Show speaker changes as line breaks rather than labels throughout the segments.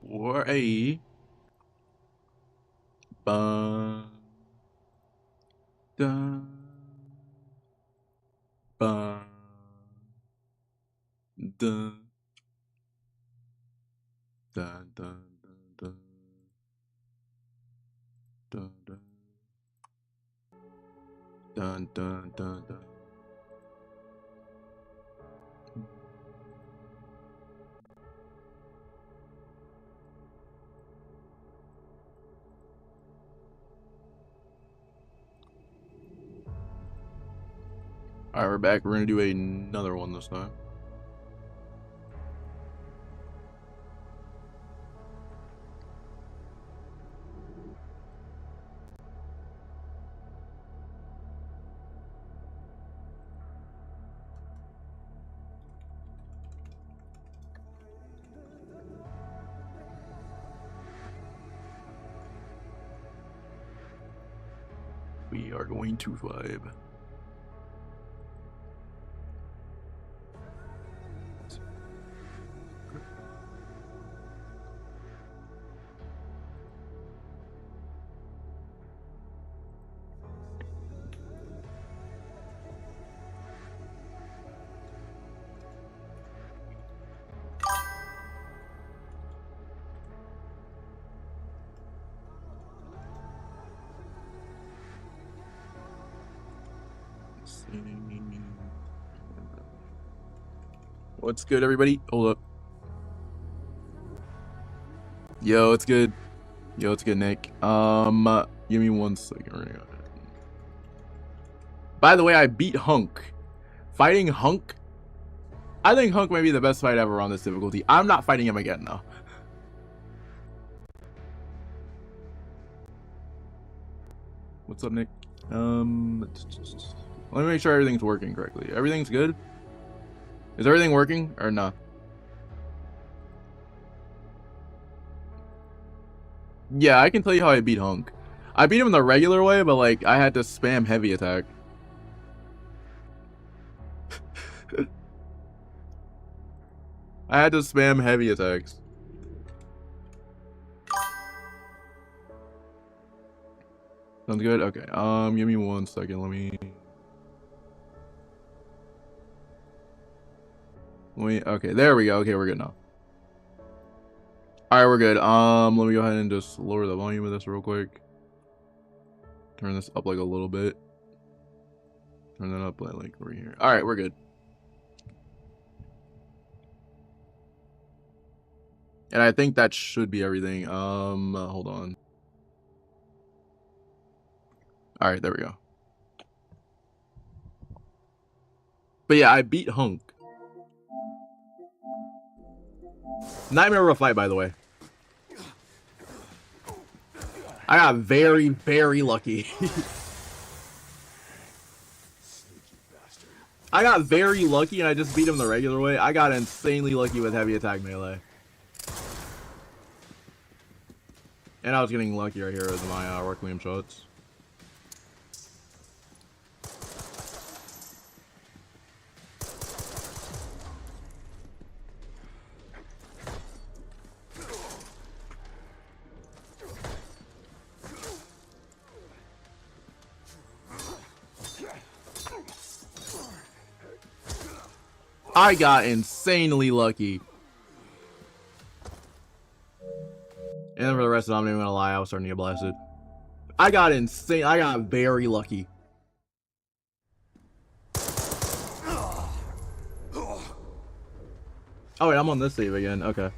or a bum dun bum dun dun dun dun dun dun dun dun dun dun. All right, we're back. We're gonna do another one this time. We are going to vibe. What's good, everybody? Hold up. Yo, it's good. Yo, it's good, Nick. Give me 1 second. By the way, I beat Hunk. Fighting Hunk, I think Hunk might be the best fight ever on this difficulty. I'm not fighting him again, though. What's up, Nick? Let me make sure everything's working correctly. Everything's good? Is everything working or not? Yeah, I can tell you how I beat Hunk. I beat him the regular way, but like I had to spam heavy attack. I had to spam heavy attacks. Sounds good? Okay. Give me 1 second. Let me. Okay, there we go. Okay, we're good now. Alright, we're good. Let me go ahead and just lower the volume of this real quick. Turn this up like a little bit. Turn that up like over here. Alright, we're good. And I think that should be everything. Hold on. Alright, there we go. But yeah, I beat Hunk. Nightmare of a fight, by the way. I got very, very lucky. I got very lucky and I just beat him the regular way. I got insanely lucky with heavy attack melee. And I was getting lucky right here with my Requeim shots. I got insanely lucky. And then for the rest of it, I'm not even gonna lie, I was starting to get blasted. I got very lucky. Oh wait, I'm on this save again, okay.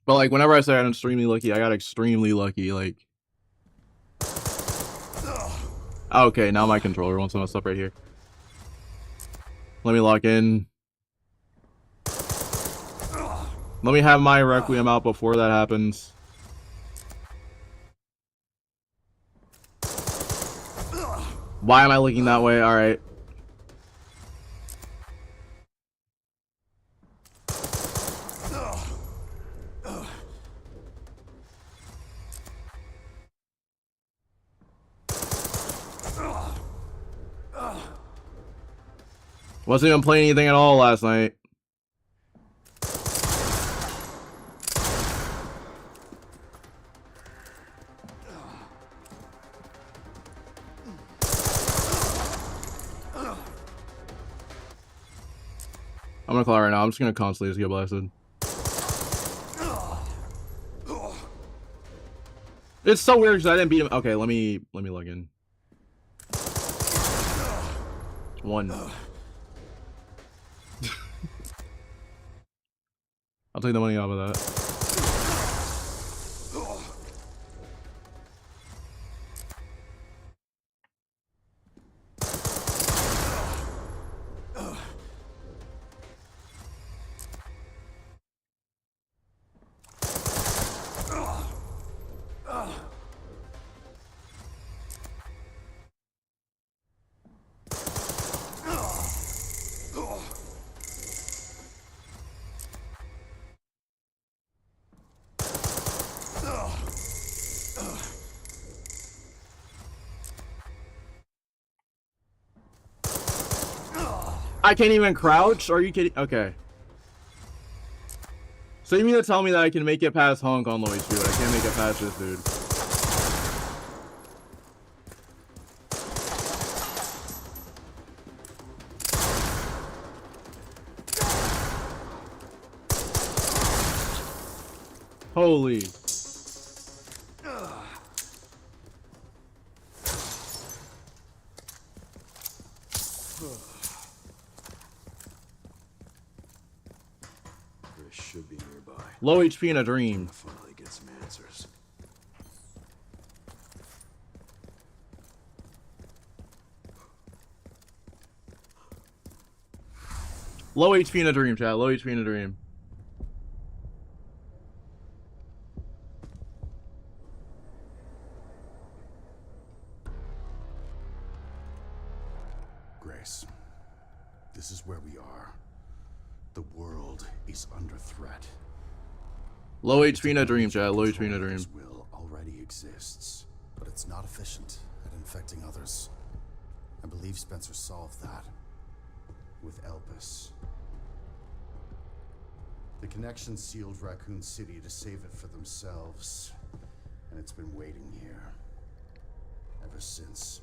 But like whenever I say I'm extremely lucky, I got extremely lucky, like. Okay, now my controller wants to mess up right here. Let me lock in. Let me have my Requiem out before that happens. Why am I looking that way? Alright. Wasn't even playing anything at all last night. I'm gonna call it right now. I'm just gonna constantly just get blasted. It's so weird because I didn't beat him. Okay, let me log in. One. I'll take the money off of that. I can't even crouch? Are you kidding? Okay. So you mean to tell me that I can make it past Honk on low HP, but I can't make it past this dude? Holy.
Should be nearby.
Low HP in a dream.
Finally get some answers.
Low HP in a dream, chat. Low HP in a dream.
Grace, this is where we are. The world is under threat.
Low HP in a dream, chat. Low HP in a dream.
Will already exists, but it's not efficient at infecting others. I believe Spencer solved that with Elpis. The connection sealed Raccoon City to save it for themselves, and it's been waiting here ever since.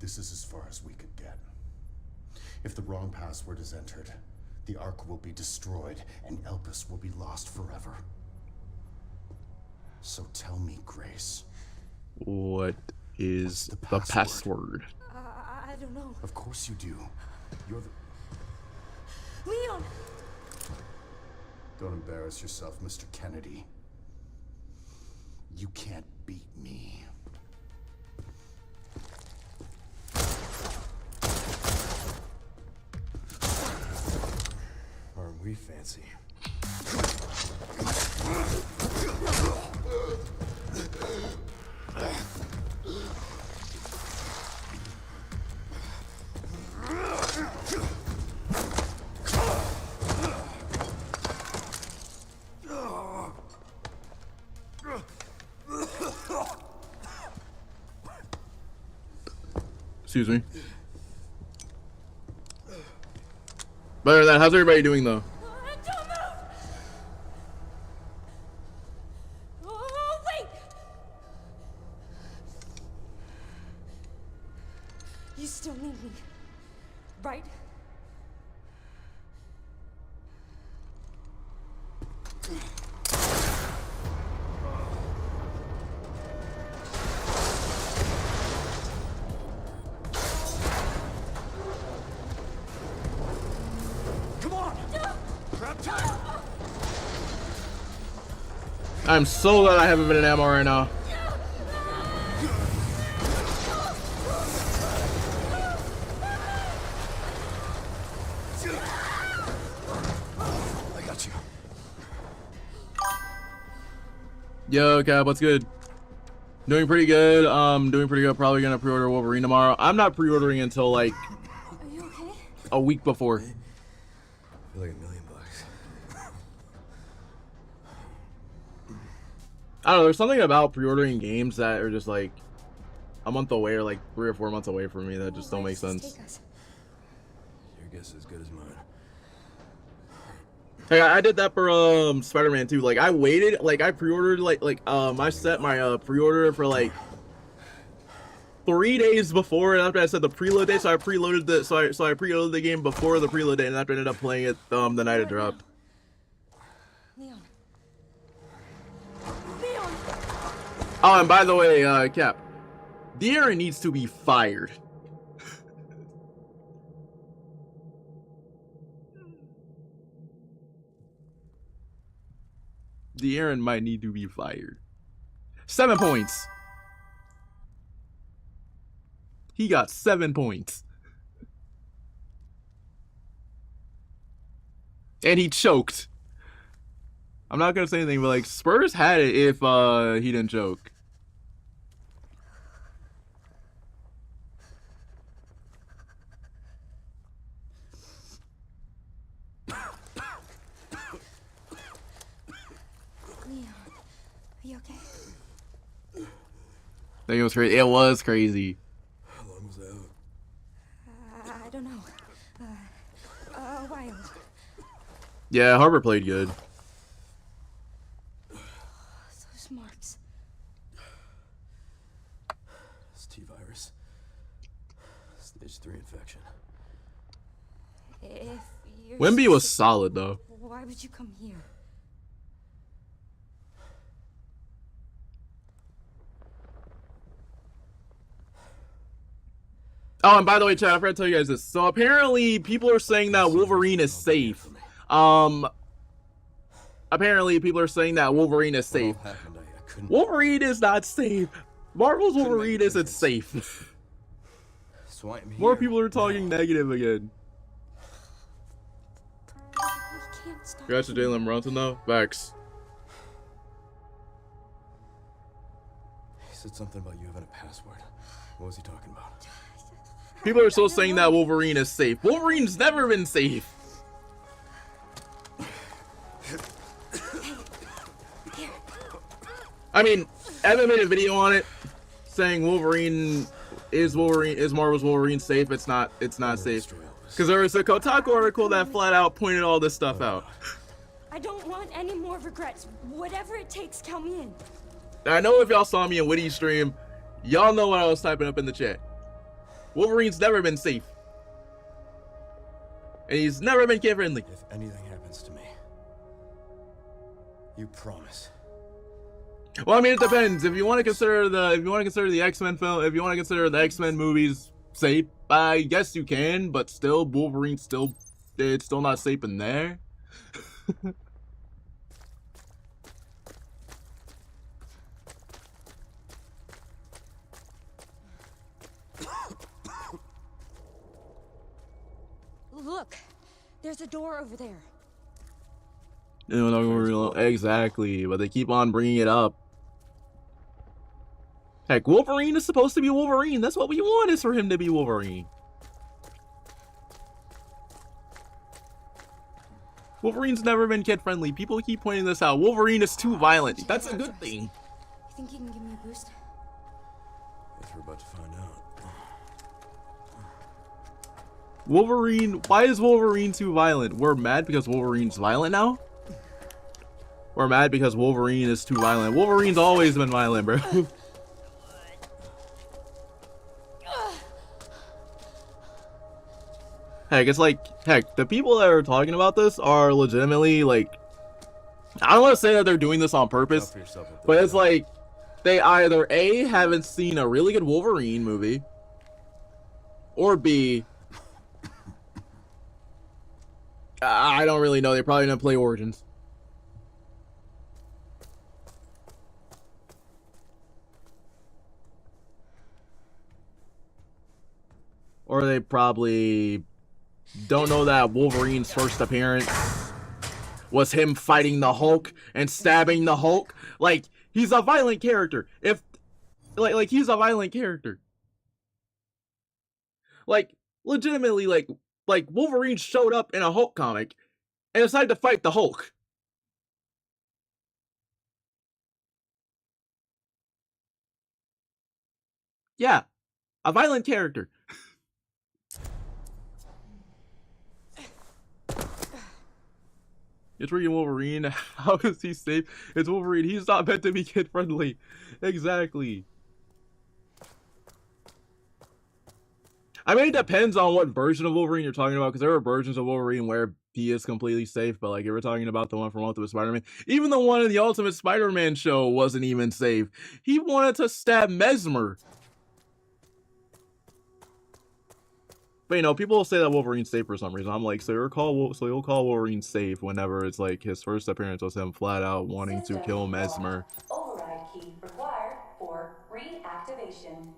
This is as far as we could get. If the wrong password is entered, the Ark will be destroyed, and Elpis will be lost forever. So tell me, Grace.
What is the password?
I don't know.
Of course you do. You're the...
Leon!
Don't embarrass yourself, Mr. Kennedy. You can't beat me.
Aren't we fancy?
Excuse me. Better than that, how's everybody doing though?
Don't move! Oh, wait! You still need me, right?
I'm so glad I haven't been in ammo right now.
I got you.
Yo, Cap, what's good? Doing pretty good. Doing pretty good. Probably gonna pre-order Wolverine tomorrow. I'm not pre-ordering until like
Are you okay?
a week before.
I feel like $1 million.
I don't know. There's something about pre-ordering games that are just like a month away or like 3 or 4 months away from me that just don't make
Where does this
sense.
take us?
Your guess is as good as mine.
Hey, I did that for Spider-Man 2. Like I waited, like I pre-ordered I set my pre-order for like 3 days before, and after I set the preload date, so I preloaded the so I preloaded the game before the preload date, and after I ended up playing it the night it dropped.
Leon. Leon!
Oh, and by the way, Cap, De'Aaron needs to be fired. De'Aaron might need to be fired. 7 points. He got 7 points. And he choked. I'm not gonna say anything, but like Spurs had it if he didn't choke.
Leon. Are you okay?
I think it was crazy. It was crazy.
How long was that out?
I don't know. A while.
Yeah, Harbor played good.
Those marks.
It's T-virus. Stage 3 infection.
If you're
Wemby was
sick,
solid though.
why would you come here?
Oh, and by the way, chat, I forgot to tell you guys this. So apparently, people are saying that Wolverine is safe. Apparently, people are saying that Wolverine is safe.
What all happened? I couldn't.
Wolverine is not safe. Marvel's Wolverine isn't safe.
So I'm here.
More people are talking negative again.
We can't stop.
Congrats to Jalen Brunson though. Vex.
He said something about you having a password. What was he talking about?
People are still saying that Wolverine is safe. Wolverine's never been safe. I mean, Evan made a video on it saying is Marvel's Wolverine safe? It's not safe. Because there was a Kotaku article that flat out pointed all this stuff out.
I don't want any more regrets. Whatever it takes, count me in.
I know if y'all saw me in Witty stream, y'all know what I was typing up in the chat. Wolverine's never been safe. And he's never been kid friendly.
If anything happens to me, you promise.
Well, I mean, it depends. If you want to consider the X-Men film, if you want to consider the X-Men movies safe, I guess you can, but still, Wolverine's it's still not safe in there.
Look, there's a door over there.
Exactly, but they keep on bringing it up. Heck, Wolverine is supposed to be Wolverine. That's what we want, is for him to be Wolverine. Wolverine's never been kid-friendly. People keep pointing this out. Wolverine is too violent. That's a good thing.
You think you can give me a boost?
Guess we're about to find out.
Wolverine, why is Wolverine too violent? We're mad because Wolverine's violent now? We're mad because Wolverine is too violent. Wolverine's always been violent, bro. Heck, it's like, heck, the people that are talking about this are legitimately, like, I don't want to say that they're doing this on purpose, but it's like, they either A, haven't seen a really good Wolverine movie, or B, I don't really know, they probably didn't play Origins. Or they probably don't know that Wolverine's first appearance was him fighting the Hulk and stabbing the Hulk. Like, he's a violent character. If like he's a violent character. Like, legitimately, like Wolverine showed up in a Hulk comic and decided to fight the Hulk. Yeah, a violent character. It's freaking Wolverine. How is he safe? It's Wolverine. He's not meant to be kid friendly. Exactly. I mean, it depends on what version of Wolverine you're talking about, because there are versions of Wolverine where he is completely safe, but like, if we're talking about the one from Ultimate Spider-Man, even the one in the Ultimate Spider-Man show wasn't even safe. He wanted to stab Mesmer. But, you know, people will say that Wolverine's safe for some reason. I'm like, so you'll call Wolverine safe whenever it's like his first appearance was him flat out wanting to kill Mesmer.
Override key required for reactivation.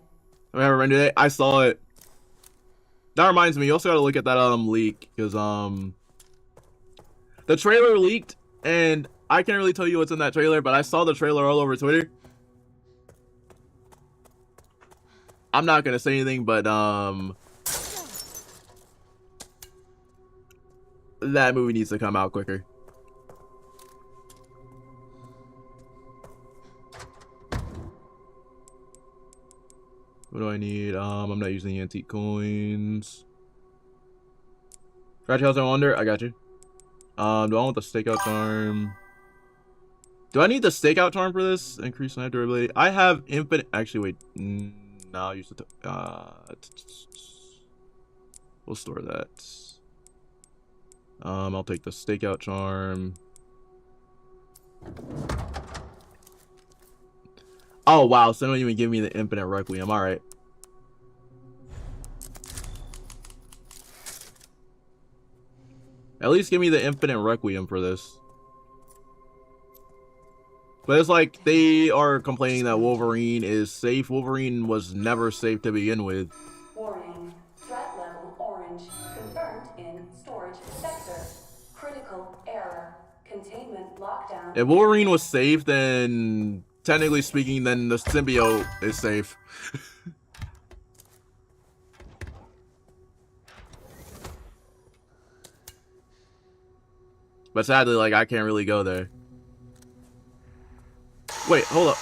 Remember, Randy, I saw it. That reminds me, you also gotta look at that leak, because the trailer leaked, and I can't really tell you what's in that trailer, but I saw the trailer all over Twitter. I'm not gonna say anything, but that movie needs to come out quicker. What do I need? I'm not using antique coins. Fragile I Wonder, I got you. Do I want the stakeout charm? Do I need the stakeout charm for this? Increase knife durability. I have infinite. Actually, wait. No, I'll use the. We'll store that. I'll take the stakeout charm. Oh wow, so they don't even give me the infinite Requiem. Alright. At least give me the infinite Requiem for this. But it's like they are complaining that Wolverine is safe. Wolverine was never safe to begin with.
Warning. Threat level orange. Confirmed in storage sector. Critical error. Containment lockdown.
If Wolverine was safe, then technically speaking, then the symbiote is safe. But sadly, like, I can't really go there. Wait, hold up.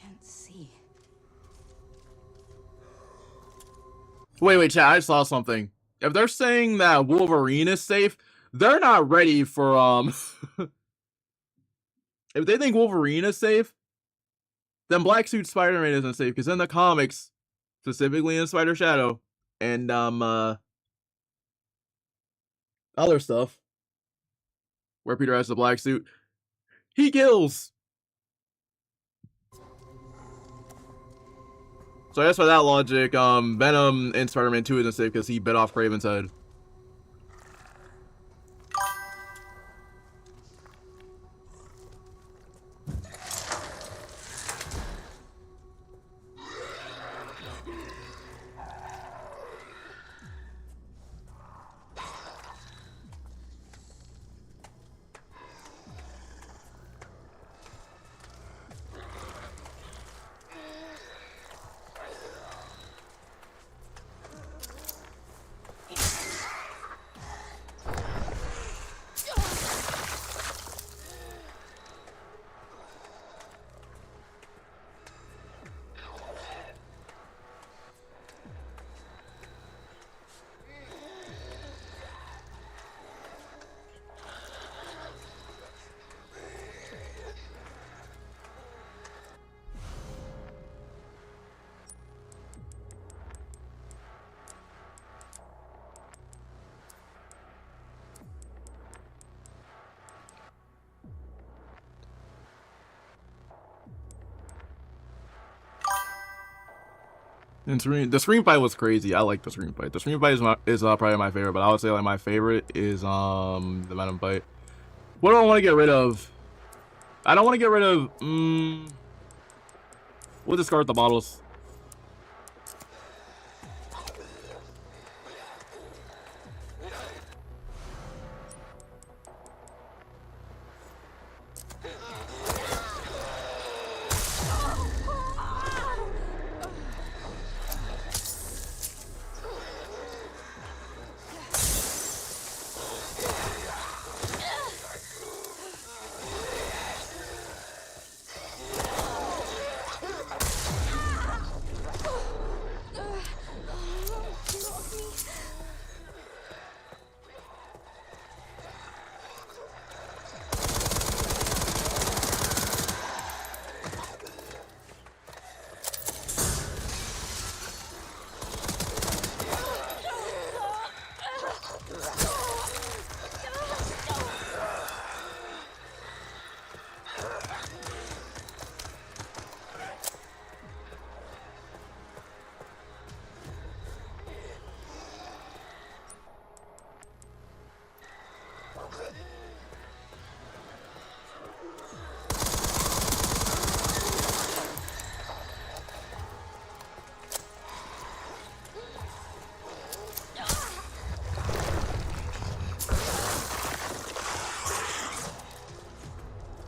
Can't see.
Wait, chat, I saw something. If they're saying that Wolverine is safe, they're not ready for, if they think Wolverine is safe, then Black Suit Spider-Man isn't safe, because in the comics, specifically in Spider Shadow, and, other stuff, where Peter has the black suit, he kills. So I guess by that logic, Venom in Spider-Man 2 isn't safe because he bit off Kraven's head. And the screen fight was crazy. I like the screen fight. The screen fight is probably my favorite, but I would say like my favorite is the Venom fight. What do I want to get rid of? I don't want to get rid of We'll discard the bottles.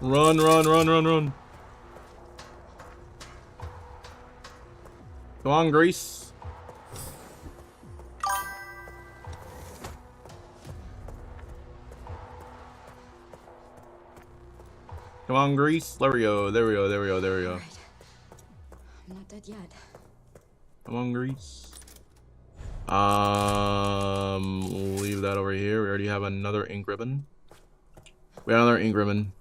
Run, run, run, run, run. Come on, Grease. Come on, Grease. There we go. There we go. There we go. There we go.
Right. I'm not dead yet.
Come on, Grease. Leave that over here. We already have another ink ribbon. We have another ink ribbon.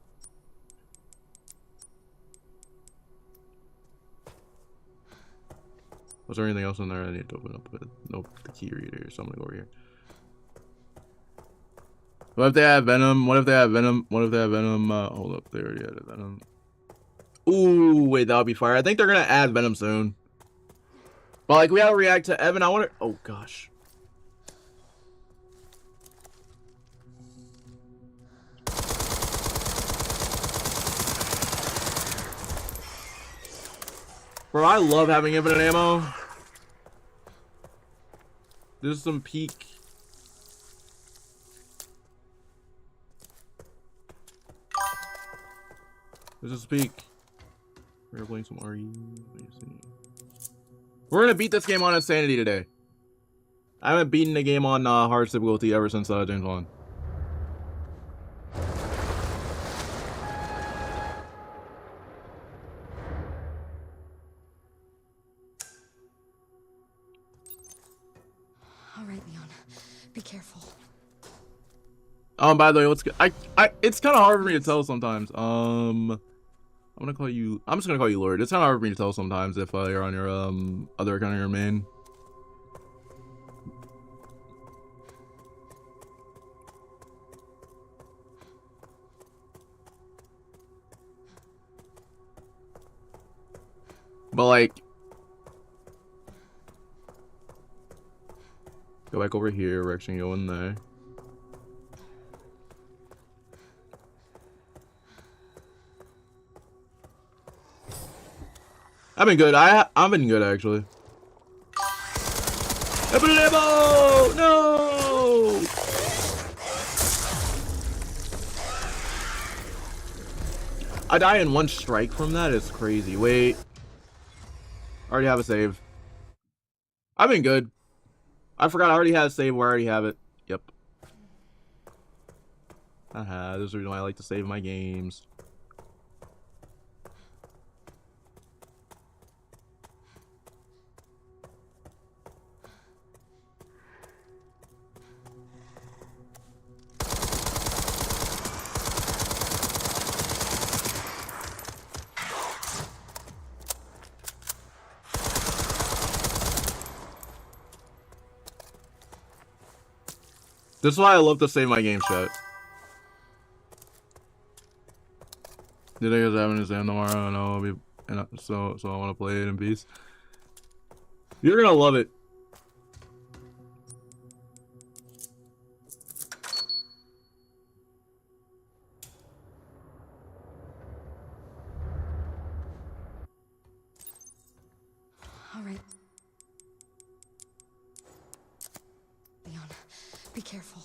Was there anything else in there I need to open up with? Nope, the key reader. So I'm gonna go over here. What if they have Venom? What if they have Venom? What if they have Venom? Hold up, they already had Venom. Ooh, wait, that would be fire. I think they're gonna add Venom soon. But like, we gotta react to Evan. I wonder. Oh gosh. Bro, I love having infinite ammo. This is some peak. This is peak. We're playing some RE. We're gonna beat this game on Insanity today. I haven't beaten a game on hard difficulty ever since James Bond.
All right, Leon. Be careful.
By the way, what's good? It's kind of hard for me to tell sometimes. I'm gonna call you. I'm just gonna call you Lord. It's kind of hard for me to tell sometimes if you're on your other account or your main. But like, go back over here. We're actually going there. I've been good. I've been good actually. No! I die in one strike from that. It's crazy. Wait. I already have a save. I've been good. I forgot I already had a save where I already have it. Yep. Haha, this is the reason why I like to save my games. This is why I love to save my game, chat. Did I guys have an exam tomorrow? No, I'll be, so I want to play it in peace. You're gonna love it.
All right. Leon, be careful.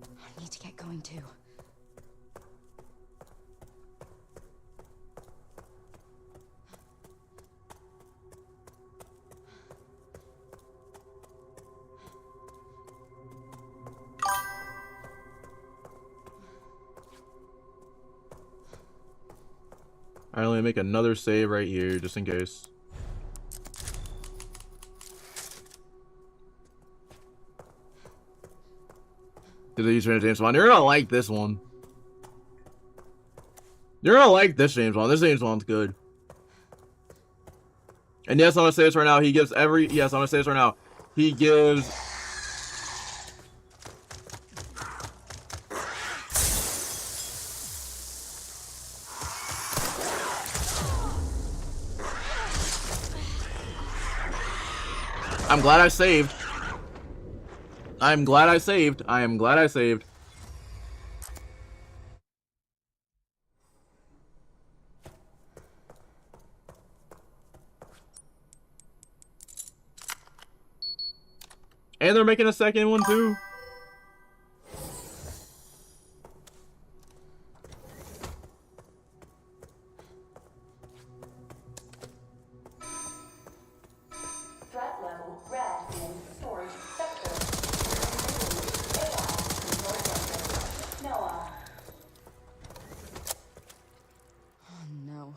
I need to get going too.
Alright, let me make another save right here, just in case. Did they use James Bond? You're gonna like this one. You're gonna like this James Bond. This James Bond's good. And yes, I'm gonna say this right now. He gives every... Yes, I'm gonna say this right now. He gives... I'm glad I saved. I'm glad I saved. I am glad I saved. And they're making a second one too.
Threat level red in storage sector. AI control center. Noah.
Oh no.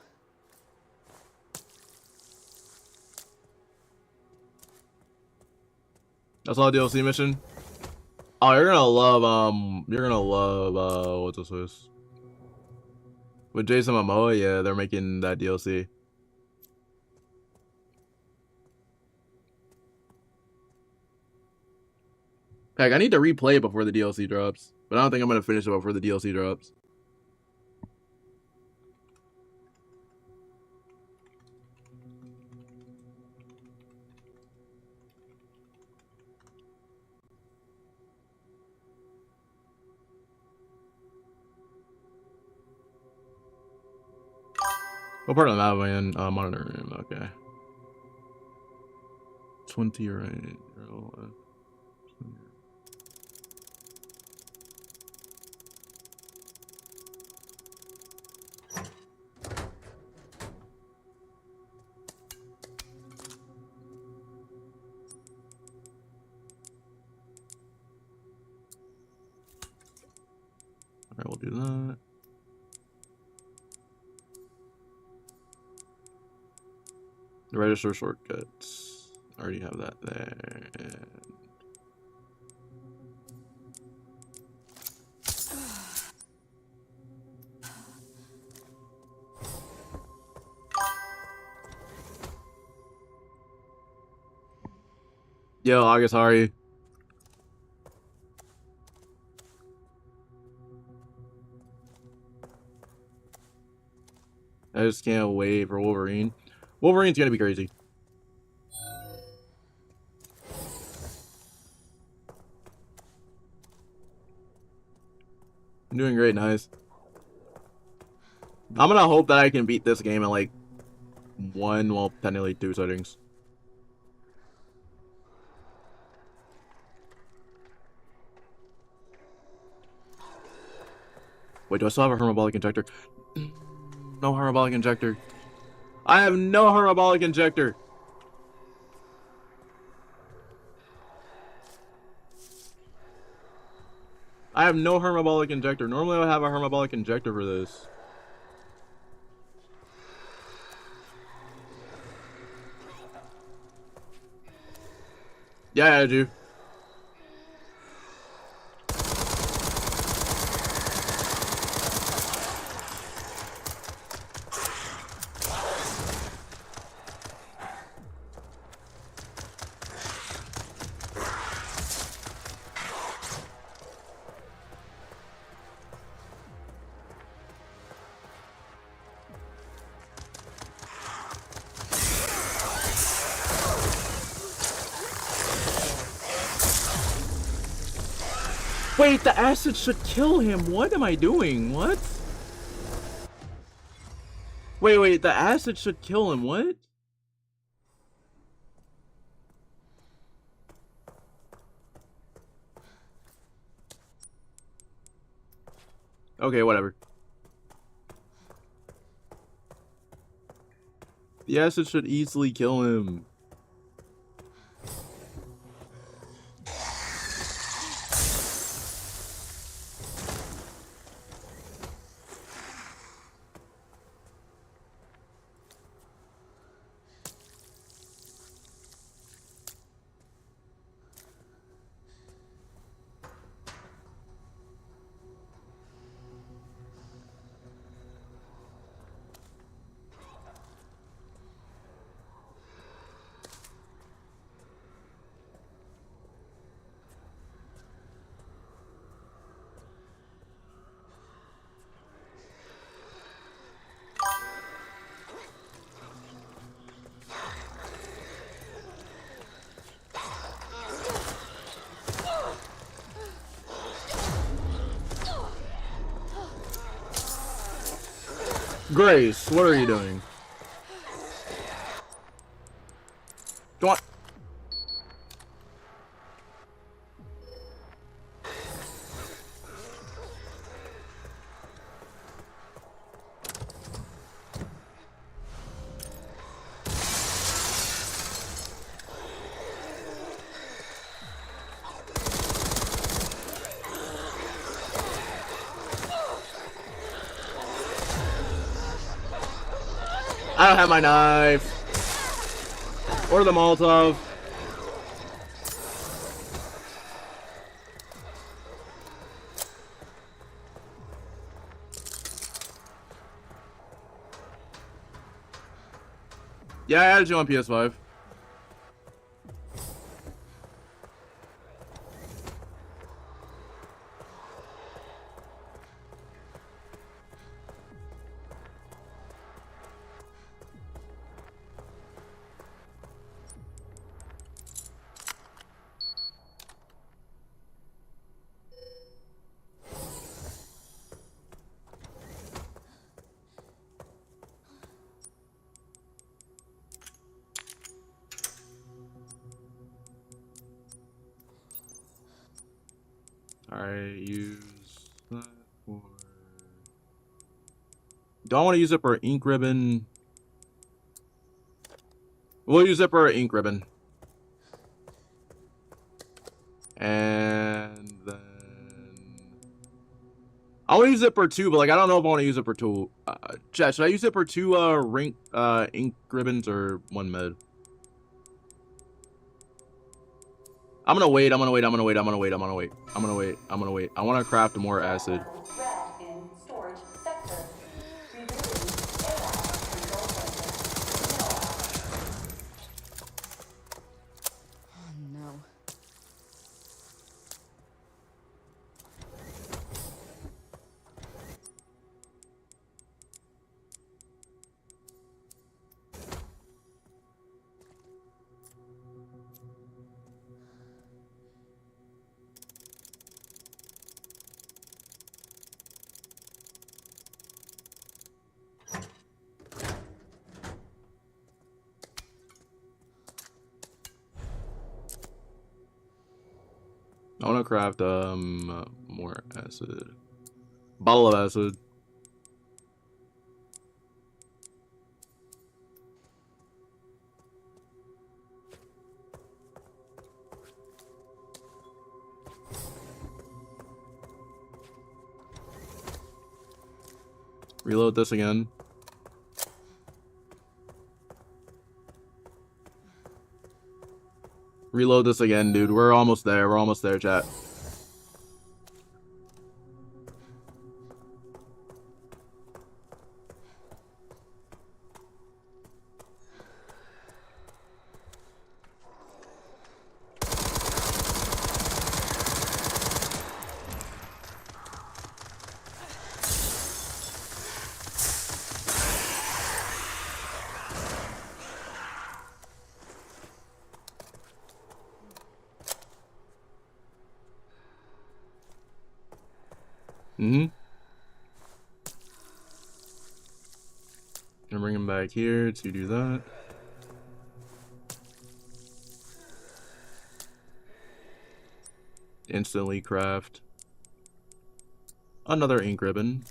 That's all DLC mission. Oh, you're gonna love what's this? With Jason Momoa, yeah, they're making that DLC. Heck, I need to replay it before the DLC drops, but I don't think I'm gonna finish it before the DLC drops. What part of the map am I in? Monitor room, okay. 20 right. Alright, we'll do that. The register shortcuts. I already have that there. And yo, August, how are you? I just can't wait for Wolverine. Wolverine's gonna be crazy. I'm doing great, nice. I'm gonna hope that I can beat this game in like one, well, technically 2 settings. Wait, do I still have a hermabolic injector? No hermabolic injector. I have no hermabolic injector. I have no hermabolic injector. Normally I would have a hermabolic injector for this. Yeah, I do. Wait, the acid should kill him. What am I doing? What? Wait, the acid should kill him, what? Okay, whatever. The acid should easily kill him. Grace, what are you doing? Come on. I don't have my knife. Or the Molotov. Yeah, I added you on PS5. Alright, use that for... Don't want to use it for ink ribbon. We'll use it for ink ribbon. And then... I want to use it for 2, but like I don't know if I want to use it for 2. Chat, should I use it for 2 ink ribbons or 1 med? I'm gonna wait. I want to craft more acid.
Red in storage sector. Revealing AI control center.
Oh no.
I want to craft more acid. Bottle of acid. Reload this again. Reload this again, dude. We're almost there. We're almost there, chat. Gonna bring him back here to do that. Instantly craft another ink ribbon.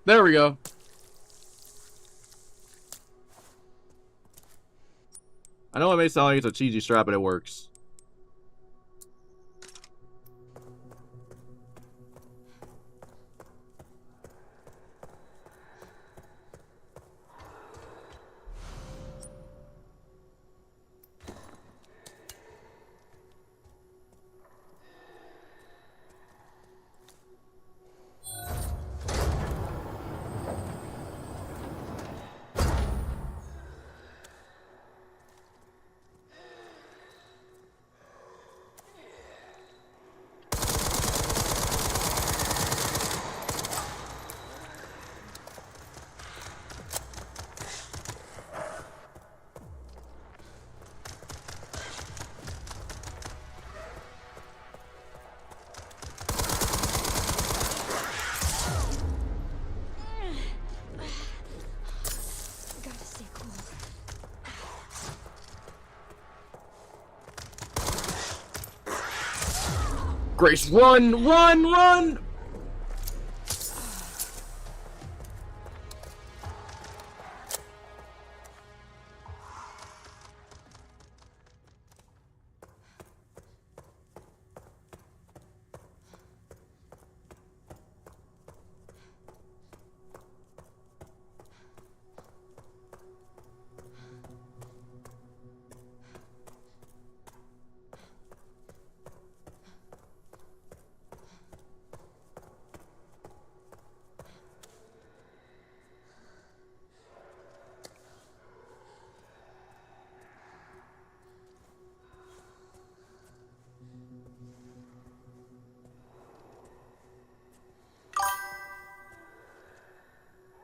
There we go. I know it may sound like it's a cheesy strap, but it works.
Gotta stay cool.
Grace, run, run, run!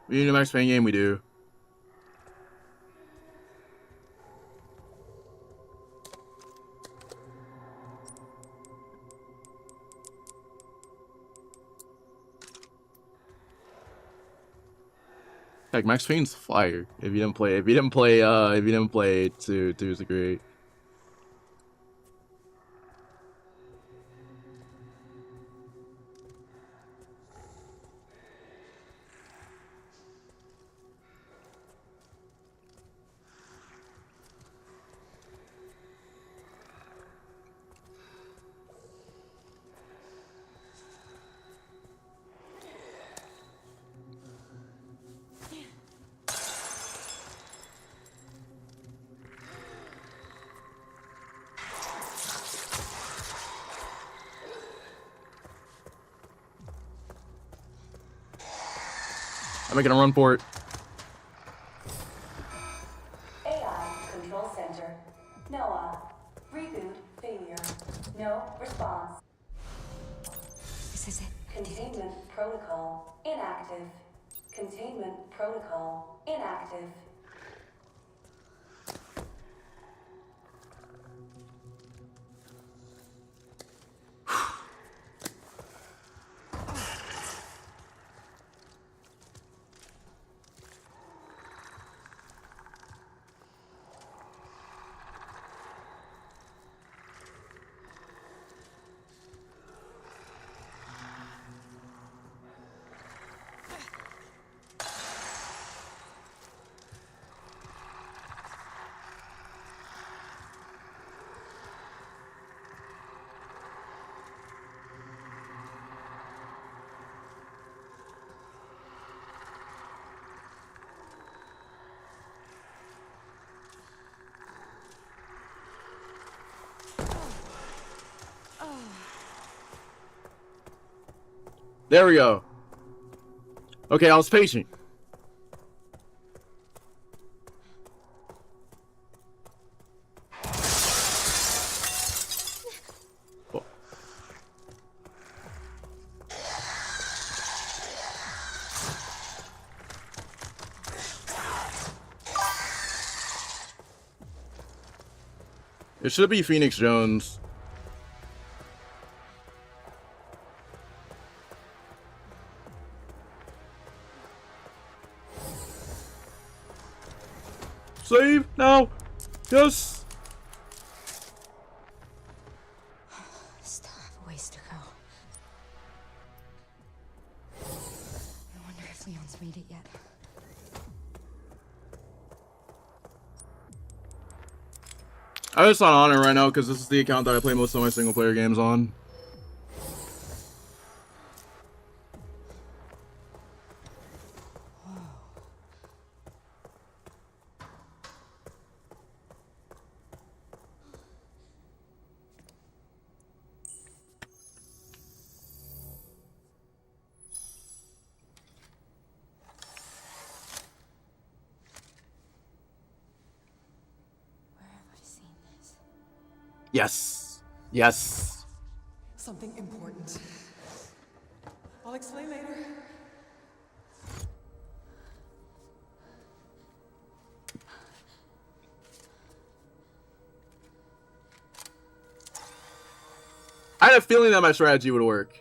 We need a Max Payne game, we do. Heck, Max Payne's fire. If you didn't play, if you didn't play two is great. making a run for it.
AI Control Center. Noah. Reboot failure. No response.
This is it.
Containment protocol inactive. Containment protocol inactive.
There we go. Okay, I was patient. Oh. It should be Phoenix Jones. Save now. Yes.
Still have a ways to go. I wonder if Leon's made it yet.
I'm just on it right now because this is the account that I play most of my single player games on.
Where have I seen this?
Yes. Yes.
Something important. I'll explain later.
I had a feeling that my strategy would work.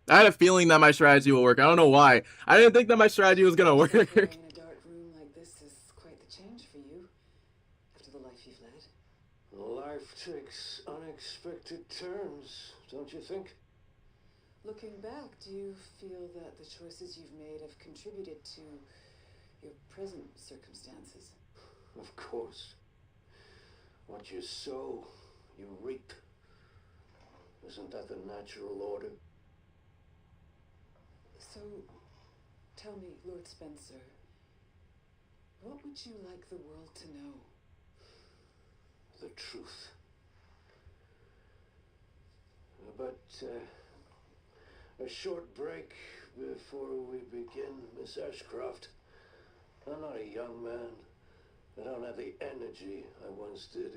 I had a feeling that my strategy would work. I don't know why. I didn't think that my strategy was gonna work.
In a dark room like this is quite the change for you after the life you've led.
Life takes unexpected turns, don't you think?
Looking back, do you feel that the choices you've made have contributed to your present circumstances?
Of course. What you sow, you reap. Isn't that the natural order?
So, tell me, Lord Spencer, what would you like the world to know?
The truth. But, a short break before we begin, Miss Ashcroft. I'm not a young man. I don't have the energy I once did.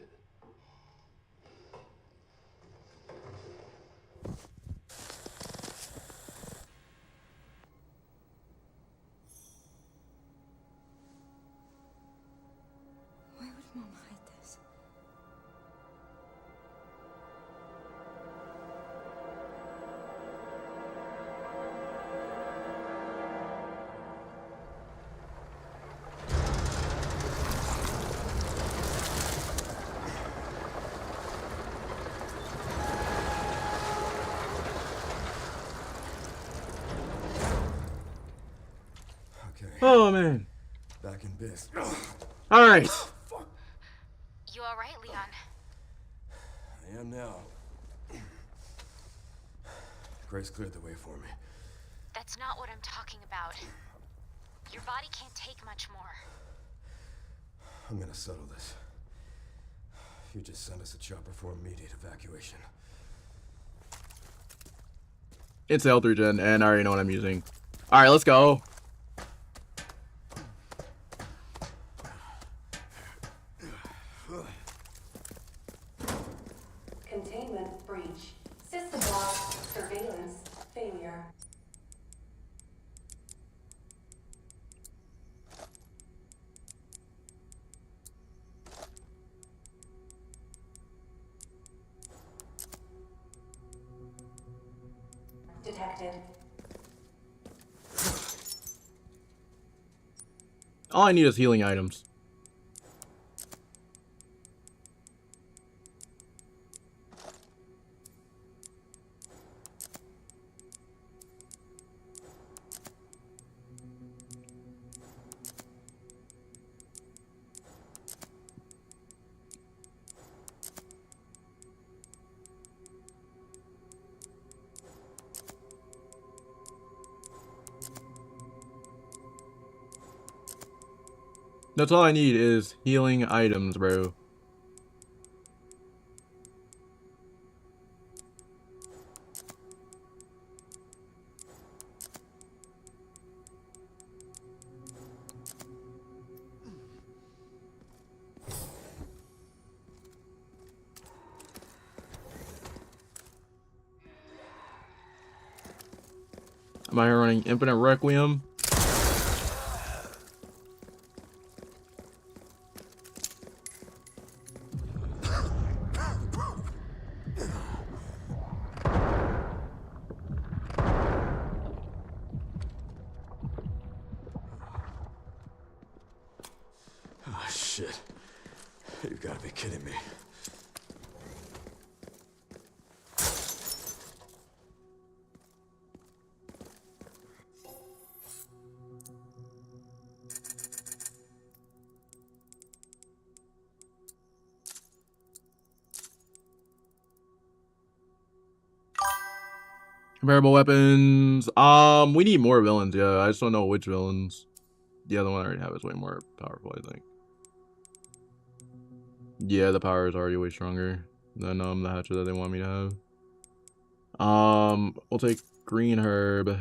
Why would Mom hide this?
Okay,
Oh man.
back in biz.
All right.
You all right, Leon?
I am now. Grace cleared the way for me.
That's not what I'm talking about. Your body can't take much more.
I'm gonna settle this. You just send us a chopper for immediate evacuation.
It's L3 gen, and I already know what I'm using. Alright, let's go.
Containment breach. System lock. Surveillance failure. Detected.
All I need is healing items. That's all I need is healing items, bro. Am I running Infinite Requiem?
Oh, shit. You've got to be kidding me.
Comparable weapons. We need more villains, yeah. I just don't know which villains. The other one I already have is way more powerful, I think. Yeah, the power is already way stronger than the hatchet that they want me to have. We'll take green herb.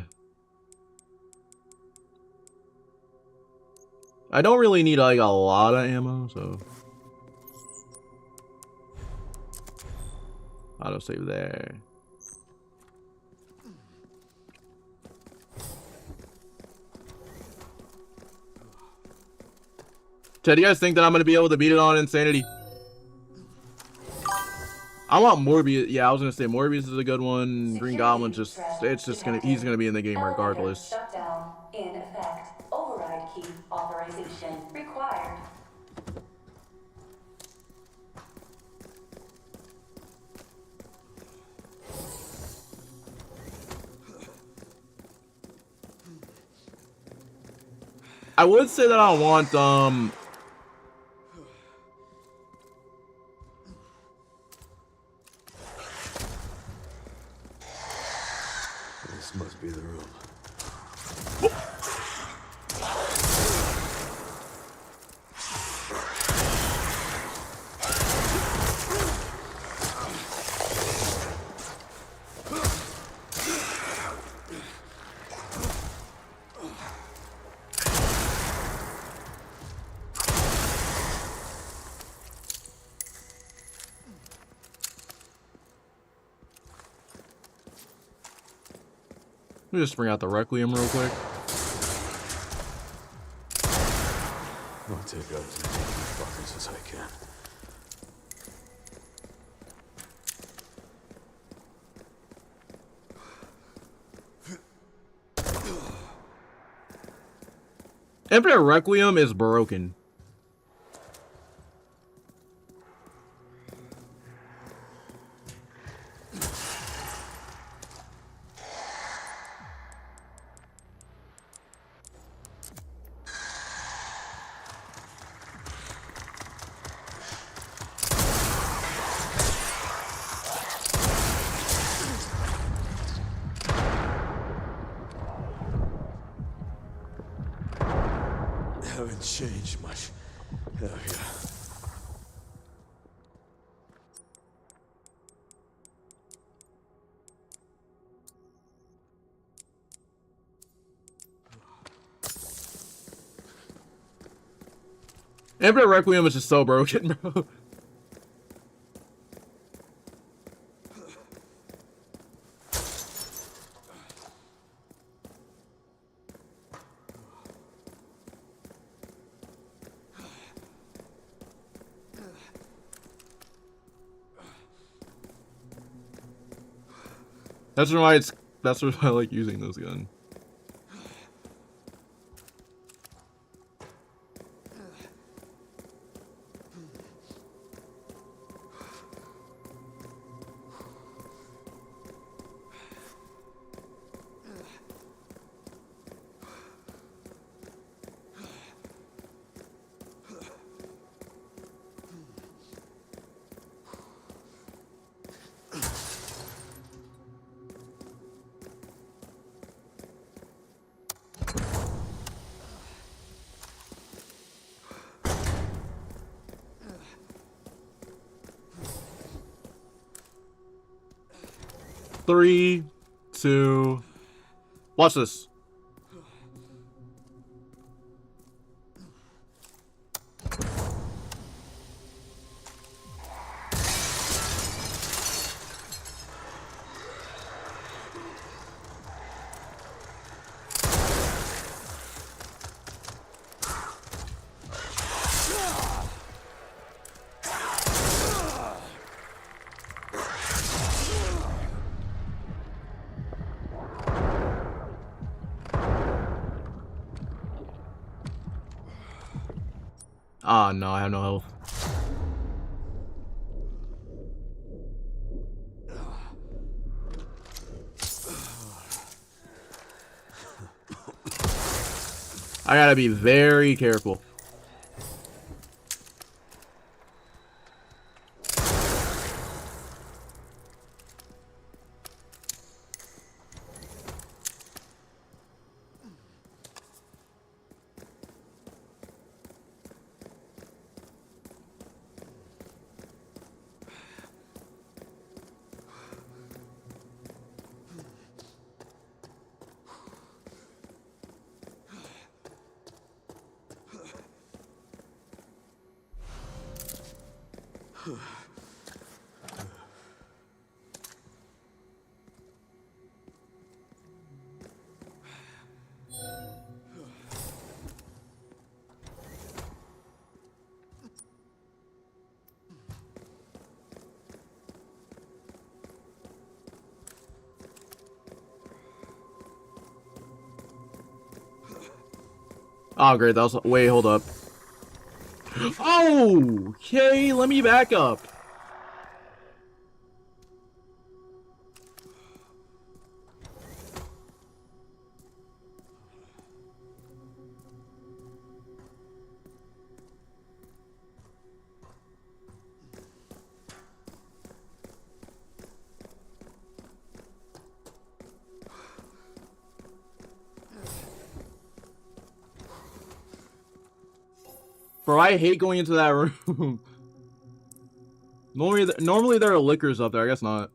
I don't really need like a lot of ammo, so autosave there. Ted, do you guys think that I'm gonna be able to beat it on Insanity? I want Morbius. Yeah, I was gonna say Morbius is a good one. Green Goblin's just, it's just gonna, he's gonna be in the game regardless.
Shutdown in effect. Override key authorization required.
I would say that I want
This must be the room.
Let me just bring out the Requiem real quick.
I'll take out as many fuckers as I can.
Infinite Requiem is broken.
haven't changed much. Oh, yeah.
Emperor Requiem is just so broken, bro. That's why I like using this gun. Three, two, watch this. Ah, no, I have no health. I gotta be very careful. Oh, great. That was... Wait, hold up. Oh! Okay, let me back up. Bro, I hate going into that room. Normally there are liquors up there. I guess not.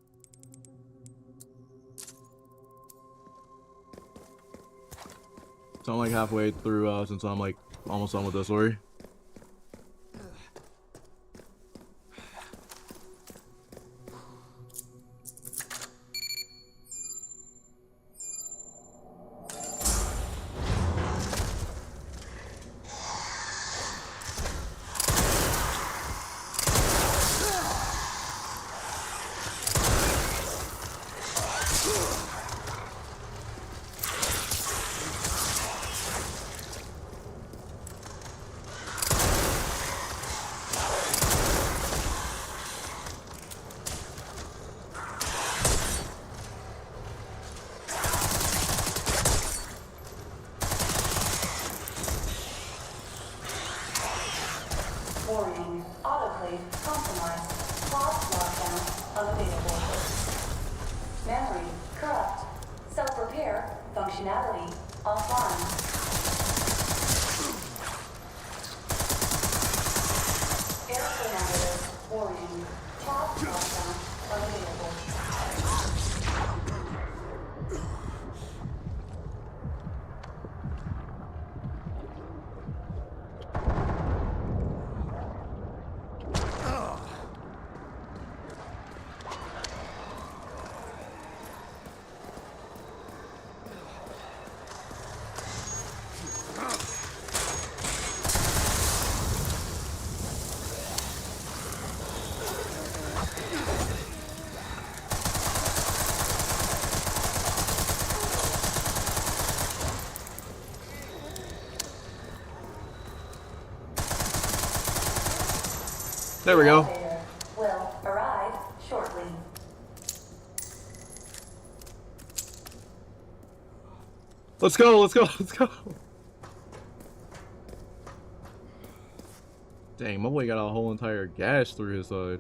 So I'm like halfway through since I'm like almost done with this story.
Warning, autoclave compromised. Pause lockdown unavailable. Memory corrupt. Self-repair functionality offline.
There we go.
Elevator will arrive shortly.
Let's go, let's go, let's go. Dang, my boy got a whole entire gash through his side.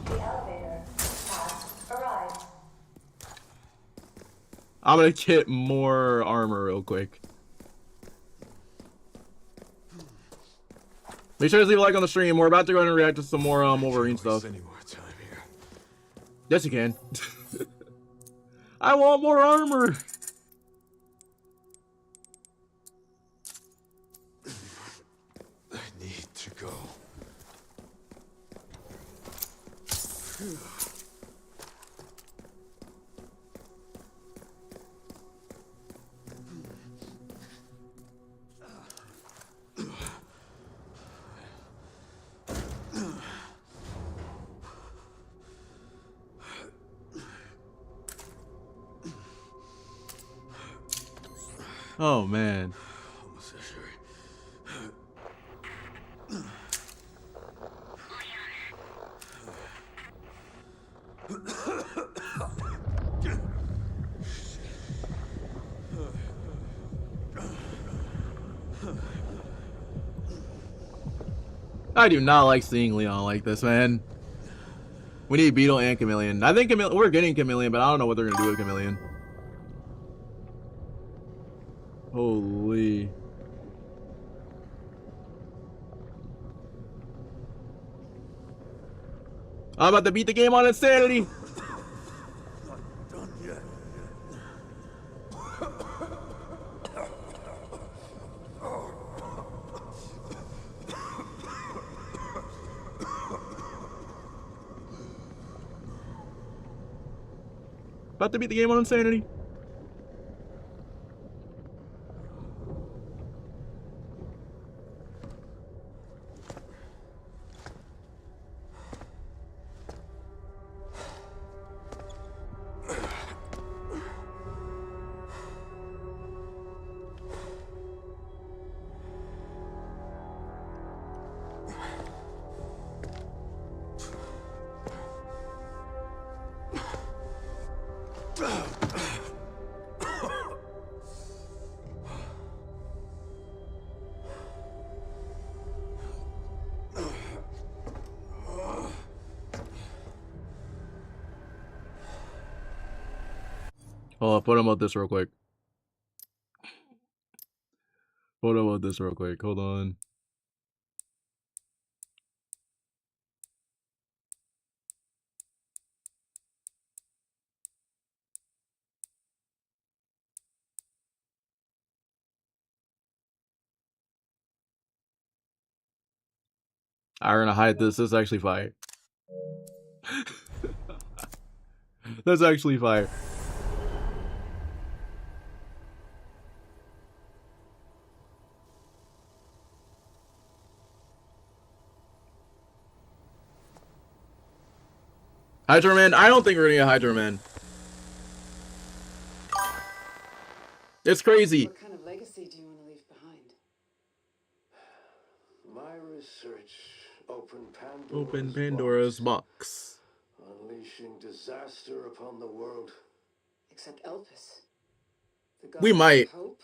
The elevator has arrived.
I'm gonna get more armor real quick. Make sure to leave a like on the stream. We're about to go ahead and react to some more Wolverine stuff.
Any more time here.
Yes, you can. I want more armor.
I need to go.
Oh man.
Almost there.
I do not like seeing Leon like this, man. We need Beetle and Chameleon. I think we're getting Chameleon, but I don't know what they're gonna do with Chameleon. Holy. I'm about to beat the game on insanity.
Not done yet.
About to beat the game on insanity. Hold on, put him about this real quick. Hold on about this real quick. Hold on. I'm gonna hide this. This is actually fire. That's actually fire. Hydro Man? I don't think we're gonna get Hydro Man. It's crazy.
What kind of legacy do you want to leave behind?
My research opened
Open Pandora's box.
unleashing disaster upon the world.
Except Elpis. The god
We might.
of hope?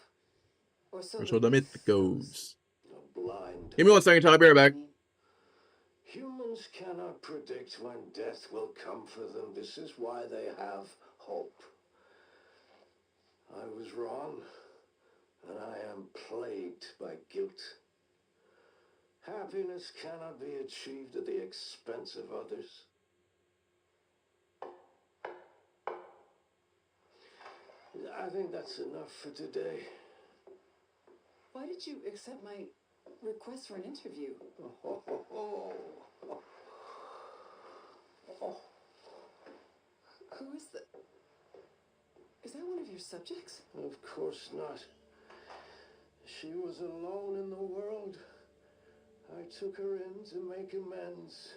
Or so,
Or so the myth goes.
A blind.
Give me 1 second, I'll be right back.
Humans cannot predict when death will come for them. This is why they have hope. I was wrong, and I am plagued by guilt. Happiness cannot be achieved at the expense of others. I think that's enough for today.
Why did you accept my request for an interview? Who is the... Is that one of your subjects?
Of course not. She was alone in the world. I took her in to make amends.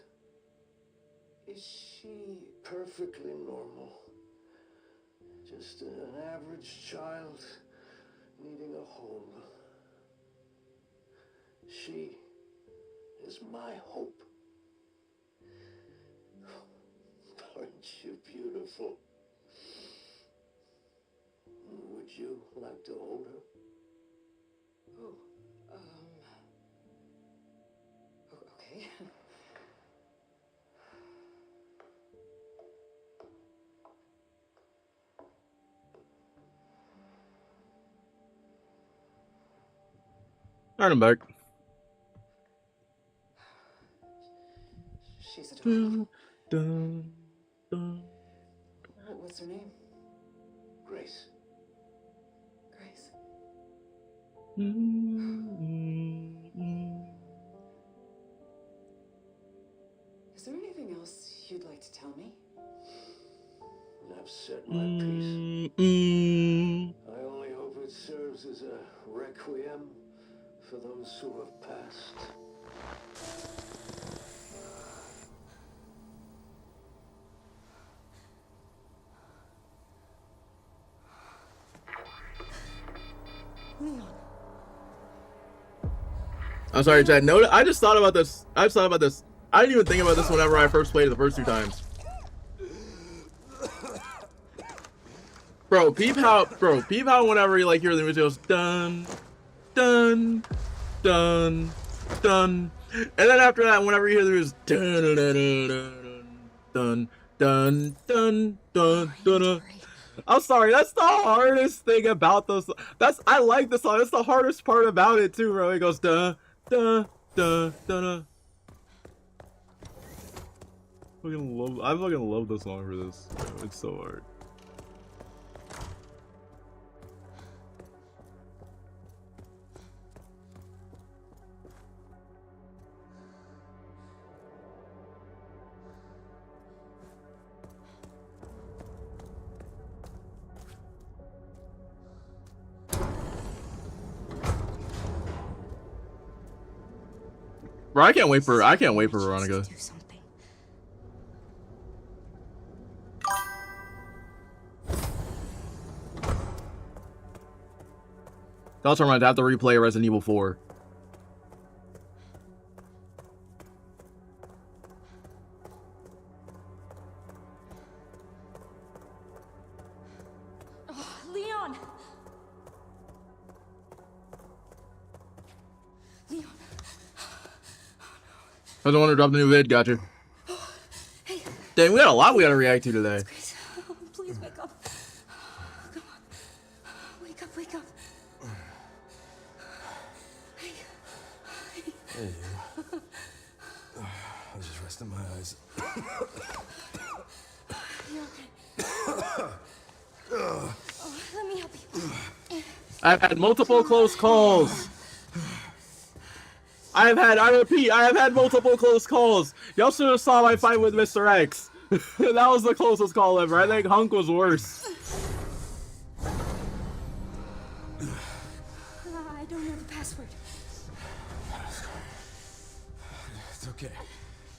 Is she...
Perfectly normal. Just an average child needing a home. She is my hope. Aren't you beautiful? Would you like to hold her?
Oh, okay.
Alright, I'm back.
She's adorable.
Dun, dun.
What's her name?
Grace.
Grace. Is there anything else you'd like to tell me?
I've said my piece. I only hope it serves as a requiem for those who have passed.
Leon.
I'm sorry, Chad. No, I just thought about this. I just thought about this. I didn't even think about this whenever I first played it the first 2 times. Bro, peep how whenever you like hear the music goes dun, dun, dun, dun, and then after that, whenever you hear the music dun, dun, dun, dun, dun, dun, dun. I'm sorry, that's the hardest thing about those. I like the song. That's the hardest part about it too, bro. It goes dun, dun, dun, dun, dun. I fucking love the song for this. It's so hard. Bro, I can't wait for Veronica.
Do something.
Also, I have to replay Resident Evil 4.
Oh, Leon. Leon.
I don't want to drop the new vid. Gotcha.
Hey.
Dang, we got a lot we gotta react to today.
Grace, oh, please wake up. Come on. Wake up, wake up. Hey.
Hey, you. I'm just resting my eyes.
You okay? Oh, let me help you.
I've had multiple close calls. I repeat, I have had multiple close calls. Y'all should have saw my fight with Mr. X. That was the closest call ever. I think Hunk was worse.
I don't know the password.
It's okay.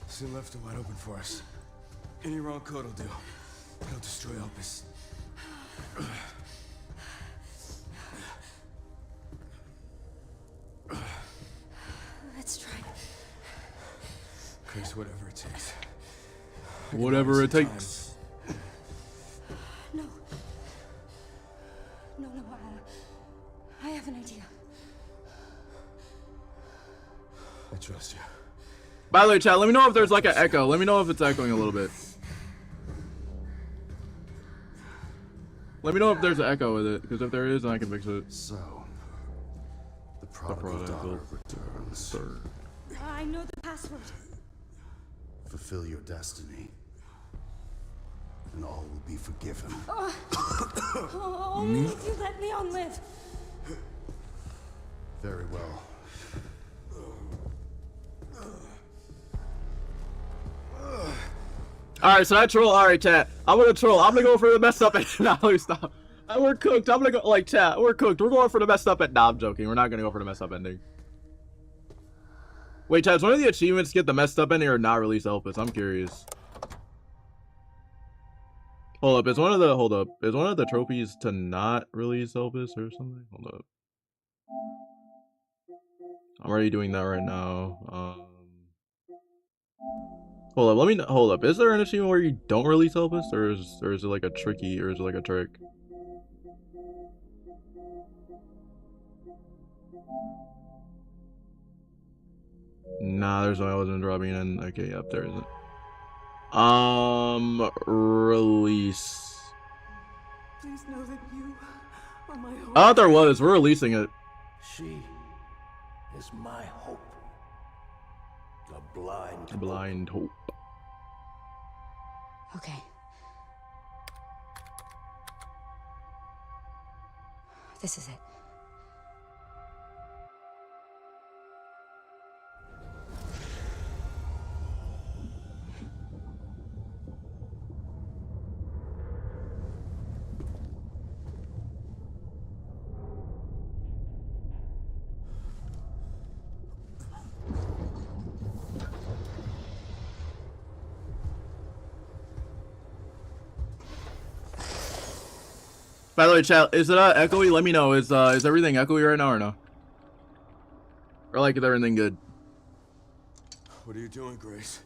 Soon left are wide open for us. Any wrong code will do. It'll destroy Opus.
Let's try.
Chris, whatever it takes.
Whatever it takes.
No. No, I have an idea.
I trust you.
By the way, chat, let me know if there's like an echo. Let me know if it's echoing a little bit. Let me know if there's an echo with it, because if there is, then I can fix it.
So, the prodigal daughter returns.
I know the password.
Fulfill your destiny, and all will be forgiven.
Oh, only if you let Leon live.
Very well.
Alright, so I troll. Alright, chat. I'm gonna troll. I'm gonna go for the messed up. Nah, stop. We're cooked. I'm gonna go. Like, chat, we're cooked. We're going for the messed up. Nah, I'm joking. We're not gonna go for the messed up ending. Wait, chat, is one of the achievements get the messed up ending or not release Elpis? I'm curious. Hold up. Is one of the trophies to not release Elpis or something? Hold up. I'm already doing that right now. Hold up, let me hold up. Is there an achievement where you don't release Elpis, or is it like a tricky, or is it like a trick? Nah, there's no I wasn't dropping in. Okay, yep, there isn't. Release.
Please know that you are my hope.
I thought there was. We're releasing it.
She is my hope. A blind
Blind hope.
Okay. This is it.
By the way, chat, is it echoey? Let me know. Is everything echoey right now or no? Or like is everything good?
What are you doing, Grace?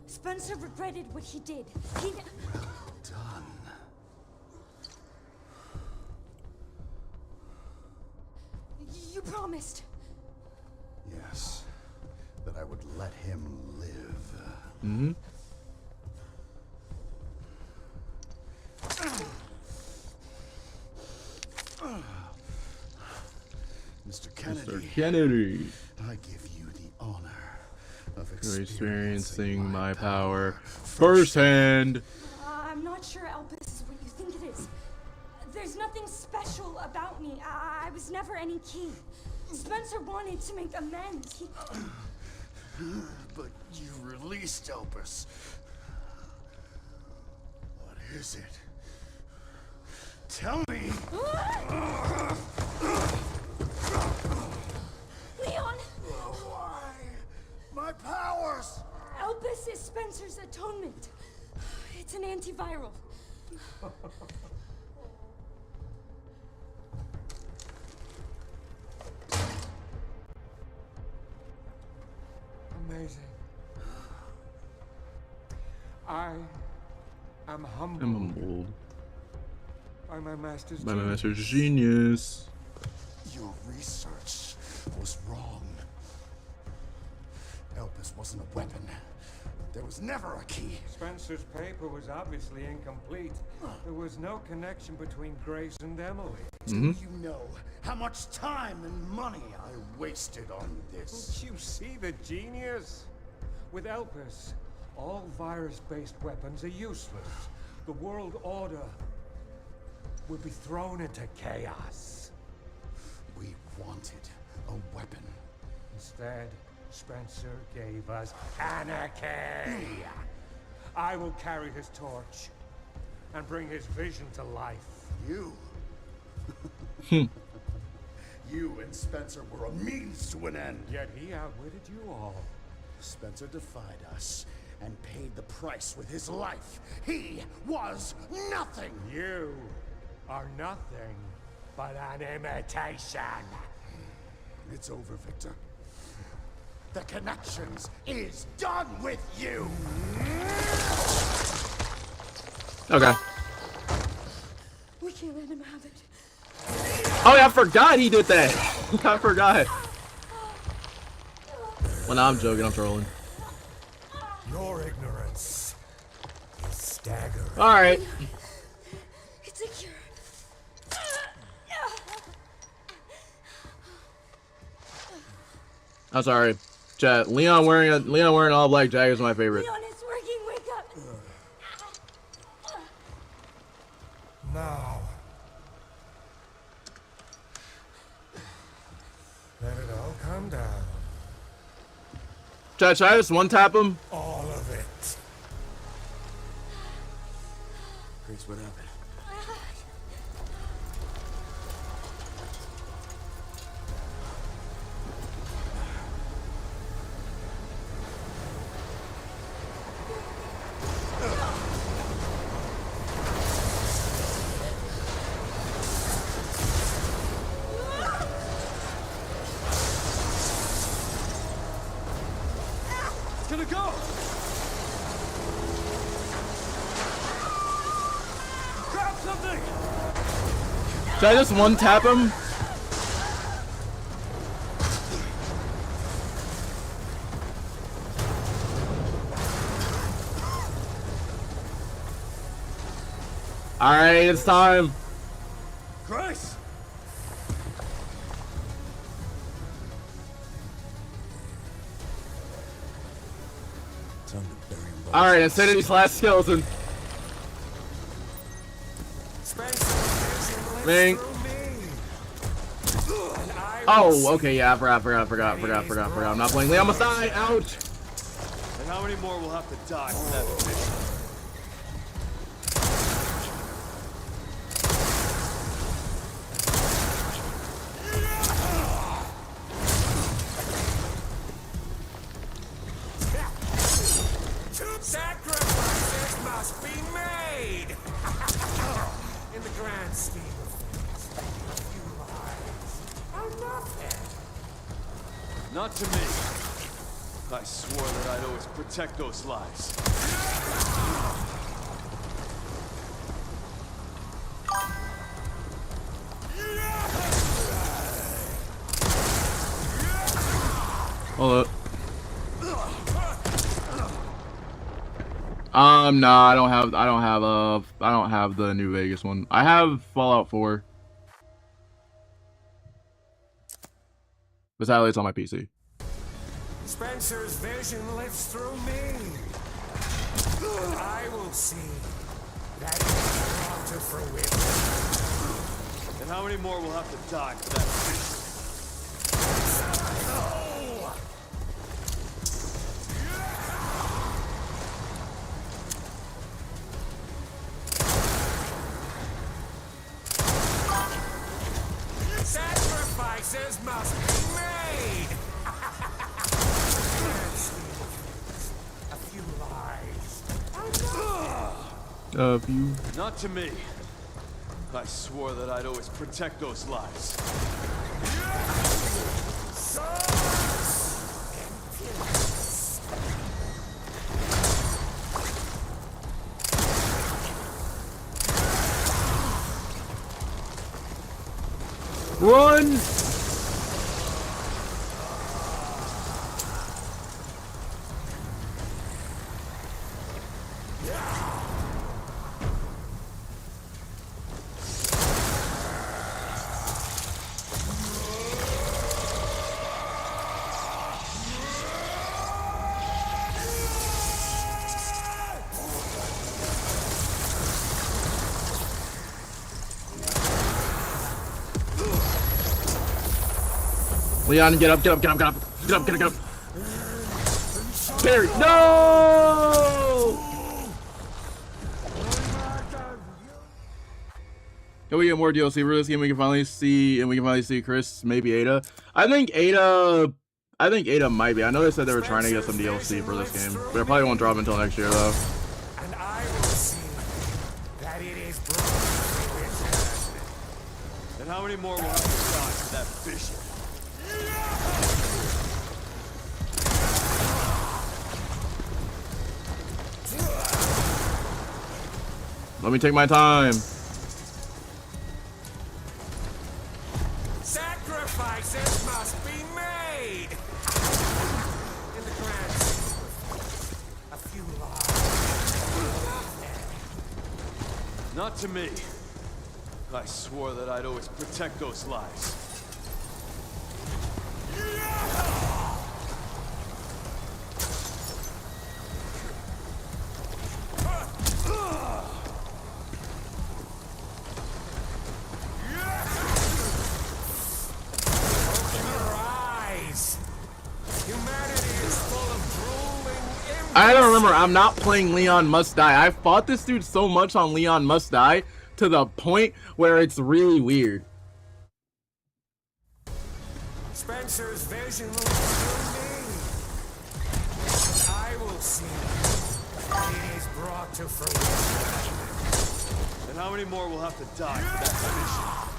Spencer regretted what he did.
Well done.
You promised.
Yes, that I would let him live.
Mm-hmm.
Mr. Kennedy.
Mr. Kennedy.
I give you the honor of
Experiencing my power firsthand.
I'm not sure Elpis is what you think it is. There's nothing special about me. I was never any key. Spencer wanted to make amends.
But you released Elpis. What is it? Tell me!
Leon!
Why? My powers!
Elpis is Spencer's atonement. It's an antiviral.
Amazing. I am humbled
I'm humbled
by my master's
by my
genius.
master's genius.
Your research was wrong. Elpis wasn't a weapon. There was never a key.
Spencer's paper was obviously incomplete. There was no connection between Grace and Emily.
Do you know how much time and money I wasted on this?
Don't you see the genius? With Elpis, all virus-based weapons are useless. The world order will be thrown into chaos.
We wanted a weapon.
Instead, Spencer gave us anarchy. I will carry his torch and bring his vision to life.
You? You and Spencer were a means to an end.
Yet he outwitted you all.
Spencer defied us and paid the price with his life. He was nothing.
You are nothing but an imitation.
It's over, Victor. The Connections is done with you.
Okay.
We can't let him have it.
Oh yeah, I forgot he did that. I forgot. Well, no, I'm joking. I'm trolling.
Your ignorance is staggering.
All right.
It's a cure.
I'm sorry. Chat. Leon wearing all black jacket is my favorite.
Leon, it's working. Wake up.
Now, let it all come down.
Chat, should I just one tap him?
All of it. Grace, what happened? It's gonna go! Grab something!
Should I just one tap him? Alright, it's time.
Grace!
Alright, Insanity's last skeleton. Ming. Oh, okay, yeah, I forgot. I'm not playing Leon must die. Ouch.
And how many more will have to die for that mission?
Sacrifices must be made! In the grand scheme of things, a few lives are nothing.
Not to me. I swore that I'd always protect those lives.
Hold up. Nah, I don't have the New Vegas one. I have Fallout 4. But sadly, it's on my PC.
Spencer's vision lives through me. And I will see that it is brought to fruition.
And how many more will have to die for that mission?
Sacrifices must be made! A few lives.
Not to me. I swore that I'd always protect those lives.
Run! Leon, get up. Barry, no! Can we get more DLC for this game? We can finally see Chris, maybe Ada. I think Ada might be. I know they said they were trying to get some DLC for this game. But it probably won't drop until next year though.
And I will see that it is brought to fruition.
And how many more will have to die for that vision?
Let me take my time.
Sacrifices must be made. In the grand scheme of things, a few lives.
Not to me. I swore that I'd always protect those lives.
I don't remember. I'm not playing Leon Must Die. I fought this dude so much on Leon Must Die to the point where it's really weird.
Spencer's vision will through me. And I will see that it is brought to fruition.
And how many more will have to die for that mission?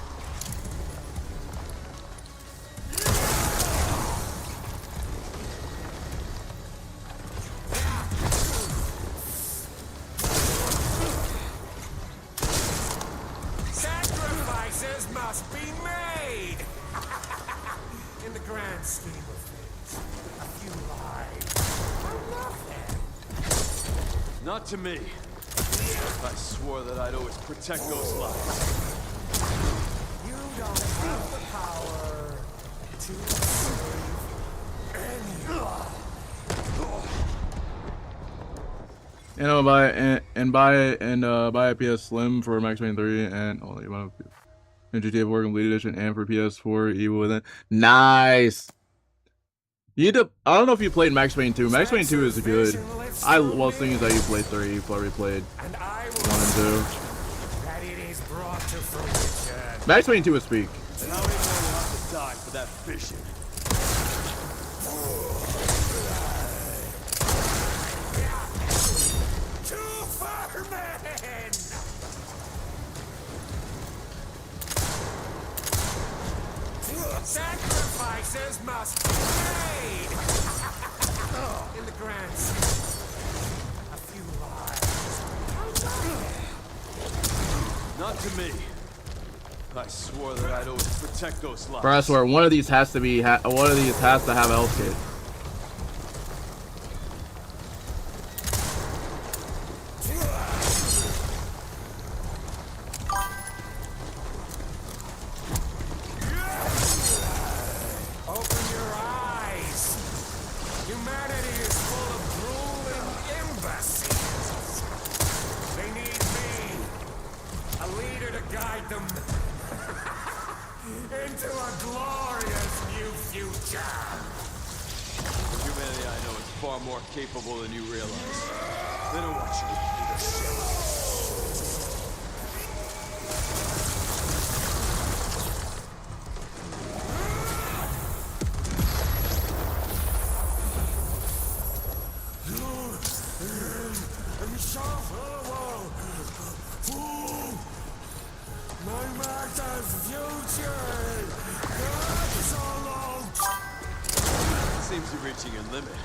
Not to me. I swore that I'd always protect those lives.
You don't have the power to save anyone.
And I'll buy buy a PS Slim for Max Payne 3 and GTA 4 Complete Edition and for PS4 Evil Within. Nice. I don't know if you played Max Payne 2. Max Payne 2 is good. I was thinking that you played 3. You probably played 1 and 2.
That it is brought to fruition.
Max Payne 2 is peak.
And how many more will have to die for that vision?
Two firemen! Sacrifices must be made! In the grand scheme, a few lives.
Not to me. I swore that I'd always protect those lives.
Bro, I swear, one of these has to be one of these has to have a health kit.
Open your eyes. Humanity is full of drooling imbeciles. They need me, a leader to guide them into a glorious new future.
The humanity I know is far more capable than you realize. They don't want you to be the shit.
My master's future! Absolute!
Seems you're reaching your limit.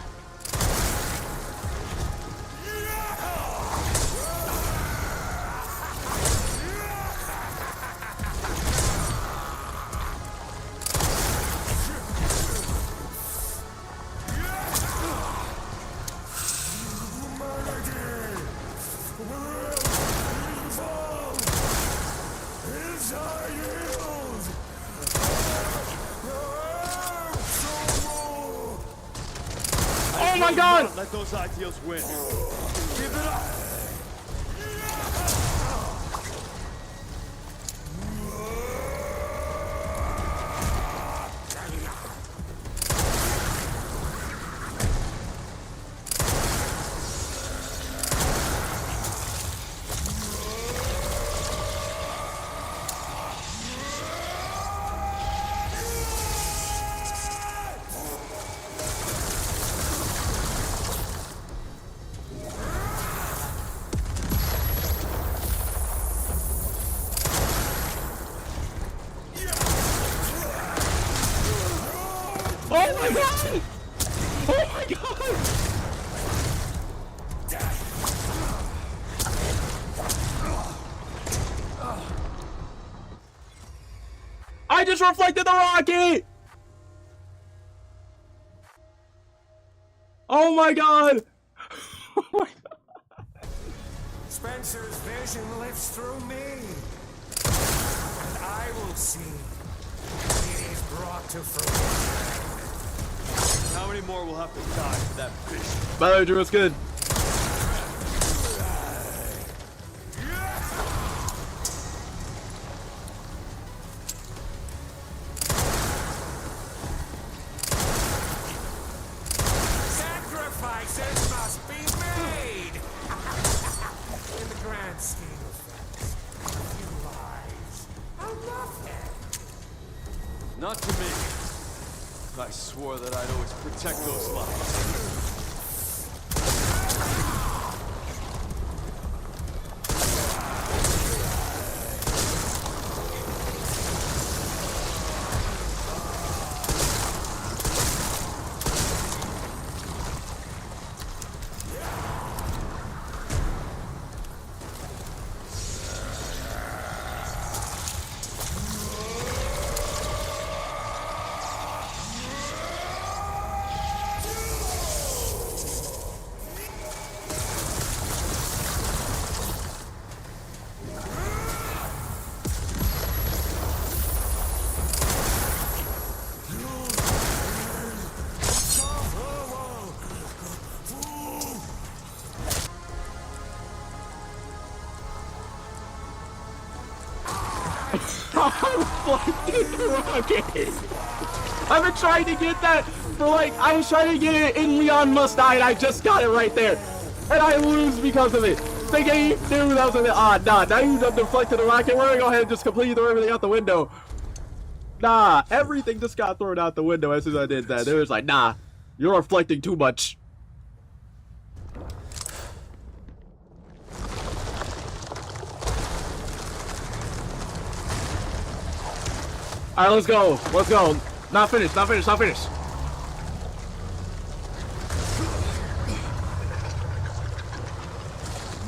Oh my god!
Let those ideals win. Give it up!
Oh my god! Oh my god! I just reflected the rocket! Oh my god! Oh my god!
Spencer's vision lives through me, and I will see it is brought to fruition.
How many more will have to die for that vision?
By the way, Drew, it's good.
Sacrifices must be made! In the grand scheme of things, a few lives are nothing.
Not to me. I swore that I'd always protect those lives.
I'm fucking rocket. I've been trying to get that for like, I was trying to get it in Leon Must Die, and I just got it right there. And I lose because of it. Thinking you knew that was an nah, now you done deflected the rocket. We're gonna go ahead and just completely throw everything out the window. Nah, everything just got thrown out the window as soon as I did that. It was like, nah, you're reflecting too much. Alright, let's go. Let's go. Not finished, not finished, not finished.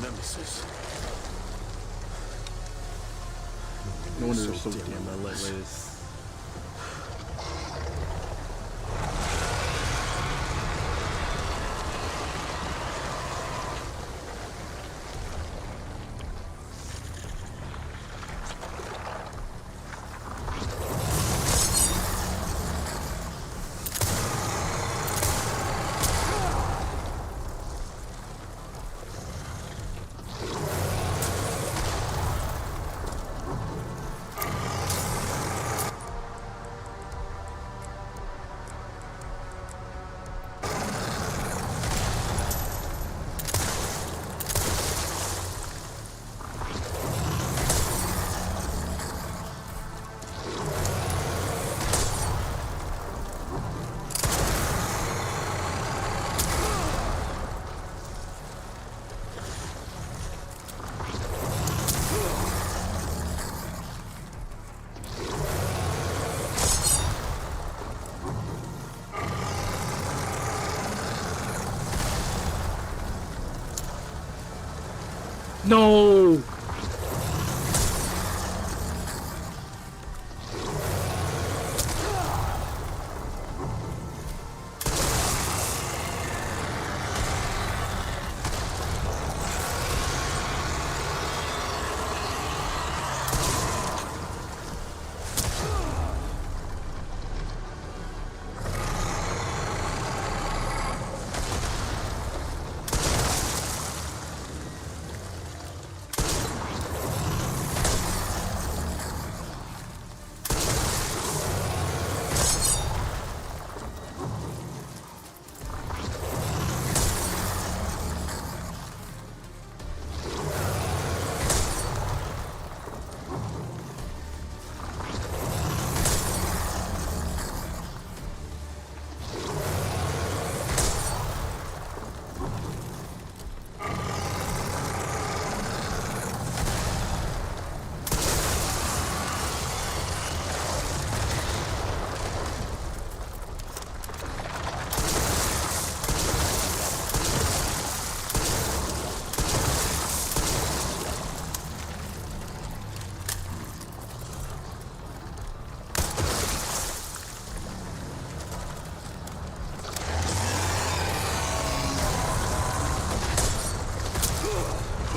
Nemesis.
No wonder they're so damn relentless. No!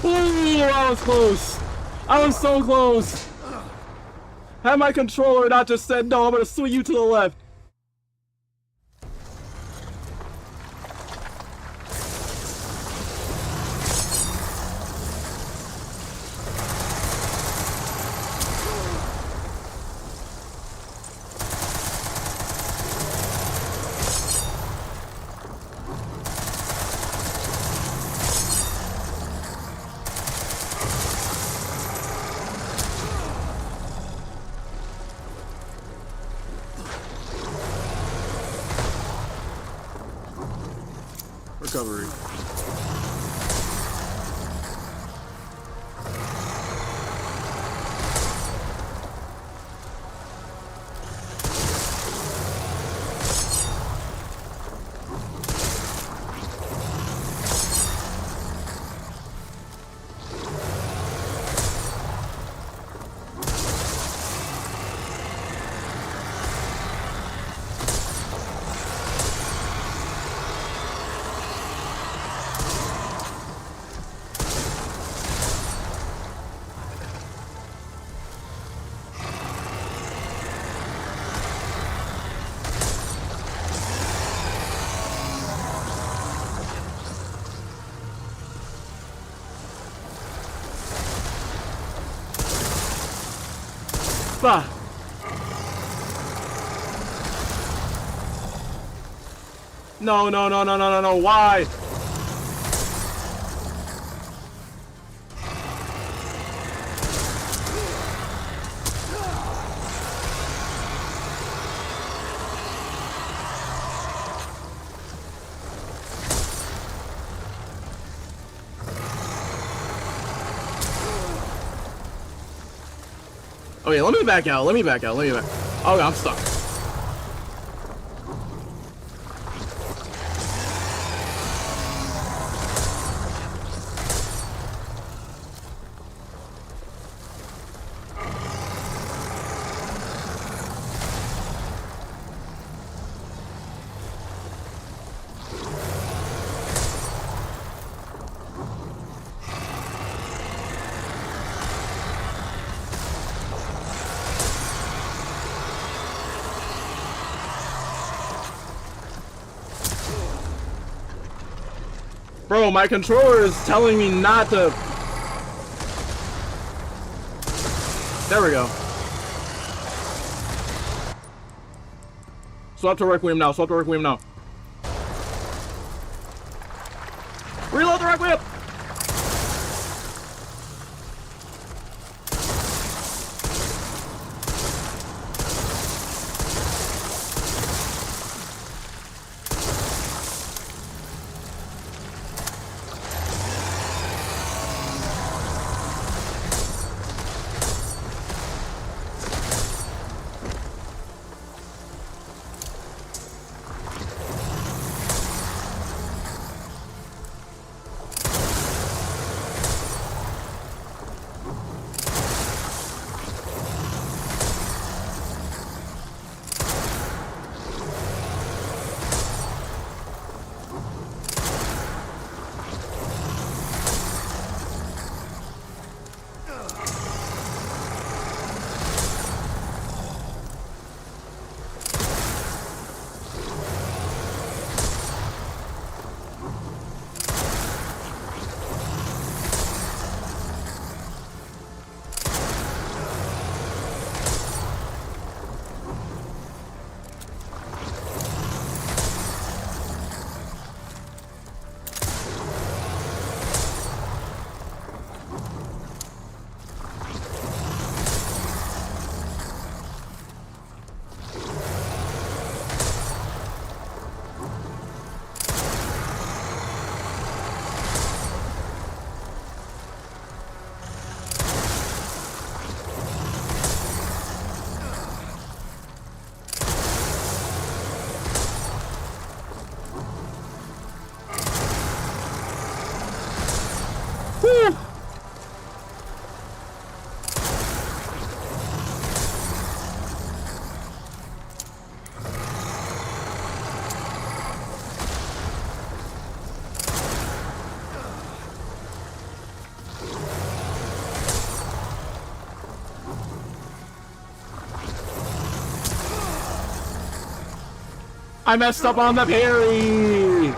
Ooh, I was close. I was so close. Had my controller not just said, no, I'm gonna swing you to the left. Recovery. Fuck. No, no, no, no, no, no, no, why? Okay, let me back out, let me back out, let me back. Okay, I'm stuck. Bro, my controller is telling me not to... There we go. Swap to Requeim now, swap to Requeim now. Reload the Requeim! I messed up on the parry!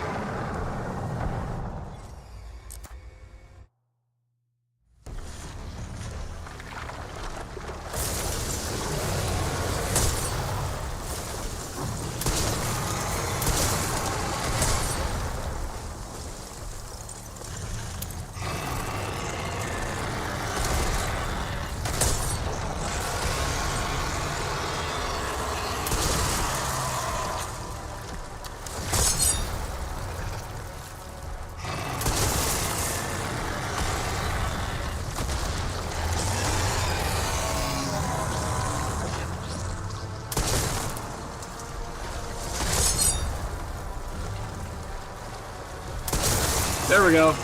There we go.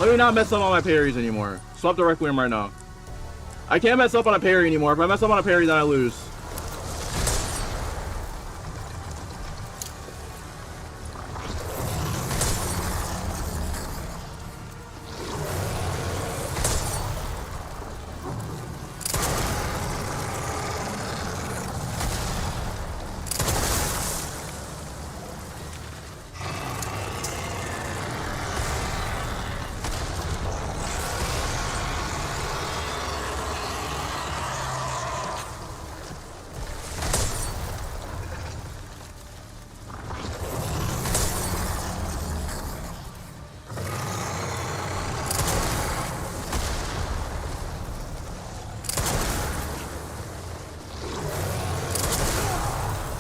Let me not mess up on my parries anymore. Swap the Requiem right now. I can't mess up on a parry anymore. If I mess up on a parry, then I lose.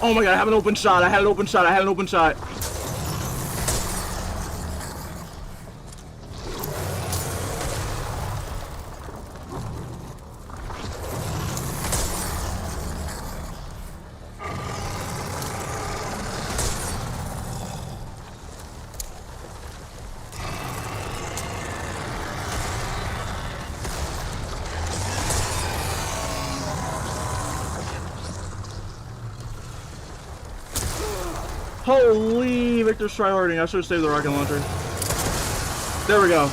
Oh my god, I have an open shot. I had an open shot. I had an open shot. Holy, Victor's tryharding. I should have saved the rocket launcher. There we go.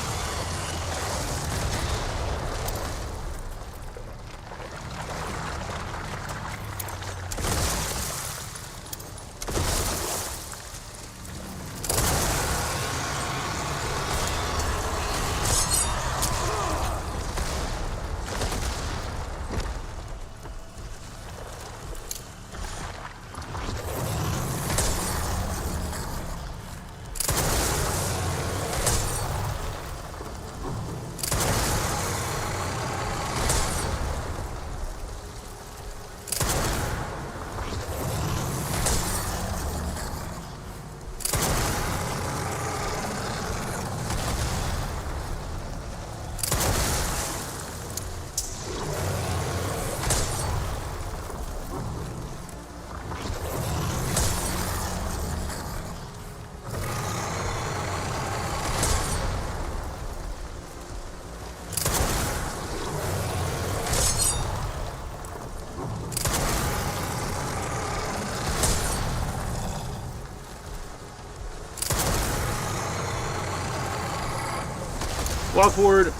Walk forward.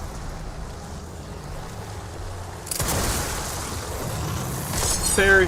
Parry.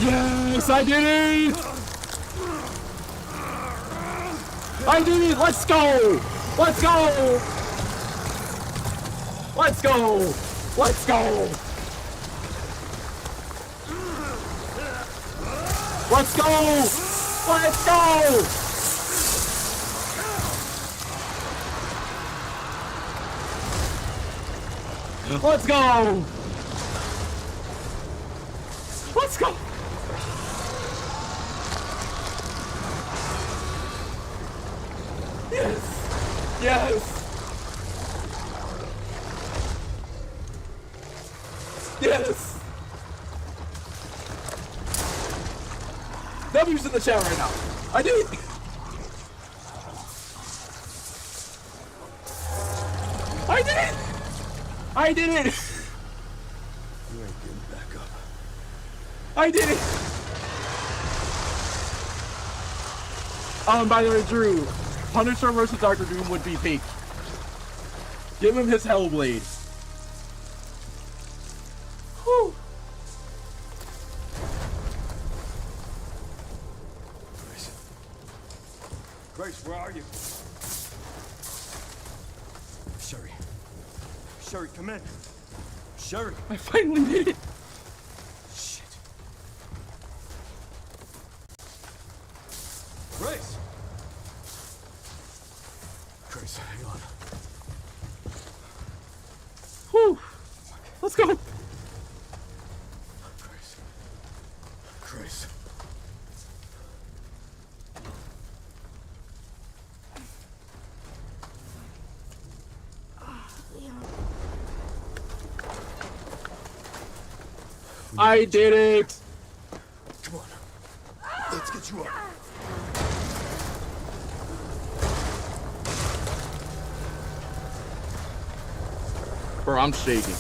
Yes, I did it! I did it! Let's go! Let's go! Let's go! Let's go! Let's go! Let's go! Let's go! Let's go! Yes! Yes! Yes! W's in the chat right now. I did it! I did it! I did it!
You ain't getting back up.
I did it! By the way, Drew, Punisher versus Dr. Doom would be peak. Give him his Hellblade. Whew.
Grace, where are you? Sherry. Sherry, come in. Sherry.
I finally did it.
Shit. Grace. Grace, hang on.
Whew. Let's go.
Chris.
Leon.
I did it!
Come on. Let's get you up.
Bro, I'm shaking.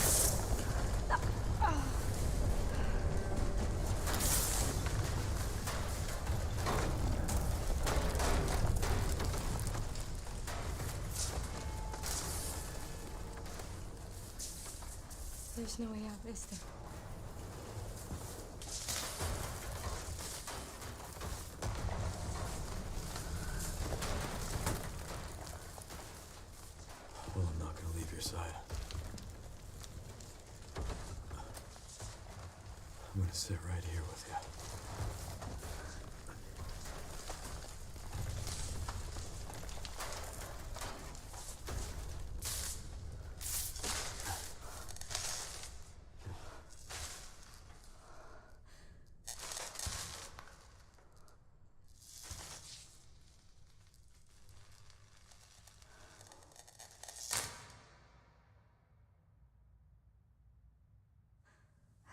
There's no way out, is there?
Well, I'm not gonna leave your side. I'm gonna sit right here with you.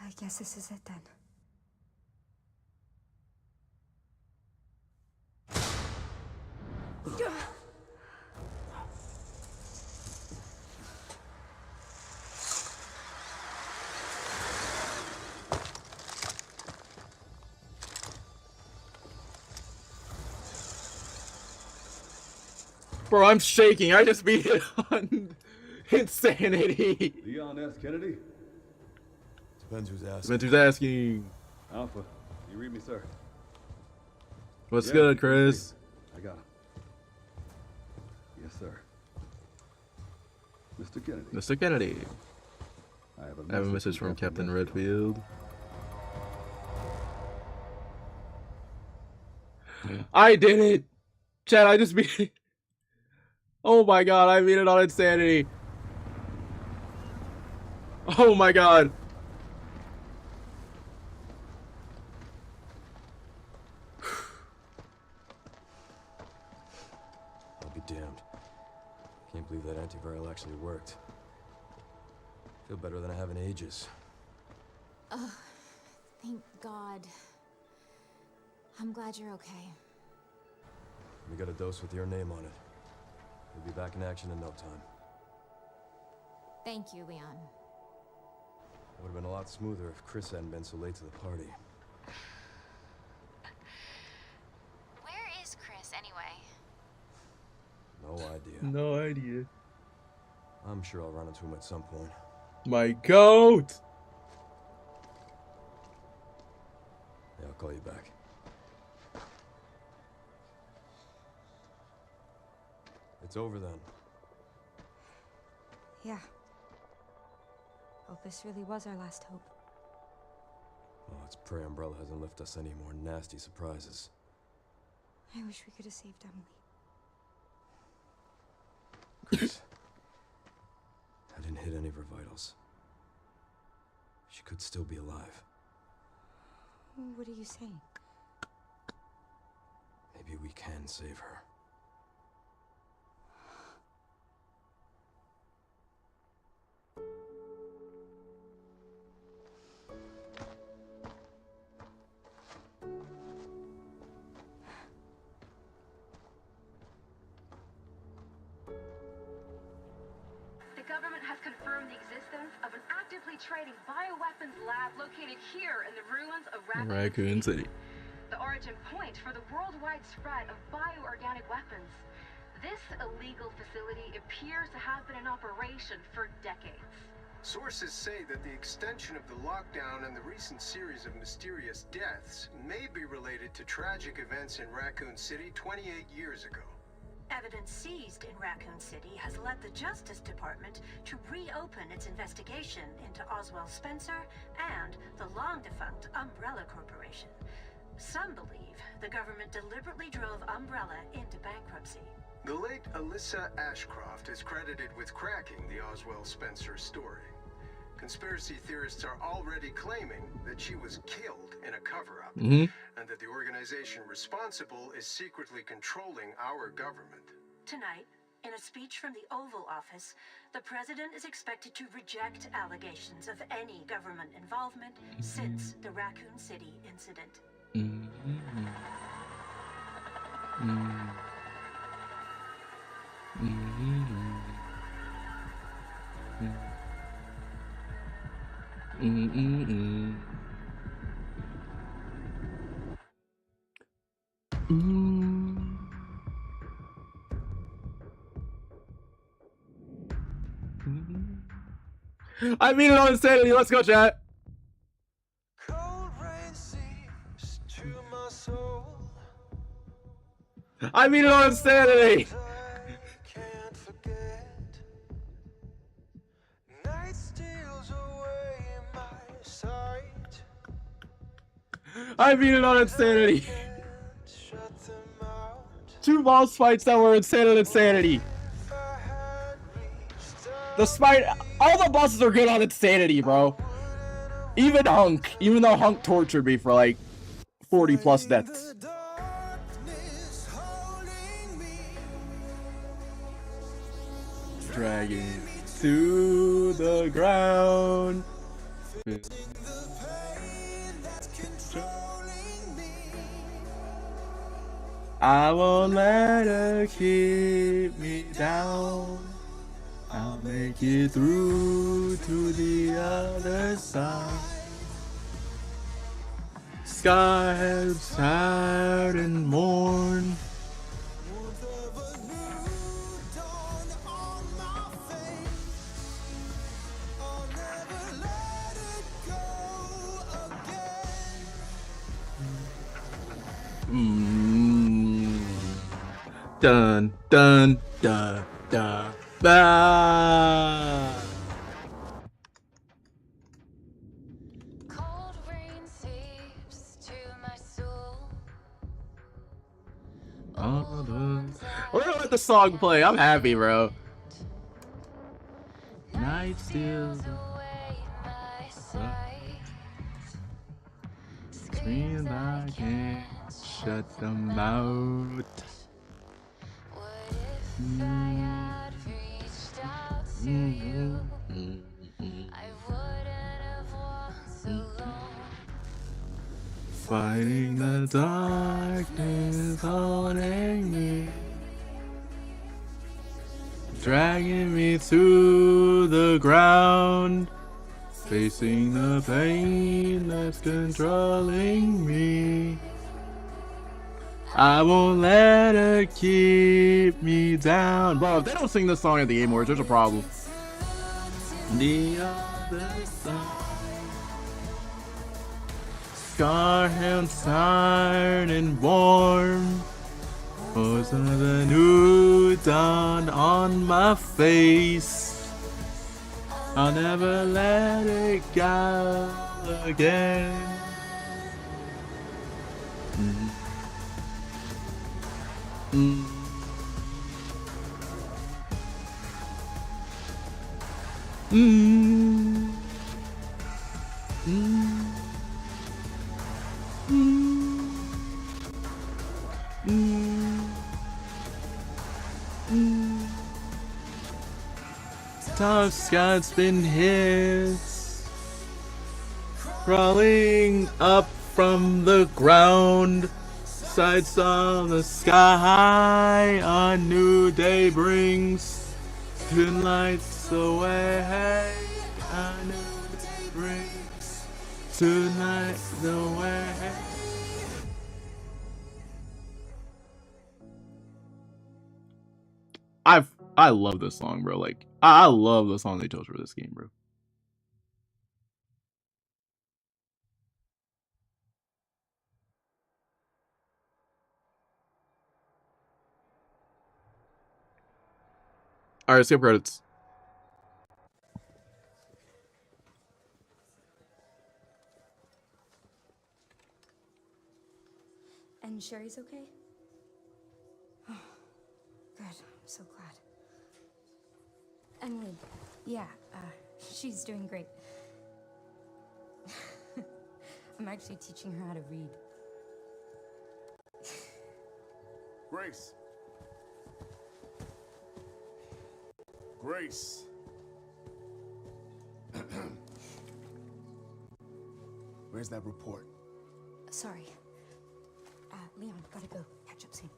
I guess this is it then.
Bro, I'm shaking. I just beat it on insanity.
Leon S. Kennedy?
Depends who's asking.
Spencer's asking.
Alpha, you read me, sir?
What's
Yeah,
good, Chris?
I got him. Yes, sir. Mr. Kennedy.
Mr. Kennedy.
I have
I have a message from Captain Redfield. I did it! Chad, I just beat it. Oh my god, I beat it on insanity. Oh my god.
I'll be damned. Can't believe that antiviral actually worked. Feel better than I have in ages.
Oh, thank God. I'm glad you're okay.
We got a dose with your name on it. You'll be back in action in no time.
Thank you, Leon.
It would have been a lot smoother if Chris hadn't been so late to the party.
Where is Chris, anyway?
No idea.
No idea.
I'm sure I'll run into him at some point.
My goat!
Yeah, I'll call you back. It's over then.
Yeah. Opus really was our last hope.
Well, let's pray Umbrella hasn't left us any more nasty surprises.
I wish we could have saved Emily.
Chris, I didn't hit any of her vitals. She could still be alive.
What are you saying?
Maybe we can save her.
The government has confirmed the existence of an actively trading bioweapons lab located here in the ruins of
Raccoon City.
The origin point for the worldwide spread of bioorganic weapons. This illegal facility appears to have been in operation for decades.
Sources say that the extension of the lockdown and the recent series of mysterious deaths may be related to tragic events in Raccoon City 28 years ago.
Evidence seized in Raccoon City has led the Justice Department to reopen its investigation into Oswald Spencer and the long-defunct Umbrella Corporation. Some believe the government deliberately drove Umbrella into bankruptcy.
The late Alyssa Ashcroft is credited with cracking the Oswald Spencer story. Conspiracy theorists are already claiming that she was killed in a cover-up,
Mm-hmm.
and that the organization responsible is secretly controlling our government.
Tonight, in a speech from the Oval Office, the president is expected to reject allegations of any government involvement since the Raccoon City incident.
Mm-hmm. Mm-hmm. Mm-hmm. I mean it on insanity. Let's go, chat.
Cold rain seeps to my soul.
I mean it on insanity.
I can't forget. Night steals away my sight.
I mean it on insanity.
Shut them out.
2 boss fights that were insane on insanity. The spite, all the bosses are good on insanity, bro. Even Hunk, even though Hunk tortured me for like 40 plus deaths. Dragging to the ground. I won't let her keep me down. I'll make it through to the other side. Skies tired and mourn. Dun dun dun dun. Ah.
Cold rain seeps to my soul.
We're gonna let the song play. I'm happy, bro. Night steals away my sight. Screams I can't shut them out.
What if I had reached out to you? I wouldn't have walked alone.
Fighting the darkness haunting me, dragging me to the ground, facing the pain that's controlling me. I won't let her keep me down. Bro, if they don't sing this song at the Game Awards, there's a problem. The other side. Scar held tired and warm. Was the new dawn on my face. I'll never let it go again. Tough Scott's been his, crawling up from the ground. Sights on the sky, a new day brings. Twin lights away, a new day brings. Tonight away. I love this song, bro. Like I love the song they chose for this game, bro. All right, skip credits.
And Sherry's okay? Oh, good. I'm so glad. Emily, yeah, she's doing great. I'm actually teaching her how to read.
Grace. Grace. Where's that report?
Sorry. Leon, gotta go. Catch up soon.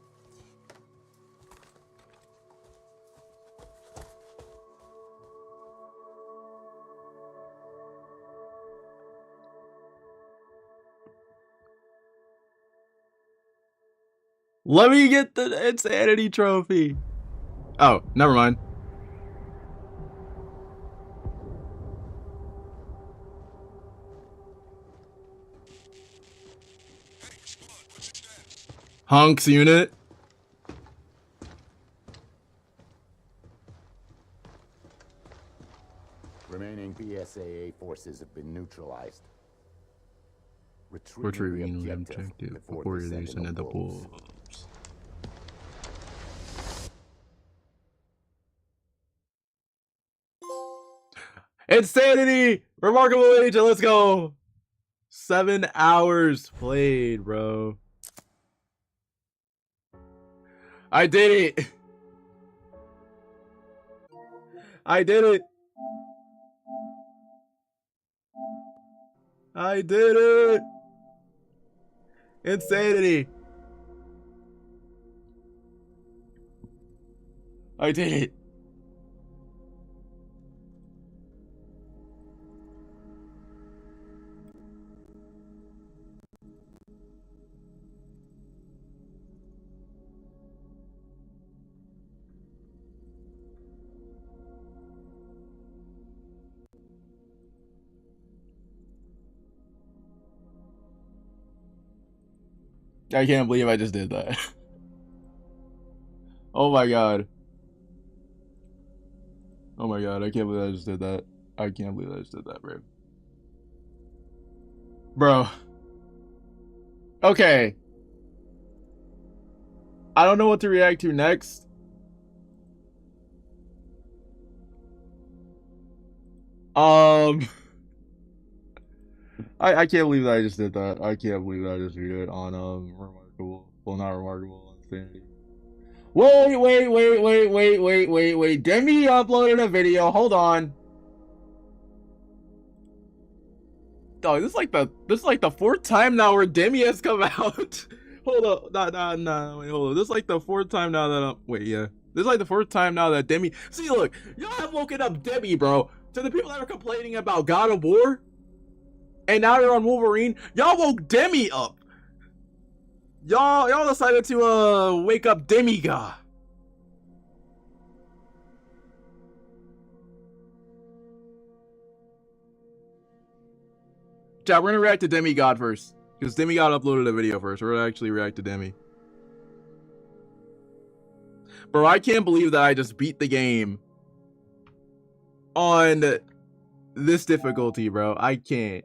Let me get the insanity trophy. Oh, never mind. Hunks unit.
Remaining BSAA forces have been neutralized.
Retrieving the objective before release into the wolves. Insanity! Remarkable agent, let's go! 7 hours played, bro. I did it! I did it! I did it! Insanity! I did it! I can't believe I just did that. Oh my god. Oh my god, I can't believe I just did that. I can't believe I just did that, bro. Bro. Okay. I don't know what to react to next. I can't believe that I just did that. I can't believe that I just read it on remarkable. Well, not remarkable, insanity. Wait. Demi uploaded a video. Hold on. Oh, this is like the fourth time now where Demi has come out. Hold up. Nah, wait, hold on. This is like the fourth time now that This is like the fourth time now that Demi. See, look, y'all have woken up Demi, bro. To the people that are complaining about God of War, and now you're on Wolverine, y'all woke Demi up. Y'all decided to wake up Demigod. Chat, we're gonna react to Demigod first. Because Demigod uploaded a video first. We're gonna actually react to Demi. Bro, I can't believe that I just beat the game on this difficulty, bro. I can't.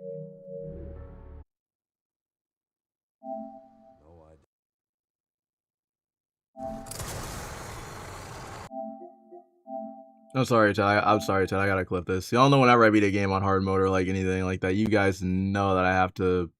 I'm sorry, Chad. I'm sorry, Chad. I gotta clip this. Y'all know whenever I beat a game on hard mode or like anything like that, you guys know that I have to.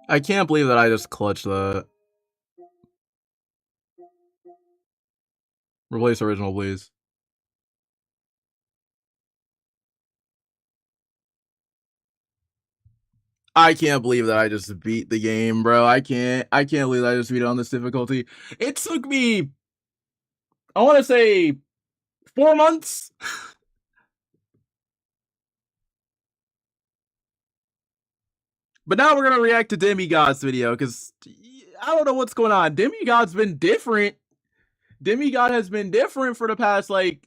I can't believe that I just clutched that. Replace original, please. I can't believe that I just beat the game, bro. I can't believe that I just beat it on this difficulty. It took me, I want to say, 4 months. But now we're gonna react to Demigod's video because I don't know what's going on. Demigod's been different. Demigod has been different for the past like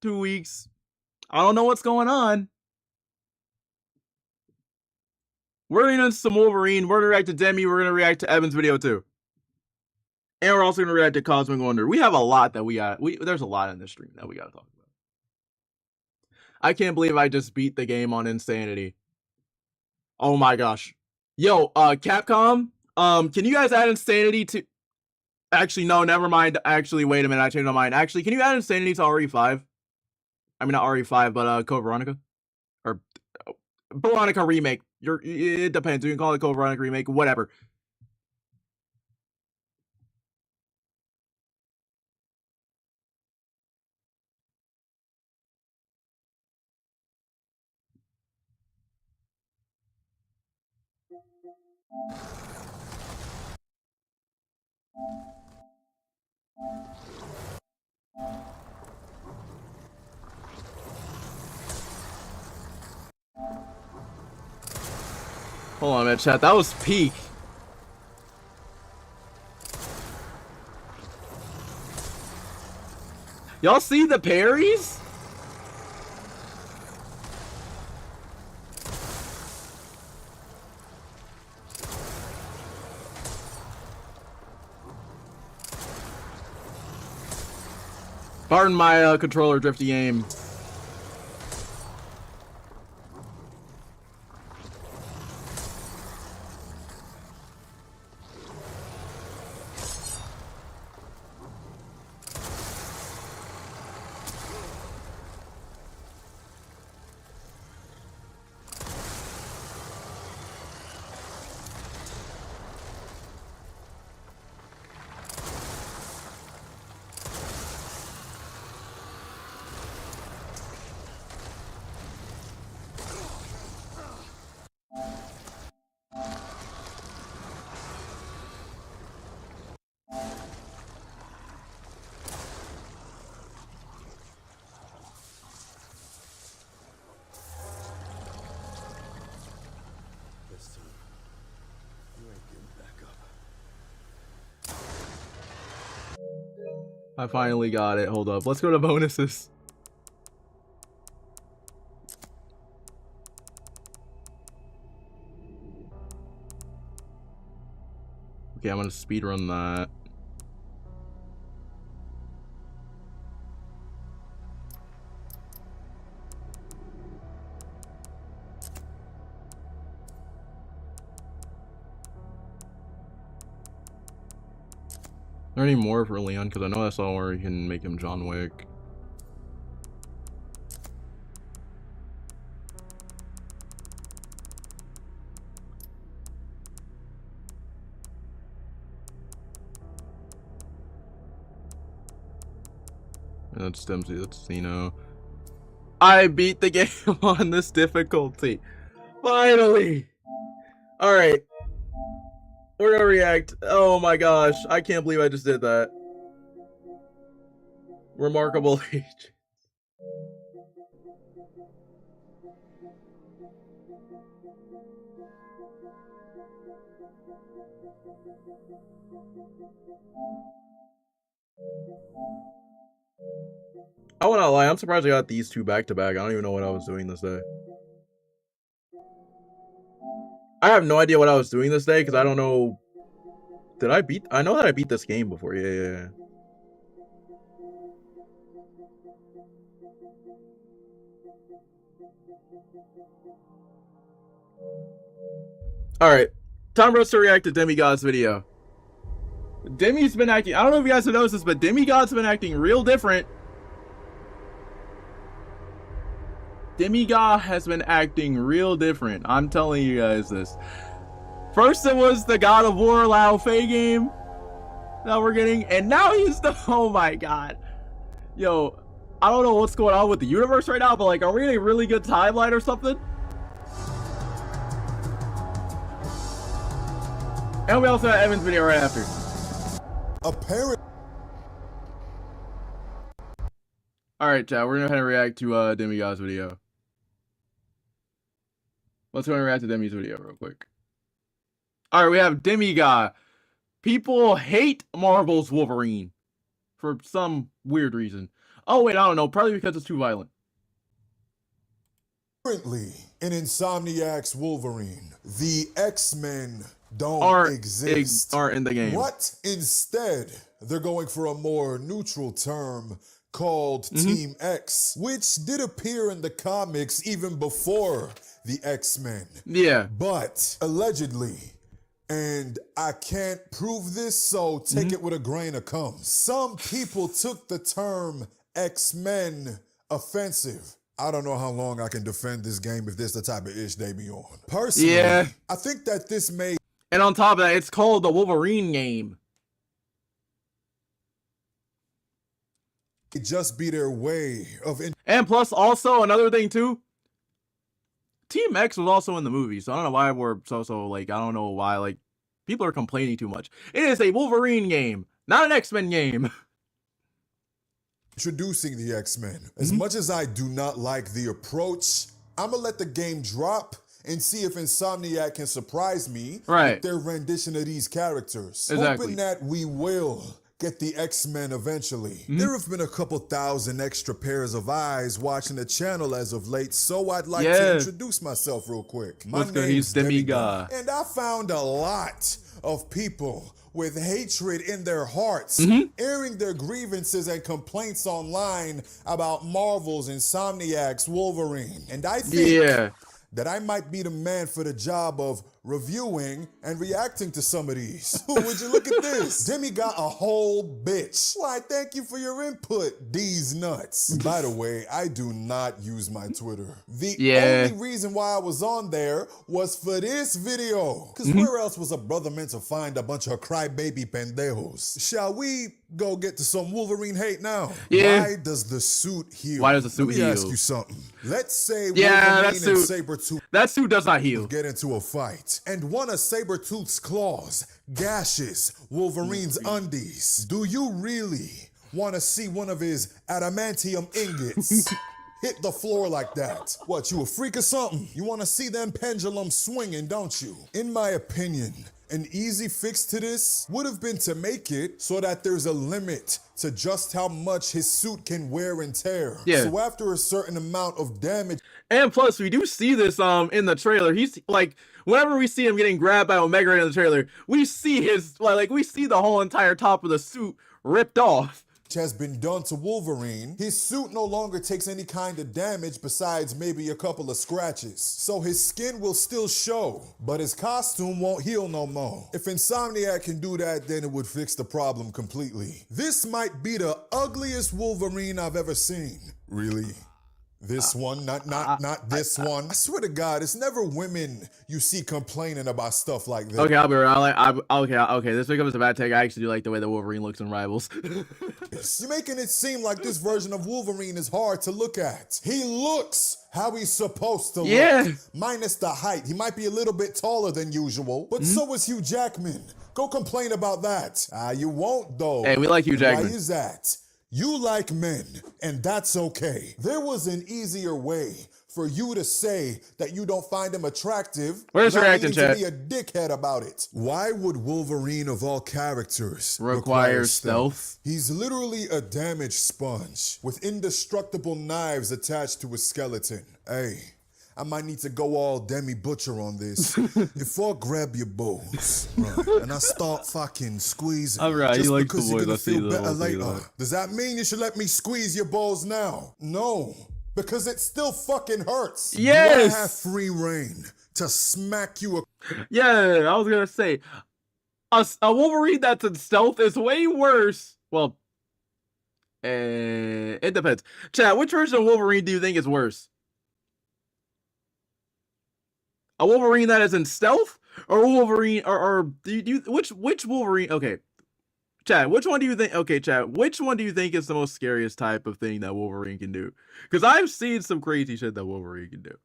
2 weeks. I don't know what's going on. We're gonna do some Wolverine. We're gonna react to Demi. We're gonna react to Evan's video too. And we're also going to react to Cosmic Wonder. We have a lot that there's a lot in this stream that we got to talk about. I can't believe I just beat the game on Insanity. Oh my gosh. Yo, Capcom, can you guys add Insanity to... Actually, no, never mind. Actually, wait a minute. I changed my mind. Actually, can you add Insanity to RE5? I mean, not RE5, but Code Veronica? Or Veronica Remake. It depends. You can call it Code Veronica Remake, whatever. Hold on a minute, chat. That was peak. Y'all see the parries? Pardon my controller drifty aim. I finally got it. Hold up. Let's go to bonuses. Okay, I'm gonna speedrun that. Are there any more for Leon? Because I know that's all where you can make him John Wick. That's Dempsey, that's Zeno. I beat the game on this difficulty. Finally! Alright. We're gonna react. Oh my gosh. I can't believe I just did that. Remarkable age. I will not lie, I'm surprised I got these two back to back. I don't even know what I was doing this day. I have no idea what I was doing this day because I don't know. Did I beat? I know that I beat this game before. Yeah. Alright. Time for us to react to Demigod's video. Demi's been acting. I don't know if you guys have noticed this, but Demigod's been acting real different. Demigod has been acting real different. I'm telling you guys this. First it was the God of War Lao Fei game that we're getting, and now he's the... Oh my god. Yo, I don't know what's going on with the universe right now, but like, are we getting a really good timeline or something? And we also have Evan's video right after. Alright, chat, we're gonna go ahead and react to Demigod's video. Let's go and react to Demi's video real quick. Alright, we have Demigod. People hate Marvel's Wolverine. For some weird reason. Oh wait, I don't know. Probably because it's too violent.
Currently in Insomniac's Wolverine, the X-Men don't exist.
Aren't in the game.
What? Instead, they're going for a more neutral term called Team X, which did appear in the comics even before the X-Men.
Yeah.
But allegedly, and I can't prove this, so take it with a grain of cum, some people took the term X-Men offensive. I don't know how long I can defend this game if this the type of ish they be on. Personally, I think that this may...
And on top of that, it's called the Wolverine game.
It just be their way of...
And plus, also, another thing, too, Team X was also in the movie, so I don't know why we're so like, I don't know why, like, people are complaining too much. It is a Wolverine game, not an X-Men game.
Introducing the X-Men. As much as I do not like the approach, I'm gonna let the game drop and see if Insomniac can surprise me with their rendition of these characters. Hoping that we will get the X-Men eventually. There have been a couple thousand extra pairs of eyes watching the channel as of late, so I'd like to introduce myself real quick. My name's Demigod, and I found a lot of people with hatred in their hearts, airing their grievances and complaints online about Marvel's Insomniac's Wolverine. And I think that I might be the man for the job of reviewing and reacting to some of these. Would you look at this? Demi got a whole bitch. Why, thank you for your input, these nuts. By the way, I do not use my Twitter. The only reason why I was on there was for this video. Because where else was a brother meant to find a bunch of crybaby pendejos? Shall we go get to some Wolverine hate now? Why does the suit heal?
Why does the suit heal?
Let me ask you something. Let's say Wolverine and Sabretooth...
That suit does not heal.
...get into a fight. And one of Sabretooth's claws gashes Wolverine's undies. Do you really want to see one of his adamantium ingots hit the floor like that? What, you a freak or something? You want to see them pendulums swinging, don't you? In my opinion, an easy fix to this would have been to make it so that there's a limit to just how much his suit can wear and tear. So after a certain amount of damage...
And plus, we do see this in the trailer. He's like, whenever we see him getting grabbed by Omega Ray in the trailer, we see his, like we see the whole entire top of the suit ripped off.
Has been done to Wolverine, his suit no longer takes any kind of damage besides maybe a couple of scratches. So his skin will still show, but his costume won't heal no more. If Insomniac can do that, then it would fix the problem completely. This might be the ugliest Wolverine I've ever seen. Really? This one, not this one. I swear to God, it's never women you see complaining about stuff like this.
Okay, I'll be right. Okay. This becomes a bad take. I actually do like the way that Wolverine looks in Rivals.
You're making it seem like this version of Wolverine is hard to look at. He looks how he's supposed to look. Minus the height. He might be a little bit taller than usual, but so is Hugh Jackman. Go complain about that. You won't, though.
Hey, we like Hugh Jackman.
Why is that? You like men, and that's okay. There was an easier way for you to say that you don't find him attractive.
Where's your acting,
chat? To be a dickhead about it. Why would Wolverine of all characters
require stealth?
He's literally a damage sponge with indestructible knives attached to his skeleton. Hey, I might need to go all Demi Butcher on this. If I grab your balls, and I start fucking squeezing, just because you're gonna feel better later, does that mean you should let me squeeze your balls now? No, because it still fucking hurts.
Yes!
I have free reign to smack you.
Yeah, I was gonna say, a Wolverine that's in stealth is way worse. Well, it depends. Chat, which version of Wolverine do you think is worse? A Wolverine that is in stealth, or Wolverine, or do you which Wolverine? Okay, Chad, which one do you think? Okay, Chad, which one do you think is the most scariest type of thing that Wolverine can do? Because I've seen some crazy shit that Wolverine can do.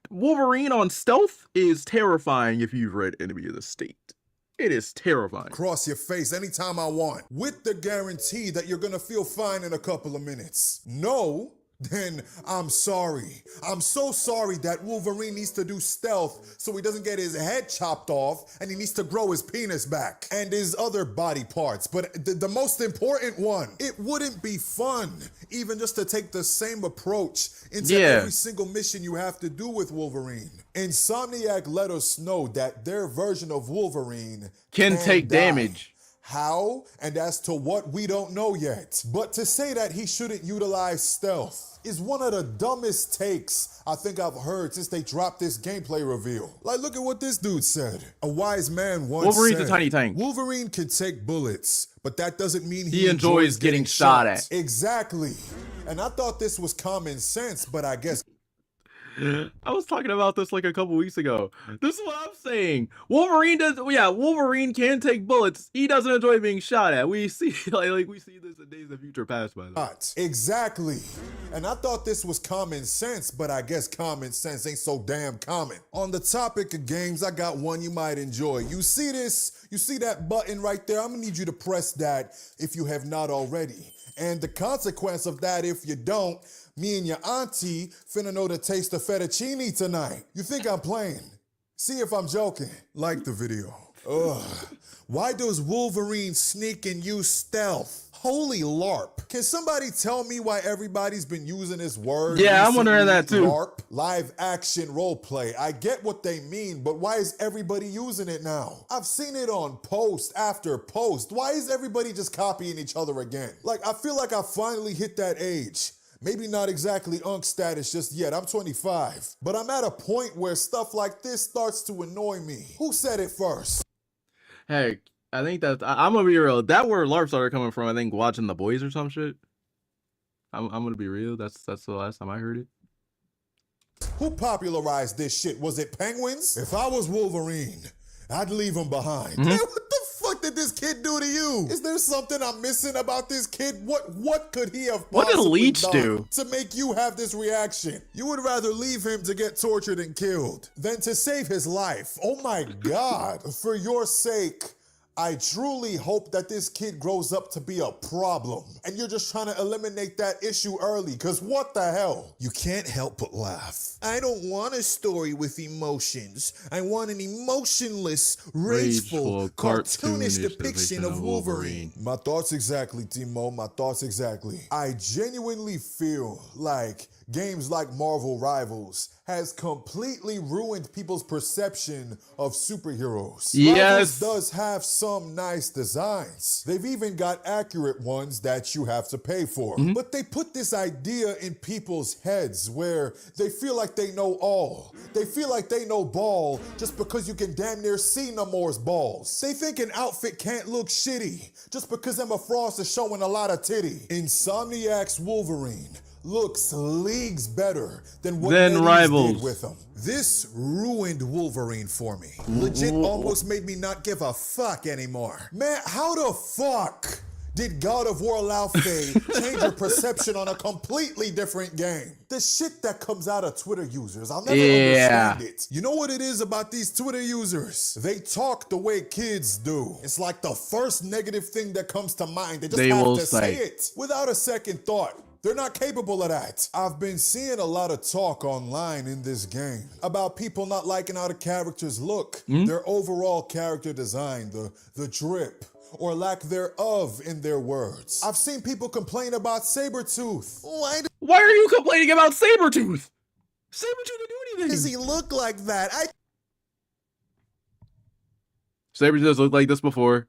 Wolverine on stealth is terrifying if you've read Enemy of the State. It is terrifying.
Cross your face anytime I want, with the guarantee that you're gonna feel fine in a couple of minutes. No, then I'm sorry. I'm so sorry that Wolverine needs to do stealth so he doesn't get his head chopped off, and he needs to grow his penis back and his other body parts. But the most important one, it wouldn't be fun even just to take the same approach into every single mission you have to do with Wolverine. Insomniac let us know that their version of Wolverine
can take damage.
How and as to what, we don't know yet. But to say that he shouldn't utilize stealth is one of the dumbest takes I think I've heard since they dropped this gameplay reveal. Like, look at what this dude said. A wise man once
Wolverine's
said,
a tiny tank.
Wolverine can take bullets, but that doesn't mean
he enjoys getting shot at.
Exactly. And I thought this was common sense, but I guess
I was talking about this like a couple weeks ago. This is what I'm saying. Wolverine does, Wolverine can take bullets. He doesn't enjoy being shot at. We see like we see this in Days of Future Past, by the way.
Exactly. And I thought this was common sense, but I guess common sense ain't so damn common. On the topic of games, I got one you might enjoy. You see this? You see that button right there? I'm gonna need you to press that if you have not already. And the consequence of that, if you don't, me and your auntie finna know the taste of fettuccine tonight. You think I'm playing? See if I'm joking. Like the video. Ugh. Why does Wolverine sneak and use stealth? Holy LARP. Can somebody tell me why everybody's been using this word?
Yeah, I'm wondering that too.
LARP, live action roleplay. I get what they mean, but why is everybody using it now? I've seen it on post after post. Why is everybody just copying each other again? Like, I feel like I finally hit that age. Maybe not exactly unk status just yet, I'm 25. But I'm at a point where stuff like this starts to annoy me. Who said it first?
Heck, I think that, I'm gonna be real, that where LARP started coming from, I think watching The Boys or some shit. I'm gonna be real, that's the last time I heard it.
Who popularized this shit? Was it Penguins? If I was Wolverine, I'd leave him behind. Man, what the fuck did this kid do to you? Is there something I'm missing about this kid? What could he have
What did
possibly
Leech
done
do
to make you have this reaction? You would rather leave him to get tortured and killed than to save his life. Oh my God. For your sake, I truly hope that this kid grows up to be a problem and you're just trying to eliminate that issue early, because what the hell? You can't help but laugh. I don't want a story with emotions. I want an emotionless, rageful, cartoonish depiction of Wolverine. My thoughts exactly, Timo, my thoughts exactly. I genuinely feel like games like Marvel Rivals has completely ruined people's perception of superheroes. Rivals does have some nice designs. They've even got accurate ones that you have to pay for. But they put this idea in people's heads where they feel like they know all. They feel like they know ball just because you can damn near see Namor's balls. They think an outfit can't look shitty just because Emma Frost is showing a lot of titty. Insomniac's Wolverine looks leagues better than what Rivals did with him. This ruined Wolverine for me. Legit almost made me not give a fuck anymore. Man, how the fuck did God of War allow Faye change your perception on a completely different game? The shit that comes out of Twitter users, I'll never understand it. You know what it is about these Twitter users? They talk the way kids do. It's like the first negative thing that comes to mind. They just have to say it without a second thought. They're not capable of that. I've been seeing a lot of talk online in this game about people not liking how the characters look, their overall character design, the drip, or lack thereof in their words. I've seen people complain about Sabretooth.
Why are you complaining about Sabretooth? Sabretooth didn't do anything.
Does he look like that?
Sabretooth looked like this before.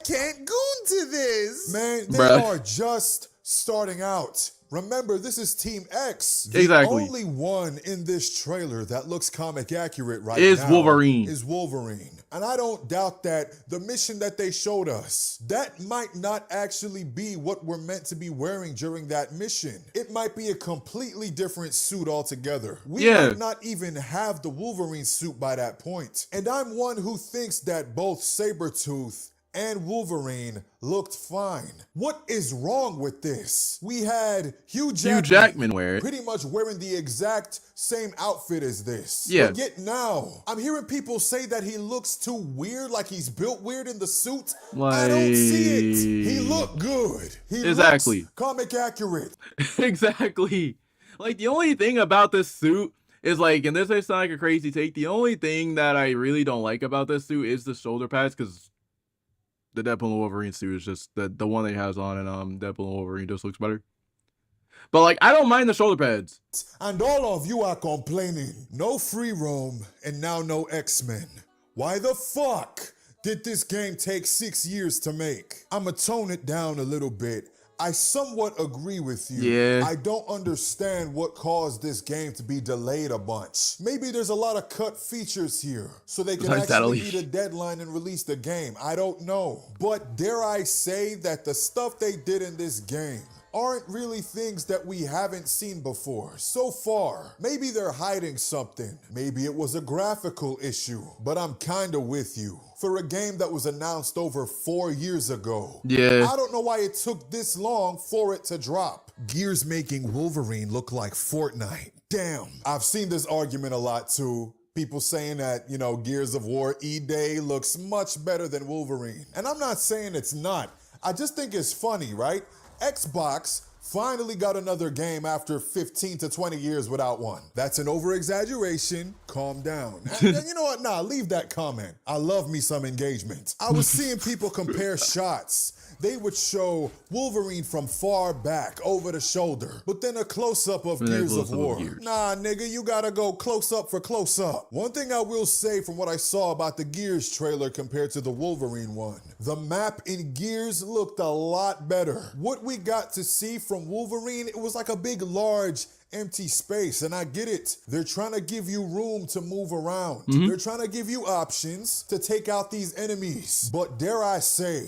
Can't go into this. Man, they are just starting out. Remember, this is Team X. The only one in this trailer that looks comic accurate right now is Wolverine. And I don't doubt that the mission that they showed us, that might not actually be what we're meant to be wearing during that mission. It might be a completely different suit altogether. We might not even have the Wolverine suit by that point. And I'm one who thinks that both Sabretooth and Wolverine looked fine. What is wrong with this? We had Hugh Jackman
wear it.
Pretty much wearing the exact same outfit as this.
Yeah.
But yet now, I'm hearing people say that he looks too weird, like he's built weird in the suit. I don't see it. He looked good. He
exactly.
looks comic accurate.
Exactly. Like, the only thing about this suit is, like, and this may sound like a crazy take, the only thing that I really don't like about this suit is the shoulder pads, because the Deadpool and Wolverine suit is just the one that he has on, and Deadpool and Wolverine just looks better. But, like, I don't mind the shoulder pads.
And all of you are complaining. No free roam, and now no X-Men. Why the fuck did this game take 6 years to make? I'ma tone it down a little bit. I somewhat agree with you.
Yeah.
I don't understand what caused this game to be delayed a bunch. Maybe there's a lot of cut features here, so they can actually meet a deadline and release the game. I don't know. But dare I say that the stuff they did in this game aren't really things that we haven't seen before so far. Maybe they're hiding something. Maybe it was a graphical issue, but I'm kinda with you. For a game that was announced over 4 years ago.
Yeah.
I don't know why it took this long for it to drop. Gears making Wolverine look like Fortnite. Damn. I've seen this argument a lot too. People saying that, you know, Gears of War E-Day looks much better than Wolverine. And I'm not saying it's not. I just think it's funny, right? Xbox finally got another game after 15 to 20 years without one. That's an over-exaggeration. Calm down. And you know what? Nah, leave that comment. I love me some engagement. I was seeing people compare shots. They would show Wolverine from far back, over the shoulder, but then a close-up of Gears of War. Nah, nigga, you gotta go close-up for close-up. One thing I will say from what I saw about the Gears trailer compared to the Wolverine one, the map in Gears looked a lot better. What we got to see from Wolverine, it was like a big, large, empty space, and I get it. They're trying to give you room to move around. They're trying to give you options to take out these enemies. But dare I say,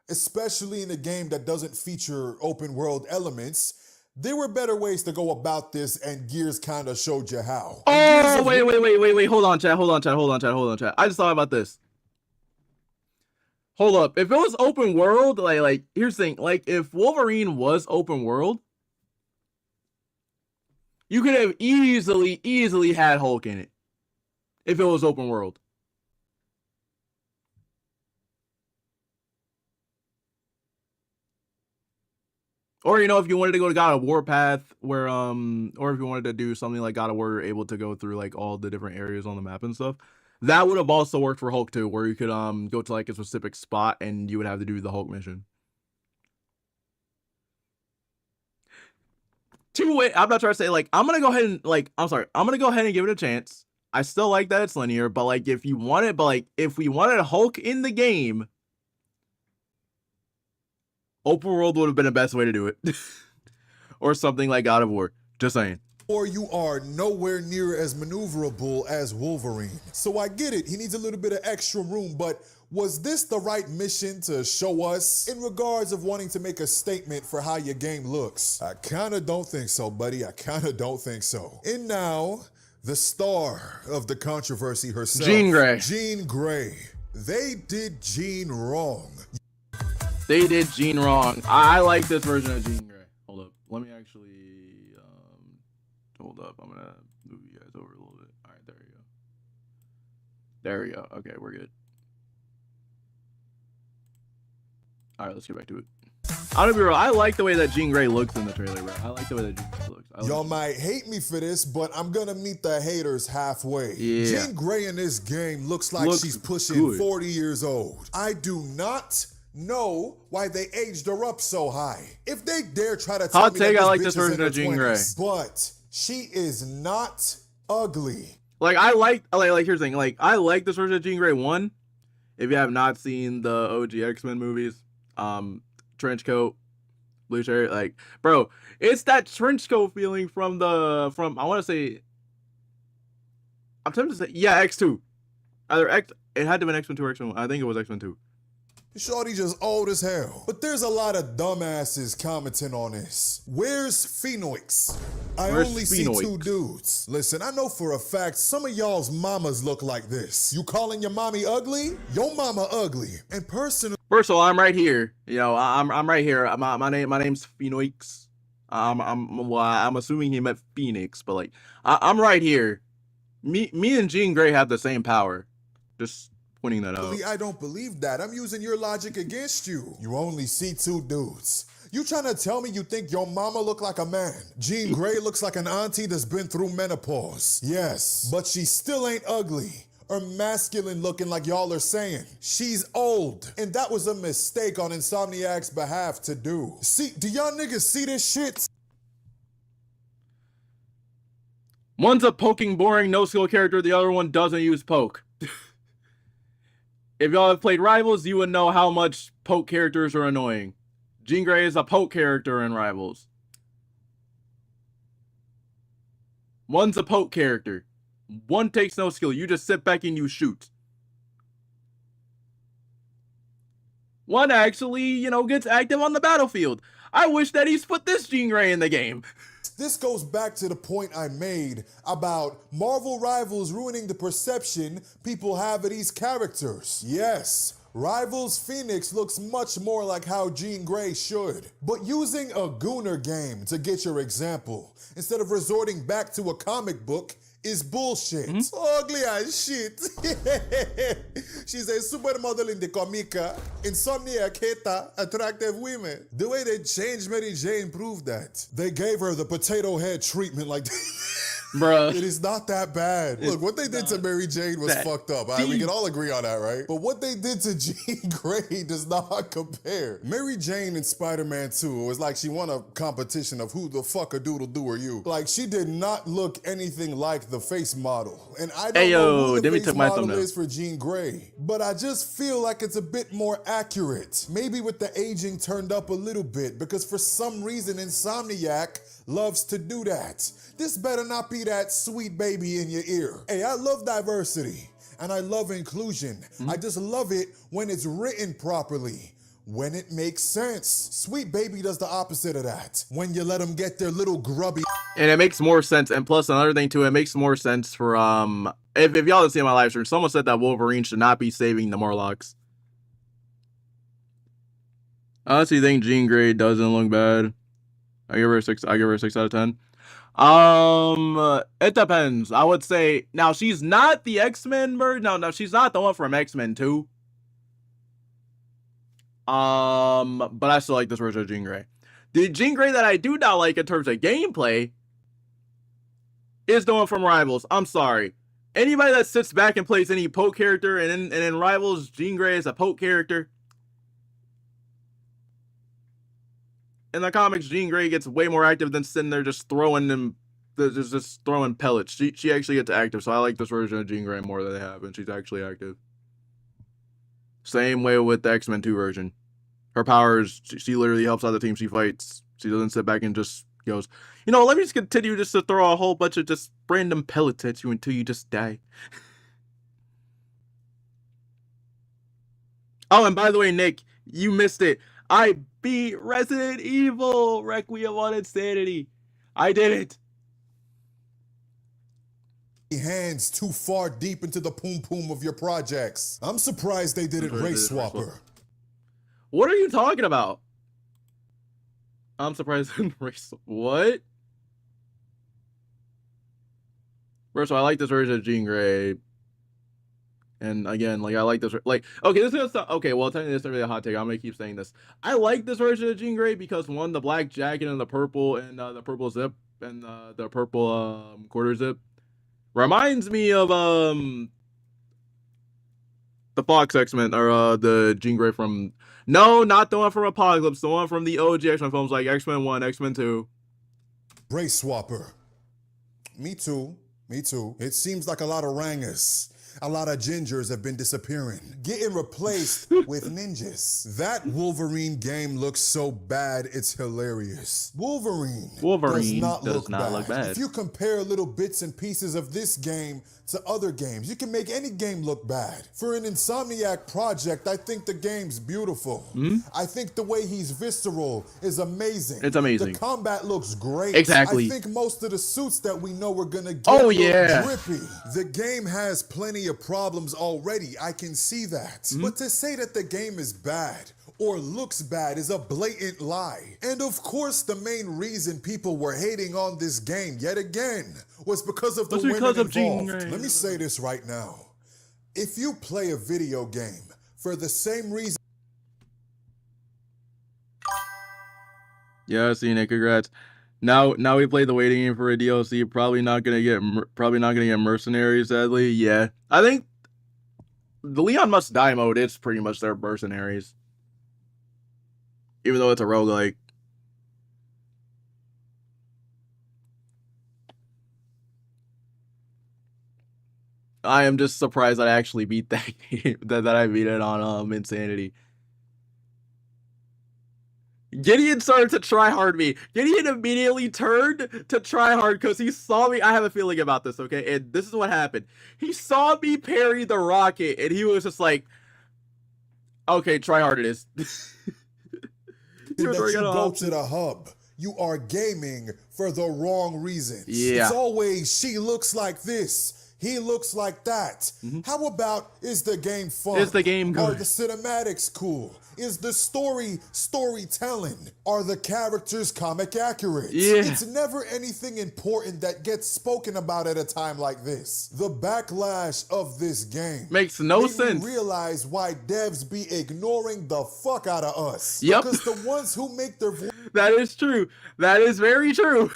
especially in a game that doesn't feature open world elements, there were better ways to go about this, and Gears kind of showed you how.
Oh, wait. Hold on, chat. I just thought about this. Hold up. If it was open world, like here's the thing. Like, if Wolverine was open world, you could have easily had Hulk in it. If it was open world. Or, you know, if you wanted to go to God of War path, where, or if you wanted to do something like God of War, you're able to go through, like, all the different areas on the map and stuff. That would have also worked for Hulk, too, where you could, go to, like, a specific spot, and you would have to do the Hulk mission. I'm not trying to say, like, I'm gonna go ahead and give it a chance. I still like that it's linear, but, like, if we wanted Hulk in the game, open world would have been the best way to do it. Or something like God of War. Just saying.
Or you are nowhere near as maneuverable as Wolverine. So I get it, he needs a little bit of extra room, but was this the right mission to show us in regards of wanting to make a statement for how your game looks? I kinda don't think so, buddy. I kinda don't think so. And now, the star of the controversy herself.
Jean Grey.
Jean Grey. They did Jean wrong.
They did Jean wrong. I like this version of Jean Grey. Hold up. Let me actually, hold up. I'm going to move you guys over a little bit. All right, there we go. There we go. Okay, we're good. All right, let's get back to it. I'm gonna be real. I like the way that Jean Grey looks in the trailer, bro. I like the way that Jean Grey looks.
Y'all might hate me for this, but I'm gonna meet the haters halfway.
Yeah.
Jean Grey in this game looks like she's pushing 40 years old. I do not know why they aged her up so high. If they dare try to tell me that
I like
this
this version of Jean Grey,
but she is not ugly.
Like here's the thing. Like, I like this version of Jean Grey 1. If you have not seen the OG X-Men movies, trench coat, blue shirt, like, bro, it's that trench coat feeling from I want to say, I'm tempted to say, yeah, X2. It had to be X-Men 2 or X-Men 1. I think it was X-Men 2.
Shorty just old as hell. But there's a lot of dumbasses commenting on this. Where's Phoenix? I
Where's
only see
Phoenix?
2 dudes. Listen, I know for a fact some of y'all's mamas look like this. You calling your mommy ugly? Your mama ugly. And personally,
first of all, I'm right here. You know, I'm right here. My name's Phoenix. I'm assuming he meant Phoenix, but like I'm right here. Me and Jean Grey have the same power. Just pointing that out.
I don't believe that. I'm using your logic against you. You only see 2 dudes. You trying to tell me you think your mama look like a man? Jean Grey looks like an auntie that's been through menopause. Yes, but she still ain't ugly or masculine looking like y'all are saying. She's old, and that was a mistake on Insomniac's behalf to do. See, do y'all niggas see this shit?
One's a poking, boring, no-skill character. The other one doesn't use poke. If y'all have played Rivals, you would know how much poke characters are annoying. Jean Grey is a poke character in Rivals. One's a poke character. One takes no skill. You just sit back and you shoot. One actually, you know, gets active on the battlefield. I wish that he's put this Jean Grey in the game.
This goes back to the point I made about Marvel Rivals ruining the perception people have of these characters. Yes, Rivals Phoenix looks much more like how Jean Grey should. But using a Gooner game to get your example, instead of resorting back to a comic book, is bullshit. Ugly as shit. She's a supermodel in the comica. Insomniac hater, attractive women. The way they changed Mary Jane proved that. They gave her the potato head treatment like
Bruh.
It is not that bad. Look, what they did to Mary Jane was fucked up. We can all agree on that, right? But what they did to Jean Grey does not compare. Mary Jane in Spider-Man 2 was like she won a competition of who the fuck a doodle do are you. Like, she did not look anything like the face model. And I don't know who the face model is for Jean Grey. But I just feel like it's a bit more accurate. Maybe with the aging turned up a little bit, because for some reason Insomniac loves to do that. This better not be that sweet baby in your ear. Hey, I love diversity and I love inclusion. I just love it when it's written properly, when it makes sense. Sweet baby does the opposite of that. When you let them get their little grubby.
And it makes more sense. And plus another thing too, it makes more sense for if y'all didn't see my live stream, someone said that Wolverine should not be saving the Morlocks. I honestly think Jean Grey doesn't look bad. I give her a 6 out of 10. It depends. I would say now she's not the X-Men bird. No, she's not the one from X-Men 2. But I still like this version of Jean Grey. The Jean Grey that I do not like in terms of gameplay is the one from Rivals. I'm sorry. Anybody that sits back and plays any poke character and in Rivals, Jean Grey is a poke character. In the comics, Jean Grey gets way more active than sitting there just throwing them, just throwing pellets. She actually gets active, so I like this version of Jean Grey more than they have, and she's actually active. Same way with the X-Men 2 version. Her powers, she literally helps out the team she fights. She doesn't sit back and just goes, you know, let me just continue just to throw a whole bunch of just random pellets at you until you just die. Oh, and by the way, Nick, you missed it. I beat Resident Evil Requiem on Insanity. I did it.
Hands too far deep into the poom poom of your projects. I'm surprised they didn't race swapper.
What are you talking about? I'm surprised they didn't race. What? First of all, I like this version of Jean Grey. And again, like, I like this, like, okay, this is, okay, well, technically this is really a hot take, I'm gonna keep saying this. I like this version of Jean Grey because, one, the black jacket and the purple zip, and the purple, quarter zip, reminds me of, the Fox X-Men, or, the Jean Grey from, no, not the one from Apocalypse, the one from the OG X-Men films, like X-Men 1, X-Men 2.
Race swapper. Me too. It seems like a lot of rangers. A lot of gingers have been disappearing, getting replaced with ninjas. That Wolverine game looks so bad, it's hilarious. Wolverine does not look bad. If you compare little bits and pieces of this game to other games, you can make any game look bad. For an Insomniac project, I think the game's beautiful. I think the way he's visceral is amazing.
It's amazing.
The combat looks great.
Exactly.
I think most of the suits that we know we're gonna get
look
drippy. The game has plenty of problems already. I can see that. But to say that the game is bad or looks bad is a blatant lie. And of course, the main reason people were hating on this game yet again was because of the women involved. Let me say this right now. If you play a video game for the same reason.
Yeah, seen it. Congrats. Now we played the waiting game for a DLC. Probably not gonna get mercenaries. Sadly, yeah. I think the Leon Must Die mode. It's pretty much their mercenaries, even though it's a roguelike. I am just surprised that I actually beat that game. that I beat it on Insanity. Gideon started to try hard me. Gideon immediately turned to try hard because he saw me. I have a feeling about this, okay? And this is what happened. He saw me parry the rocket, and he was just like, okay, try hard it is.
That you go to the hub. You are gaming for the wrong reasons.
Yeah.
It's always, she looks like this. He looks like that. How about, is the game fun?
Is the game good?
Are the cinematics cool? Is the storytelling? Are the characters comic accurate?
Yeah.
It's never anything important that gets spoken about at a time like this. The backlash of this game
makes no sense.
Me realize why devs be ignoring the fuck out of us.
Yep.
Because the ones who make their
that is true. That is very true.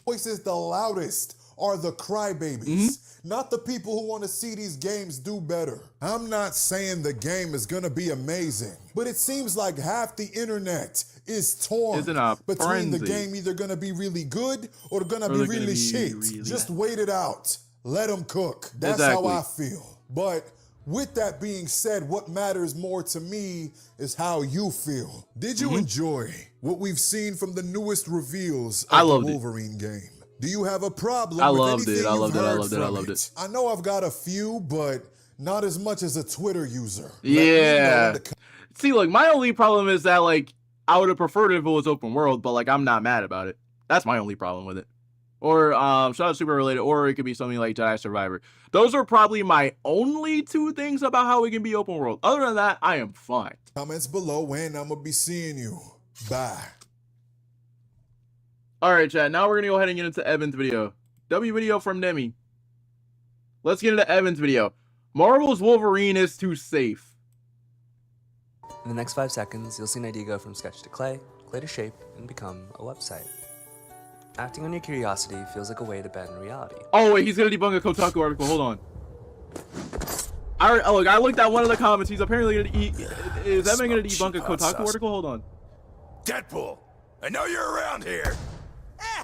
Voices the loudest are the crybabies, not the people who want to see these games do better. I'm not saying the game is going to be amazing, but it seems like half the internet is torn between the game either going to be really good or going to be really shit. Just wait it out. Let them cook. That's how I feel. But with that being said, what matters more to me is how you feel. Did you enjoy what we've seen from the newest reveals of the Wolverine game? Do you have a problem with anything
I loved
it. I know I've got a few, but not as much as a Twitter user.
Yeah. See, look, my only problem is that, like, I would have preferred if it was open world, but, like, I'm not mad about it. That's my only problem with it. Or, shout out Super Related, or it could be something like Jedi Survivor. Those are probably my only two things about how it can be open world. Other than that, I am fine.
Comments below and I'm gonna be seeing you. Bye.
Alright, chat, now we're gonna go ahead and get into Evan's video. W video from Demi. Let's get into Evan's video. Marvel's Wolverine is too safe.
In the next 5 seconds, you'll see an idea go from sketch to clay to shape, and become a website. Acting on your curiosity feels like a way to bend reality.
Oh wait, he's gonna debunk a Kotaku article, hold on. I looked at one of the comments, he's apparently gonna is Evan gonna debunk a Kotaku article? Hold on.
Deadpool, I know you're around here.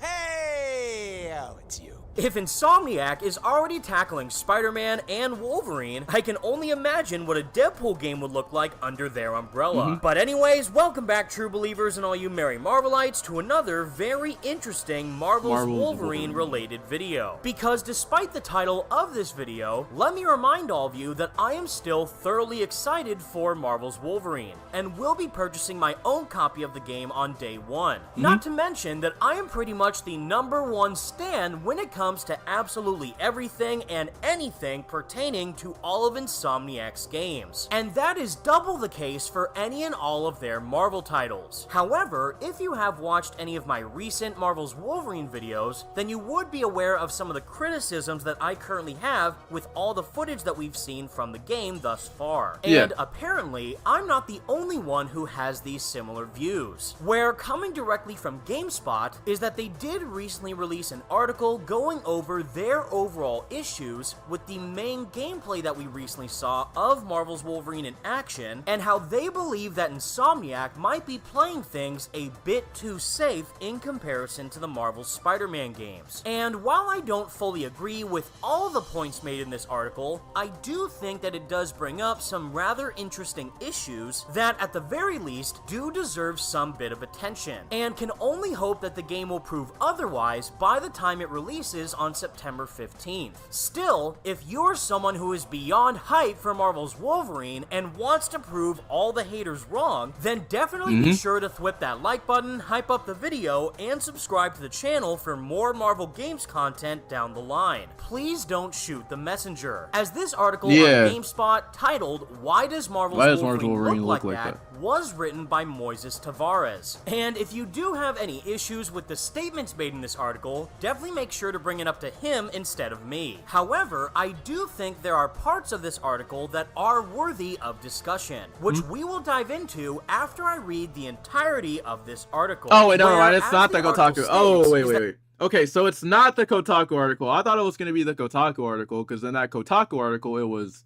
Hey! Oh, it's you. If Insomniac is already tackling Spider-Man and Wolverine, I can only imagine what a Deadpool game would look like under their umbrella. But anyways, welcome back, true believers and all you merry Marvelites, to another very interesting Marvel's Wolverine-related video. Because despite the title of this video, let me remind all of you that I am still thoroughly excited for Marvel's Wolverine, and will be purchasing my own copy of the game on day one. Not to mention that I am pretty much the #1 stan when it comes to absolutely everything and anything pertaining to all of Insomniac's games. And that is double the case for any and all of their Marvel titles. However, if you have watched any of my recent Marvel's Wolverine videos, then you would be aware of some of the criticisms that I currently have with all the footage that we've seen from the game thus far. And apparently, I'm not the only one who has these similar views. Where coming directly from GameSpot is that they did recently release an article going going over their overall issues with the main gameplay that we recently saw of Marvel's Wolverine in action, and how they believe that Insomniac might be playing things a bit too safe in comparison to the Marvel Spider-Man games. And while I don't fully agree with all the points made in this article, I do think that it does bring up some rather interesting issues that, at the very least, do deserve some bit of attention, and can only hope that the game will prove otherwise by the time it releases on September 15th. Still, if you're someone who is beyond hype for Marvel's Wolverine and wants to prove all the haters wrong, then definitely be sure to thwip that like button, hype up the video, and subscribe to the channel for more Marvel Games content down the line. Please don't shoot the messenger, as this article on GameSpot titled "Why Does Marvel's Wolverine Look Like That?" was written by Moises Tavares. And if you do have any issues with the statements made in this article, definitely make sure to bring it up to him instead of me. However, I do think there are parts of this article that are worthy of discussion, which we will dive into after I read the entirety of this article.
Oh, wait, no, it's not the Kotaku. Oh, wait. Okay, so it's not the Kotaku article. I thought it was going to be the Kotaku article, because in that Kotaku article, it was...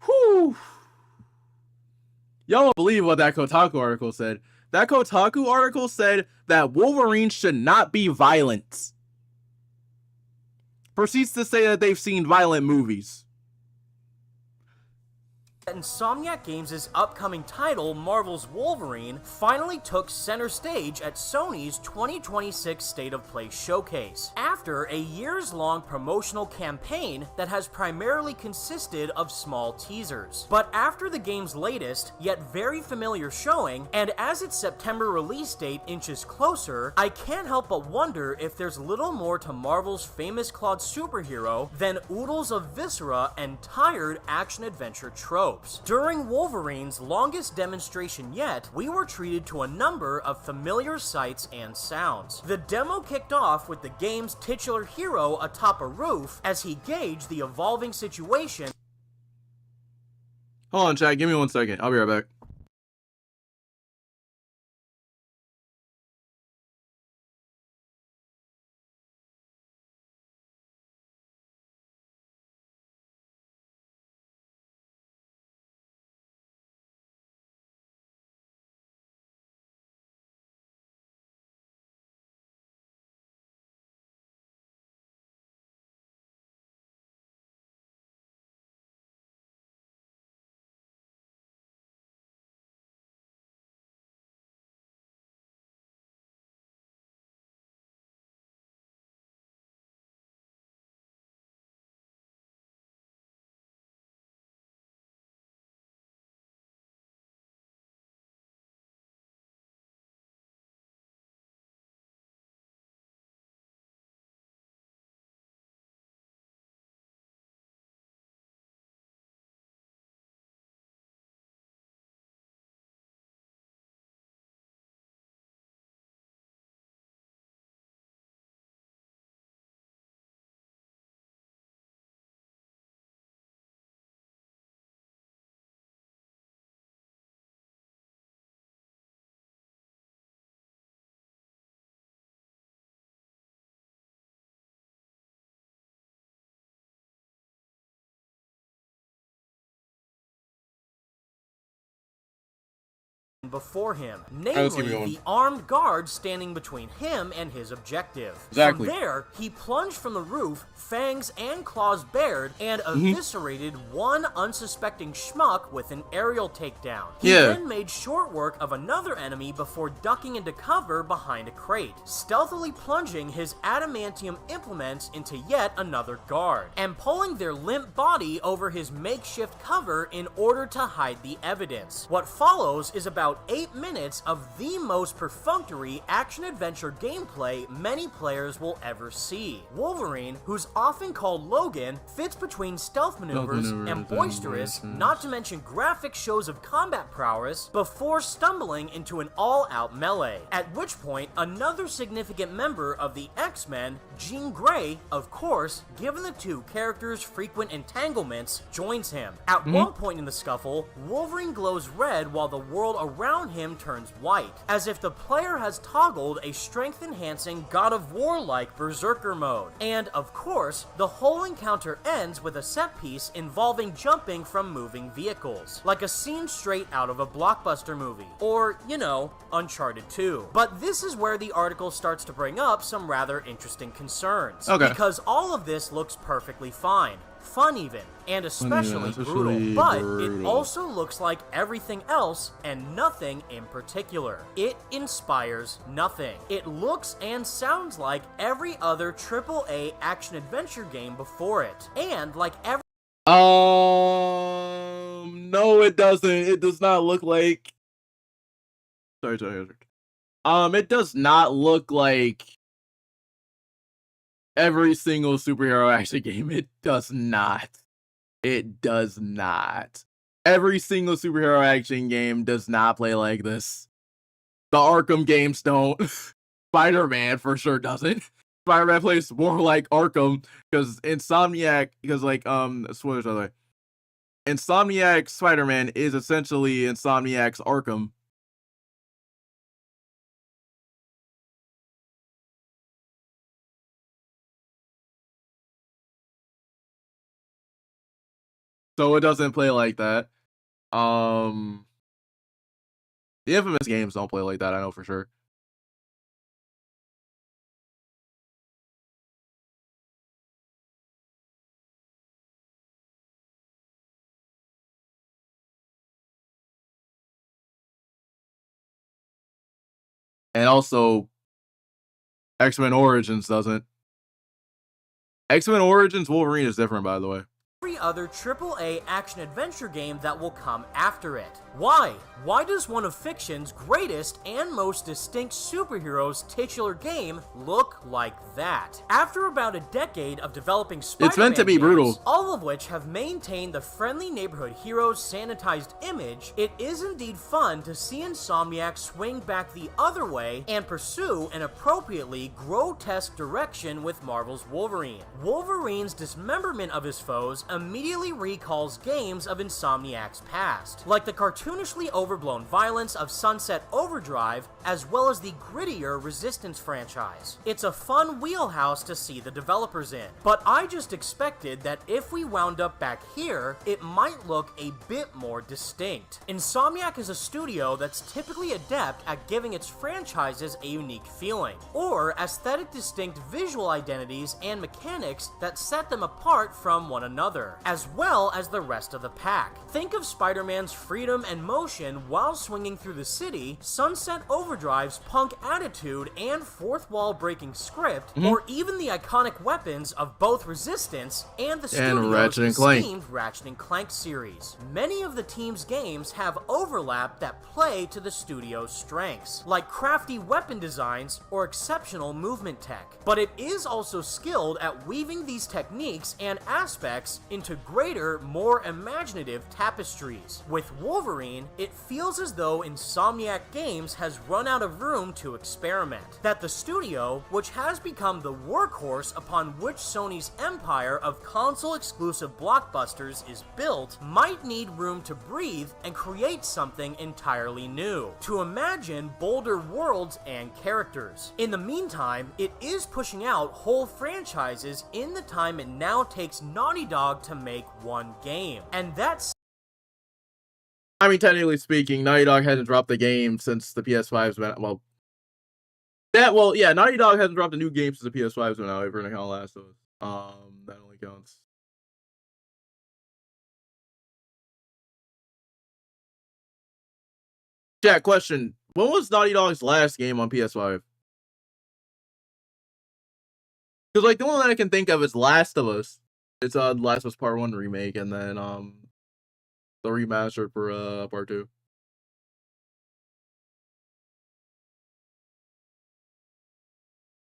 Whew... Y'all won't believe what that Kotaku article said. That Kotaku article said that Wolverine should not be violent. Proceeds to say that they've seen violent movies.
Insomniac Games' upcoming title, Marvel's Wolverine, finally took center stage at Sony's 2026 State of Play showcase, after a years-long promotional campaign that has primarily consisted of small teasers. But after the game's latest, yet very familiar showing, and as its September release date inches closer, I can't help but wonder if there's little more to Marvel's famous Claude superhero than oodles of viscera and tired action-adventure tropes. During Wolverine's longest demonstration yet, we were treated to a number of familiar sights and sounds. The demo kicked off with the game's titular hero atop a roof as he gauged the evolving situation.
Hold on, chat. Give me 1 second. I'll be right back.
Before him, namely the armed guard standing between him and his objective.
Exactly.
From there, he plunged from the roof, fangs and claws bared, and eviscerated one unsuspecting schmuck with an aerial takedown. He then made short work of another enemy before ducking into cover behind a crate, stealthily plunging his adamantium implements into yet another guard, and pulling their limp body over his makeshift cover in order to hide the evidence. What follows is about 8 minutes of the most perfunctory action-adventure gameplay many players will ever see. Wolverine, who's often called Logan, fits between stealth maneuvers and boisterous, not to mention graphic shows of combat prowess, before stumbling into an all-out melee. At which point, another significant member of the X-Men, Jean Grey, of course, given the two characters' frequent entanglements, joins him. At one point in the scuffle, Wolverine glows red while the world around around him turns white, as if the player has toggled a strength-enhancing God of War-like Berserker mode. And, of course, the whole encounter ends with a set piece involving jumping from moving vehicles, like a scene straight out of a blockbuster movie, or, you know, Uncharted 2. But this is where the article starts to bring up some rather interesting concerns, because all of this looks perfectly fine, fun even, and especially brutal, but it also looks like everything else and nothing in particular. It inspires nothing. It looks and sounds like every other AAA action-adventure game before it, and like every...
No, it doesn't. It does not look like... Sorry. It does not look like every single superhero action game. It does not. It does not. Every single superhero action game does not play like this. The Arkham games don't. Spider-Man for sure doesn't. Spider-Man plays more like Arkham because Insomniac, spoilers by the way. Insomniac Spider-Man is essentially Insomniac's Arkham. So it doesn't play like that. The Infamous games don't play like that, I know for sure. And also, X-Men Origins doesn't. X-Men Origins Wolverine is different, by the way.
Every other AAA action-adventure game that will come after it. Why? Why does one of fiction's greatest and most distinct superheroes' titular game look like that? After about a decade of developing Spider-Man
it's meant to be brutal,
all of which have maintained the friendly neighborhood hero's sanitized image, it is indeed fun to see Insomniac swing back the other way and pursue an appropriately grotesque direction with Marvel's Wolverine. Wolverine's dismemberment of his foes immediately recalls games of Insomniac's past, like the cartoonishly overblown violence of Sunset Overdrive, as well as the grittier Resistance franchise. It's a fun wheelhouse to see the developers in, but I just expected that if we wound up back here, it might look a bit more distinct. Insomniac is a studio that's typically adept at giving its franchises a unique feeling, or aesthetic distinct visual identities and mechanics that set them apart from one another, as well as the rest of the pack. Think of Spider-Man's freedom and motion while swinging through the city, Sunset Overdrive's punk attitude and fourth wall breaking script, or even the iconic weapons of both Resistance and the studio's esteemed Ratchet & Clank series. Many of the team's games have overlap that play to the studio's strengths, like crafty weapon designs or exceptional movement tech, but it is also skilled at weaving these techniques and aspects into greater, more imaginative tapestries. With Wolverine, it feels as though Insomniac Games has run out of room to experiment, that the studio, which has become the workhorse upon which Sony's empire of console-exclusive blockbusters is built, might need room to breathe and create something entirely new, to imagine bolder worlds and characters. In the meantime, it is pushing out whole franchises in the time it now takes Naughty Dog to make one game, and that's...
I mean, technically speaking, Naughty Dog hasn't dropped the game since the PS5's been, Naughty Dog hasn't dropped a new game since the PS5's been out, if we're gonna count Last of Us. That only counts. Chat, question. When was Naughty Dog's last game on PS5? Because, like, the one that I can think of is Last of Us. It's Last of Us Part 1 remake, and then, the remastered for, Part 2.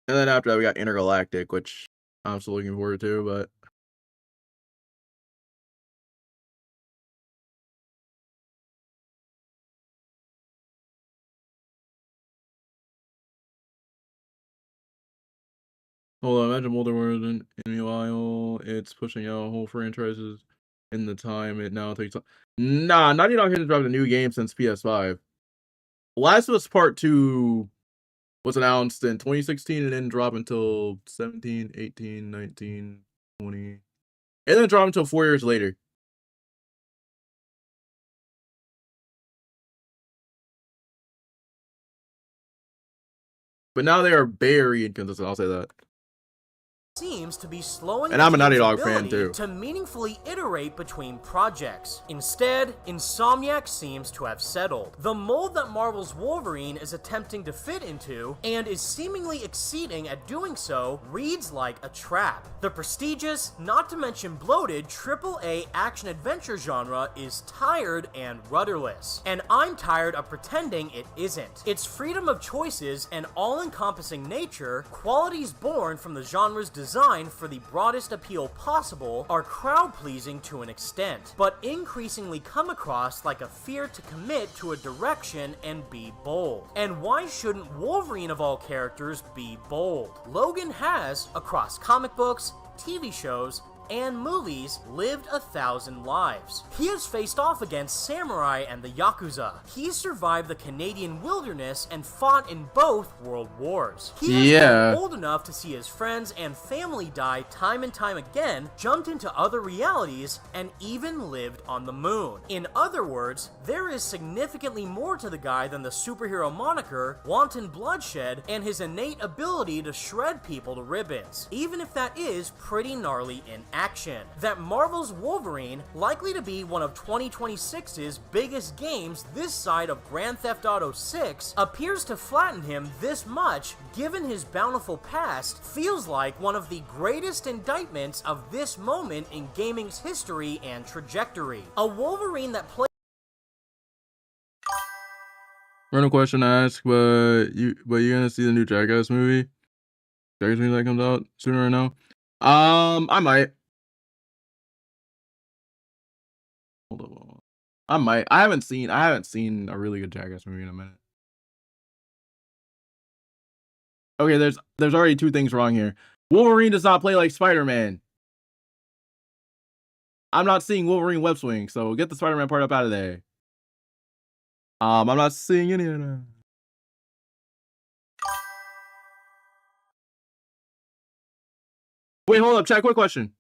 And then after that, we got Intergalactic, which I'm still looking forward to, but... Hold on, imagine Multiverse, and meanwhile, it's pushing out whole franchises in the time it now takes. Nah, Naughty Dog hasn't dropped a new game since PS5. Last of Us Part 2 was announced in 2016 and didn't drop until 17, 18, 19, 20. And then dropped until 4 years later. But now they are very inconsistent, I'll say that.
Seems to be slowing
and I'm a Naughty
the
Dog
team's
fan
ability
too.
to meaningfully iterate between projects. Instead, Insomniac seems to have settled. The mold that Marvel's Wolverine is attempting to fit into, and is seemingly exceeding at doing so, reads like a trap. The prestigious, not to mention bloated, AAA action-adventure genre is tired and rudderless. And I'm tired of pretending it isn't. Its freedom of choices and all-encompassing nature, qualities born from the genre's design for the broadest appeal possible, are crowd-pleasing to an extent, but increasingly come across like a fear to commit to a direction and be bold. And why shouldn't Wolverine of all characters be bold? Logan has, across comic books, TV shows, and movies, lived 1,000 lives. He has faced off against samurai and the Yakuza. He's survived the Canadian wilderness and fought in both world wars. He has been old enough to see his friends and family die time and time again, jumped into other realities, and even lived on the moon. In other words, there is significantly more to the guy than the superhero moniker, wanton bloodshed, and his innate ability to shred people to ribbons, even if that is pretty gnarly in action. That Marvel's Wolverine, likely to be one of 2026's biggest games this side of Grand Theft Auto 6, appears to flatten him this much, given his bountiful past, feels like one of the greatest indictments of this moment in gaming's history and trajectory. A Wolverine that plays
Random question to ask, but you're gonna see the new Jackass movie? Jackass movie that comes out sooner or no? I might. Hold on. I might. I haven't seen a really good Jackass movie in a minute. Okay, there's already two things wrong here. Wolverine does not play like Spider-Man. I'm not seeing Wolverine web swing, so get the Spider-Man part up out of there. I'm not seeing any of that. Wait, hold up, chat. Quick question.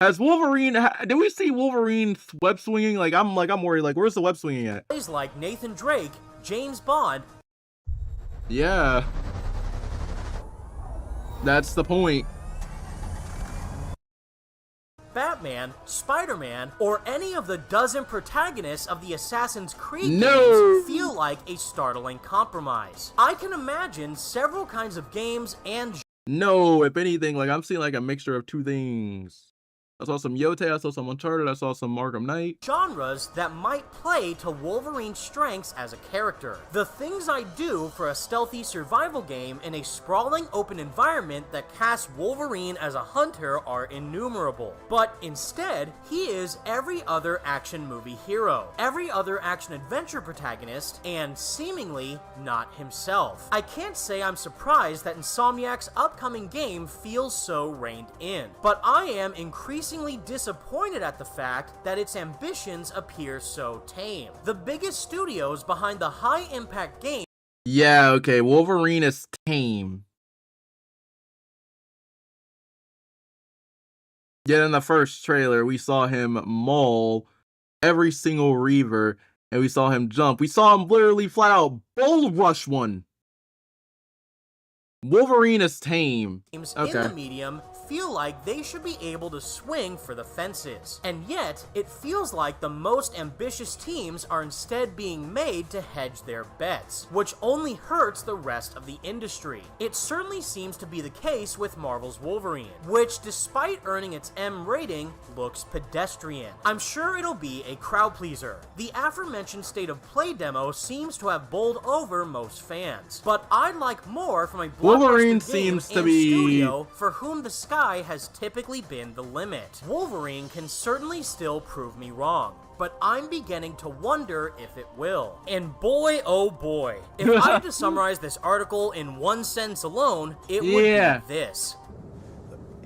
Has Wolverine? Did we see Wolverine web swinging? I'm worried. Like, where's the web swinging at?
Plays like Nathan Drake, James Bond.
Yeah, that's the point.
Batman, Spider-Man, or any of the dozen protagonists of the Assassin's Creed
No.
games feel like a startling compromise. I can imagine several kinds of games and
No, if anything, like I'm seeing like a mixture of two things. I saw some Yote, I saw some Uncharted, I saw some Arkham Knight.
Genres that might play to Wolverine's strengths as a character. The things I do for a stealthy survival game in a sprawling open environment that casts Wolverine as a hunter are innumerable. But instead, he is every other action movie hero, every other action-adventure protagonist, and seemingly not himself. I can't say I'm surprised that Insomniac's upcoming game feels so reined in, but I am increasingly disappointed at the fact that its ambitions appear so tame. The biggest studios behind the high-impact game.
Yeah, okay, Wolverine is tame. Yet in the first trailer, we saw him maul every single Reaver, and we saw him jump. We saw him literally flat out bull rush one. Wolverine is tame.
Games in the medium feel like they should be able to swing for the fences. And yet, it feels like the most ambitious teams are instead being made to hedge their bets, which only hurts the rest of the industry. It certainly seems to be the case with Marvel's Wolverine, which, despite earning its M rating, looks pedestrian. I'm sure it'll be a crowd pleaser. The aforementioned state of play demo seems to have bowled over most fans, but I'd like more from a
Wolverine seems to be
studio for whom the sky has typically been the limit. Wolverine can certainly still prove me wrong, but I'm beginning to wonder if it will. And boy, oh boy, if I had to summarize this article in one sentence alone, it would be this.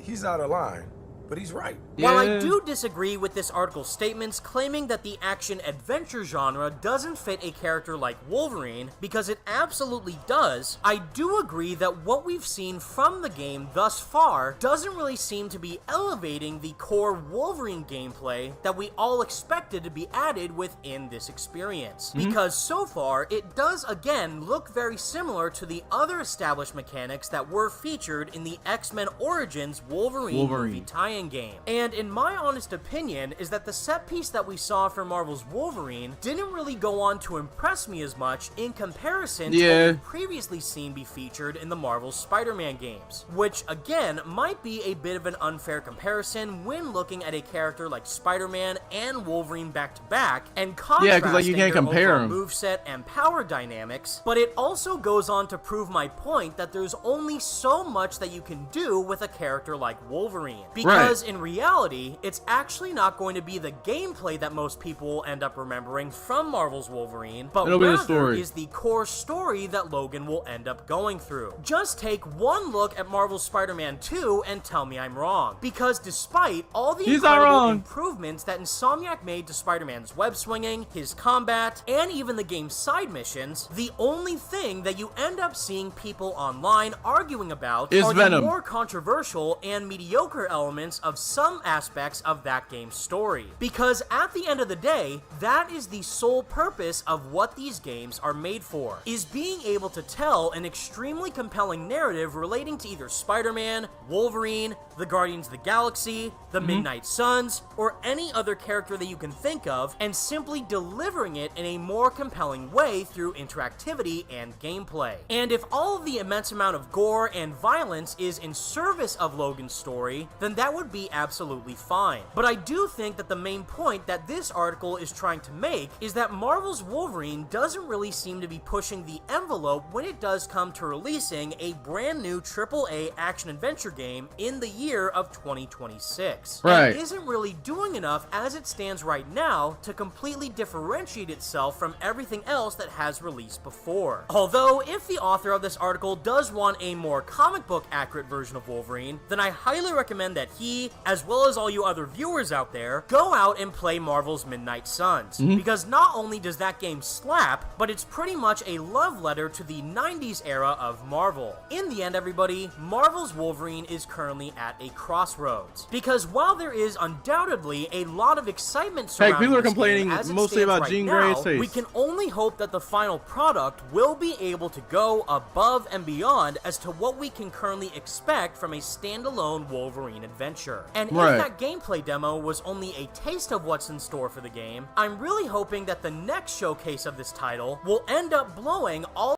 He's out of line, but he's right.
While I do disagree with this article's statements claiming that the action-adventure genre doesn't fit a character like Wolverine, because it absolutely does, I do agree that what we've seen from the game thus far doesn't really seem to be elevating the core Wolverine gameplay that we all expected to be added within this experience. Because so far, it does again look very similar to the other established mechanics that were featured in the X-Men Origins Wolverine movie tie-in game. And in my honest opinion, is that the set piece that we saw for Marvel's Wolverine didn't really go on to impress me as much in comparison to what we've previously seen be featured in the Marvel Spider-Man games, which again might be a bit of an unfair comparison when looking at a character like Spider-Man and Wolverine back-to-back and contrasting
like, you can't
their
compare
overall moveset and power dynamics, but it also goes on to prove my point that there's only so much that you can do with a character like Wolverine. Because in reality, it's actually not going to be the gameplay that most people will end up remembering from Marvel's Wolverine, but rather is the core story that Logan will end up going through. Just take one look at Marvel's Spider-Man 2 and tell me I'm wrong. Because despite all the incredible improvements that Insomniac made to Spider-Man's web swinging, his combat, and even the game's side missions, the only thing that you end up seeing people online arguing about are the more controversial and mediocre elements of some aspects of that game's story. Because at the end of the day, that is the sole purpose of what these games are made for, is being able to tell an extremely compelling narrative relating to either Spider-Man, Wolverine, the Guardians of the Galaxy, the Midnight Suns, or any other character that you can think of, and simply delivering it in a more compelling way through interactivity and gameplay. And if all of the immense amount of gore and violence is in service of Logan's story, then that would be absolutely fine. But I do think that the main point that this article is trying to make is that Marvel's Wolverine doesn't really seem to be pushing the envelope when it does come to releasing a brand new AAA action-adventure game in the year of 2026. And isn't really doing enough as it stands right now to completely differentiate itself from everything else that has released before. Although, if the author of this article does want a more comic book accurate version of Wolverine, then I highly recommend that he, as well as all you other viewers out there, go out and play Marvel's Midnight Suns. Because not only does that game slap, but it's pretty much a love letter to the 90s era of Marvel. In the end, everybody, Marvel's Wolverine is currently at a crossroads. Because while there is undoubtedly a lot of excitement surrounding
people are
this
complaining
game as it
mostly
stands
about
right
Jean
now,
Grey's face.
we can only hope that the final product will be able to go above and beyond as to what we can currently expect from a standalone Wolverine adventure. And if that gameplay demo was only a taste of what's in store for the game, I'm really hoping that the next showcase of this title will end up blowing all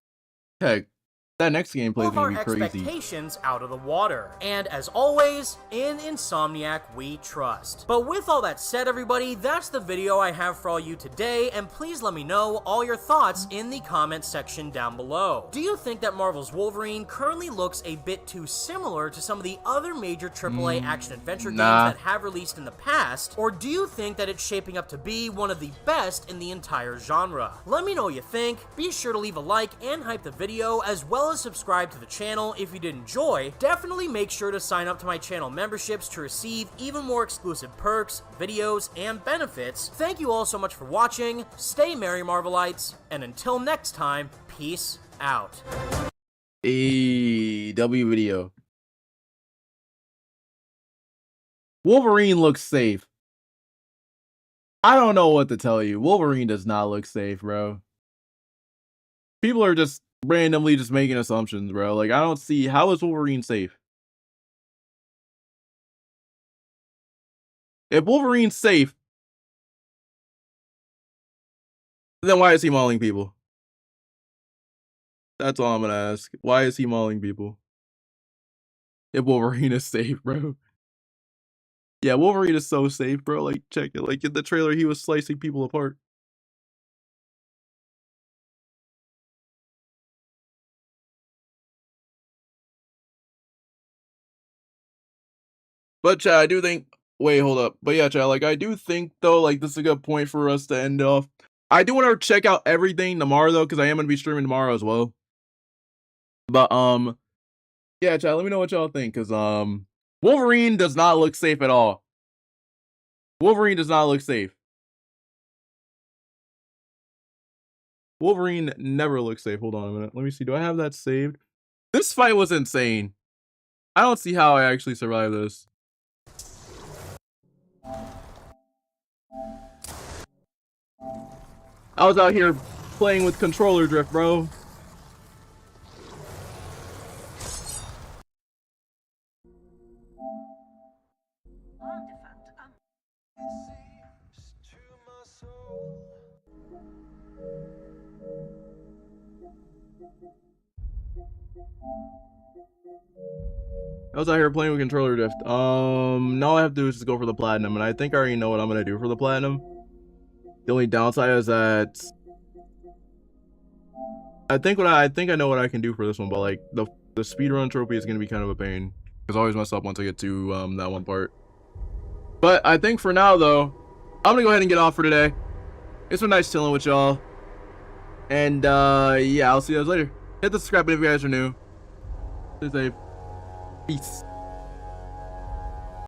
that next gameplay is gonna be crazy.
Expectations out of the water. And as always, in Insomniac we trust. But with all that said, everybody, that's the video I have for all you today, and please let me know all your thoughts in the comment section down below. Do you think that Marvel's Wolverine currently looks a bit too similar to some of the other major AAA action-adventure games that have released in the past, or do you think that it's shaping up to be one of the best in the entire genre? Let me know what you think. Be sure to leave a like and hype the video, as well as subscribe to the channel if you did enjoy. Definitely make sure to sign up to my channel memberships to receive even more exclusive perks, videos, and benefits. Thank you all so much for watching, stay merry Marvelites, and until next time, peace out.
W video. Wolverine looks safe. I don't know what to tell you. Wolverine does not look safe, bro. People are just randomly just making assumptions, bro. Like, I don't see, how is Wolverine safe? If Wolverine's safe, then why is he mauling people? That's all I'm gonna ask. Why is he mauling people? If Wolverine is safe, bro. Yeah, Wolverine is so safe, bro. Like, check it. Like, in the trailer, he was slicing people apart. But chat, I do think, wait, hold up. But yeah, chat, like, I do think, though, like, this is a good point for us to end off. I do want to check out everything tomorrow, though, because I am going to be streaming tomorrow as well. But, yeah, chat, let me know what y'all think, because, Wolverine does not look safe at all. Wolverine does not look safe. Wolverine never looks safe. Hold on a minute. Let me see. Do I have that saved? This fight was insane. I don't see how I actually survived this. I was out here playing with controller drift, bro. I was out here playing with controller drift. Now all I have to do is just go for the platinum, and I think I already know what I'm gonna do for the platinum. The only downside is that I think I know what I can do for this one, but like the speedrun trophy is gonna be kind of a pain because I always mess up once I get to that one part. But I think for now though, I'm gonna go ahead and get off for today. It's been nice chilling with y'all, and yeah, I'll see you guys later. Hit the subscribe button if you guys are new. Stay safe. Peace.